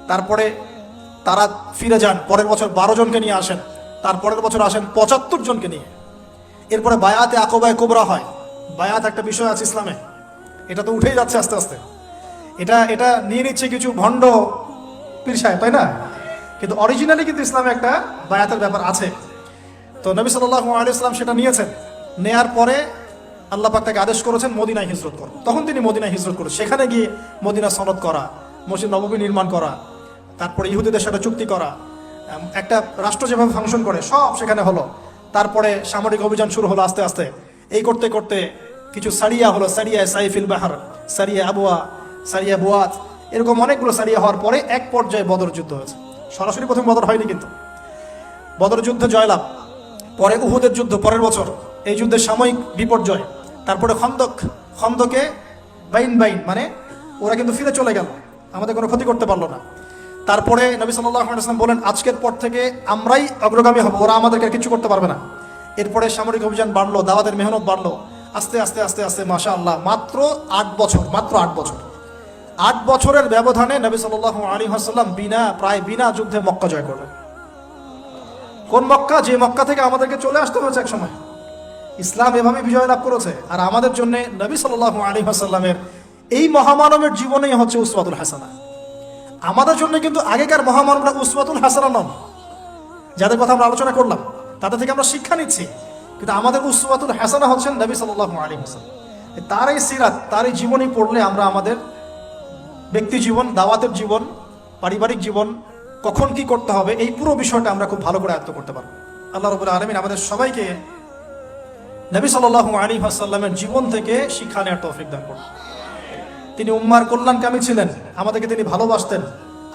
তারপরে তারা ফিরে যান, পরের বছর 12 জনকে নিয়ে আসেন। তারপরের বছর আসেন ৭৫ জনকে নিয়ে। এরপরে বায়াতে আকবায়ে কুবরা হয়। বায়াত একটা বিষয় আছে ইসলামে, এটা তো উঠেই যাচ্ছে আস্তে আস্তে। এটা নিয়ে নিচ্ছে কিছু ভণ্ড পীর সাহেব, তাই না? কিন্তু অরিজিনালি কিন্তু ইসলামে একটা বায়াতের ব্যাপার আছে। তো নবী সাল্লাল্লাহু আলাইহি ওয়াসাল্লাম সেটা নিয়েছেন। নেয়ার পরে আল্লাহ পাক তাকে আদেশ করেছেন মদিনায় হিজরত করো। তখন তিনি মদিনায় হিজরত করে সেখানে গিয়ে মদিনা সনদ করা, মসজিদ নববী নির্মাণ করা, তারপরে ইহুদিদের সাথে চুক্তি করা, একটা রাষ্ট্র যেভাবে ফাংশন করে সব সেখানে হলো। তারপরে সামরিক অভিযান শুরু হলো আস্তে আস্তে। এই করতে করতে কিছু সারিয়া হলো, সারিয়া সাইফিল বাহার, সারিয়া আবুয়া, সারিয়া বুয়াত, এরকম অনেকগুলো সারিয়া হওয়ার পরে এক পর্যায়ে বদর যুদ্ধ হয়েছে। সরাসরি প্রথম বদর হয়নি, কিন্তু বদর যুদ্ধ জয়লাভ, পরে উহুদের যুদ্ধ পরের বছর, এই যুদ্ধের সাময়িক বিপর্যয়, তারপরে খন্দকে বাইন মানে ওরা কিন্তু ফিরে চলে গেল, আমাদের কোনো ক্ষতি করতে পারলো না। তারপরে নবী সাল্লাল্লাহু আলাইহি ওয়াসাল্লাম বলেন আজকের পর থেকে আমরাই অগ্রগামী হব, ওরা আমাদেরকে কিছু করতে পারবে না। এরপরে সামরিক অভিযান বাড়লো, দাওয়াতের মেহনত বাড়লো, আস্তে আস্তে আস্তে আস্তে মাশাআল্লাহ মাত্র 8 বছর, মাত্র 8 বছর, 8 বছরের ব্যবধানে নবী সাল্লাল্লাহু আলাইহি ওয়াসাল্লাম প্রায় বিনা যুদ্ধে মক্কা জয় করলেন। কোন মক্কা? যে মক্কা থেকে আমাদেরকে চলে আসতে হয়েছে এক সময়। ইসলাম এভাবে বিজয় লাভ করেছে। আর আমাদের জন্য নবী সাল্লাল্লাহু আলাইহি ওয়াসাল্লামের এই মহামানবের জীবনেই হচ্ছে উসওয়াতুল হাসানা। আমাদের জন্য কিন্তু আগেকার মহামানবরা উসওয়াতুল হাসানা নন, যাদের কথা আমরা আলোচনা করলাম, তাদের থেকে আমরা শিক্ষা নিচ্ছি, কিন্তু আমাদের উসওয়াতুল হাসানা হচ্ছেন নবী সাল্লাল্লাহু আলাইহি ওয়াসাল্লাম। তার এই সিরাত, তার এই জীবনী পড়লে আমরা আমাদের ব্যক্তি জীবন, দাওয়াতের জীবন, পারিবারিক জীবন, কখন কি করতে হবে, এই পুরো বিষয়টা আমরা খুব ভালো করে আয়ত্ত করতে পারবো। আল্লাহ রাব্বুল আলামিন আমাদের সবাইকে নবী সাল্লাল্লাহু আলাইহি ওয়াসাল্লামের জীবন থেকে শিক্ষা নেওয়ার তৌফিক দান করুন। তিনি উম্মার কল্যাণকামী ছিলেন, আমাদেরকে তিনি ভালোবাসতেন,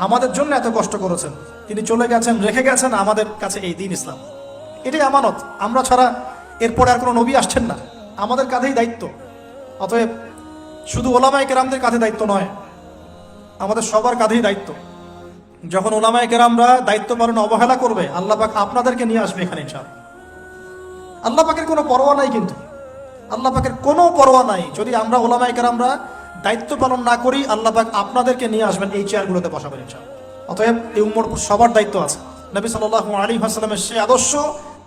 আমাদের জন্য এত কষ্ট করেছেন, তিনি চলে গেছেন, রেখে গেছেন আমাদের কাছে এই দ্বীন ইসলাম। এটাই আমানত। আমরা ছাড়া এরপরে আর কোনো নবী আসছেন না, আমাদের কাঁধেই দায়িত্ব। অতএব শুধু ওলামায়ে কেরামদের কাঁধে দায়িত্ব নয়, আমাদের সবার কাঁধেই দায়িত্ব। যখন ওলামায়ে কেরামরা দায়িত্ব পালন অবহেলা করবে, আল্লাহ পাক আপনাদেরকে নিয়ে আসবে এখানে ইনশাআল্লাহ। আল্লাহ পাকের কোনো পরোয়া নাই, কিন্তু আল্লাহ পাকের কোনো পরোয়া নাই। যদি আমরা ওলামায়ে কেরামরা দায়িত্ব পালন না করি, আল্লাহ পাক আপনাদেরকে নিয়ে আসবেন এই চেয়ারগুলোতে বসাবেন ইনশাআল্লাহ। অতএব এই উম্মর সবার দায়িত্ব আছে। নবী সাল্লাল্লাহু আলাইহি ওয়াসাল্লামের সেই আদর্শ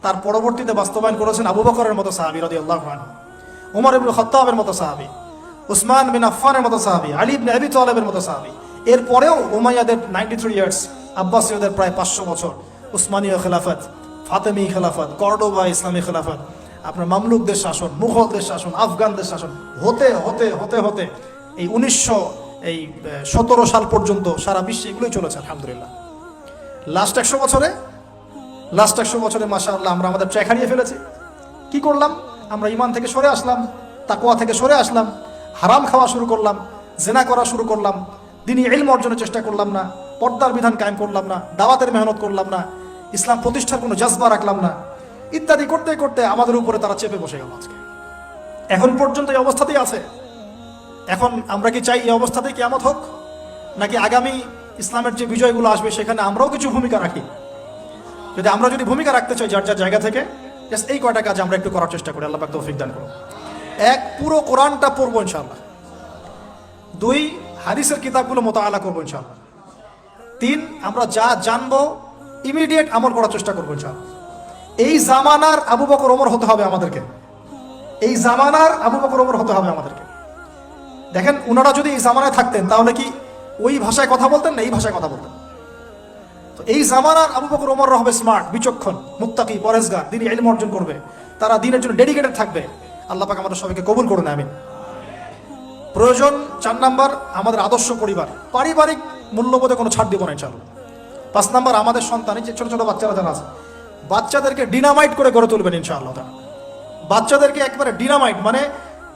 তার পরবর্তীতে বাস্তবায়ন করেছেন আবু বকরের মতো সাহাবী রাদিয়াল্লাহু আনহু, ওমর ইবনে খাত্তাবের মতো সাহাবী, উসমান বিন আফফানের মতো সাহাবী, আলী ইবনে আবি তালেবের মতো সাহাবী। এরপরেও উমাইয়াদের 93 ইয়ার্স, আব্বাসীয়দের প্রায় 500 বছর, উসমানীয় খেলাফত, ফাতেমি খেলাফত, কর্ডোবা ইসলামী খেলাফত, আপনার মামলুকদের শাসন, মুঘলদের শাসন, আফগানদের শাসন, হতে হতে হতে হতে এই 1917 সাল পর্যন্ত সারা বিশ্বে এগুলোই চলেছে আলহামদুলিল্লাহ। লাস্ট 100 বছরে মাশাআল্লাহ আমরা আমাদের ট্র্যাক হারিয়ে ফেলেছি। কি করলাম? আমরা ঈমান থেকে সরে আসলাম, তাকওয়া থেকে সরে আসলাম, হারাম খাওয়া শুরু করলাম, জিনা করা শুরু করলাম, দ্বীনি ইলম অর্জনের চেষ্টা করলাম না, পর্দার বিধান কায়েম করলাম না, দাওয়াতের মেহনত করলাম না, ইসলাম প্রতিষ্ঠার কোনো জজবা রাখলাম না, ইত্যাদি করতে করতে আমাদের উপরে তারা চেপে বসে গেল। আজকে এখন পর্যন্ত এই অবস্থাতেই আছে। এখন আমরা কি চাই এই অবস্থাতেই কিয়ামত হোক, নাকি আগামী ইসলামের যে বিজয়গুলো আসবে সেখানে আমরাও কিছু ভূমিকা রাখি? আমরা যদি ভূমিকা রাখতে চাই যার যার জায়গা থেকে, এই কয়টা কাজ আমরা একটু করার চেষ্টা করি। আল্লাহ পাক তৌফিক দান করুন। 1, পুরো কোরআনটা পড়বো ইনশাআল্লাহ। 2, হাদিসের কিতাবগুলো মোতাআলা করবো ইনশাআল্লাহ। 3, আমরা যা জানবো ইমিডিয়েট আমল করার চেষ্টা করবো ইনশাআল্লাহ। এই জামানার আবু বকর ওমর হতে হবে আমাদেরকে, এই জামানার আবু বকর ওমর হতে হবে আমাদেরকে। দেখেন, ওনারা যদি এই জামানায় থাকতেন তাহলে কি ওই ভাষায় কথা বলতেন না এই ভাষায় কথা বলতেন? তো এই জামানার আবু বকর ওমররা হবে স্মার্ট, বিচক্ষণ, মুত্তাকি, পরেজগার, দ্বীনি ইলম অর্জন করবে, তারা দ্বীনের জন্য ডেডিকেটেড থাকবে। আল্লাহ পাক আমাদের সবাইকে কবুল করুন, আমিন। প্রয়োজন 4 নাম্বার, আমাদের আদর্শ পরিবার, পারিবারিক মূল্যবোধে কোনো ছাড় দিব না ইনশাআল্লাহ। 5 নাম্বার, আমাদের সন্তান, এই যে ছোট ছোট বাচ্চারা যারা আছে, বাচ্চাদেরকে ডিনামাইট করে গড়ে তুলবেন ইনশাআল্লাহ। বাচ্চাদেরকে একেবারে ডিনামাইট, মানে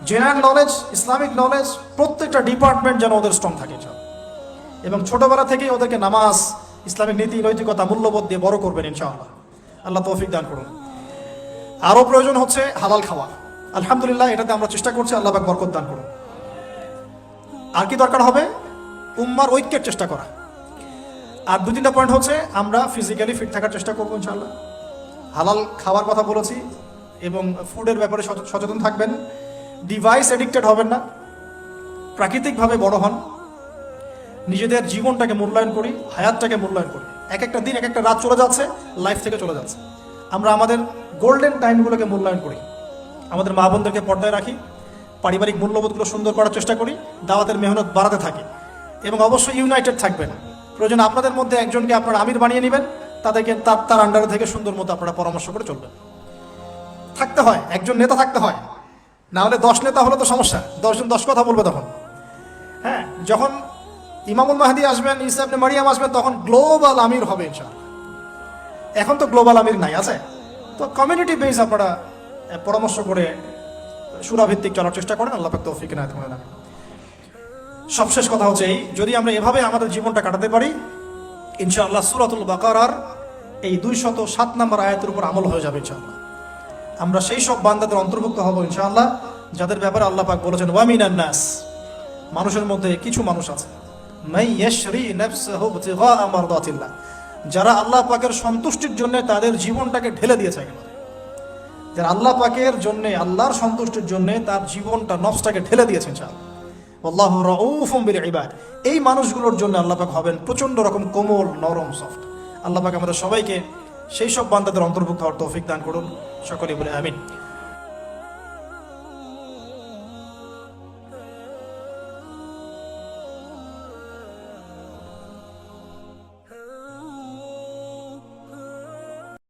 জেনারেল নলেজ, ইসলামিক নলেজ, প্রত্যেকটা ডিপার্টমেন্ট যেন ওদের স্ট্রং থাকে ইনশাআল্লাহ। এবং ছোটবেলা থেকেই ওদেরকে নামাজ, ইসলামিক নীতি, নৈতিকতা, মূল্যবোধ দিয়ে বড় করবেন ইনশাআল্লাহ। আল্লাহ তৌফিক দান করুন। আরও প্রয়োজন হচ্ছে হালাল খাওয়া। আলহামদুলিল্লাহ, এটাতে আমরা চেষ্টা করছি, আল্লাহ পাক বরকত দান করুন। আর কি দরকার হবে? উম্মার ঐক্যের চেষ্টা করা। আর 2-3টা পয়েন্ট হচ্ছে আমরা ফিজিক্যালি ফিট থাকার চেষ্টা করবো ইনশাআল্লাহ। হালাল খাওয়ার কথা বলেছি, এবং ফুডের ব্যাপারে সচেতন থাকবেন। ডিভাইস এডিক্টেড হবেন না, প্রাকৃতিকভাবে বড় হন, নিজেদের জীবনটাকে মূল্যায়ন করি, হায়াতটাকে মূল্যায়ন করি। এক একটা দিন, এক একটা রাত চলে যাচ্ছে, লাইফ থেকে চলে যাচ্ছে। আমরা আমাদের গোল্ডেন টাইমগুলোকে মূল্যায়ন করি, আমাদের মা বোনদেরকে পর্দায় রাখি, পারিবারিক মূল্যবোধগুলো সুন্দর করার চেষ্টা করি, দাওয়াতের মেহনত বাড়াতে থাকি এবং অবশ্যই ইউনাইটেড থাকবেন। প্রয়োজন আপনাদের মধ্যে একজনকে আপনারা আমির বানিয়ে নেবেন, তাদেরকে তার আন্ডারে থেকে সুন্দর মতো আপনারা পরামর্শ করে চলবেন। থাকতে হয়, একজন নেতা থাকতে হয়, না হলে 10 নেতা হলে তো সমস্যা, 10 জন 10 কথা বলবে তখন। হ্যাঁ, যখন ইমামুল মাহদি আসবেন, ঈসা ইবনে মারিয়াম আসবেন, তখন গ্লোবাল আমির হবে ইনশাআল্লাহ। এখন তো গ্লোবাল আমির নাই, আছে তো কমিউনিটি বেস আপনারা পরামর্শ করে সুরাভিত্তিক চলার চেষ্টা করেন। আল্লাহ পাক তৌফিক এনায়েত করেন। সবশেষ কথা হচ্ছে এই, যদি আমরা এভাবে আমাদের জীবনটা কাটাতে পারি, ইনশাআল্লাহ সূরাতুল বাকারার এই 207 নম্বর আয়াতের উপর আমল হয়ে যাবে ইনশাআল্লাহ। আমরা সেই সব বান্দাদের অন্তর্ভুক্ত হব ইনশাআল্লাহ যাদের ব্যাপারে আল্লাহ পাক বলেছেন ওয়া মিনান নাস, মানুষের মধ্যে কিছু মানুষ আছে, মাই ইয়াশরি নাফসাহু ইবতিগা মারদাতিল্লাহ, যারা আল্লাহ পাকের সন্তুষ্টির জন্য তাদের জীবনটাকে ঢেলে দিয়েছে একেবারে। যারা আল্লাহ পাকের জন্য, আল্লাহর সন্তুষ্টির জন্য তার জীবনটা নফসটাকে ঢেলে দিয়েছেন ইনশাআল্লাহ। আল্লাহু রাউফুম বিল ইবাদ, এই মানুষগুলোর জন্য আল্লাহ পাক হবেন প্রচন্ড রকম কোমল, নরম, সফট। আল্লাহ পাক আমাদের সবাইকে সেই সব বান্দাদের অন্তর্ভুক্ত হওয়ার তৌফিক দান করুন, সকলে বলে আমিন।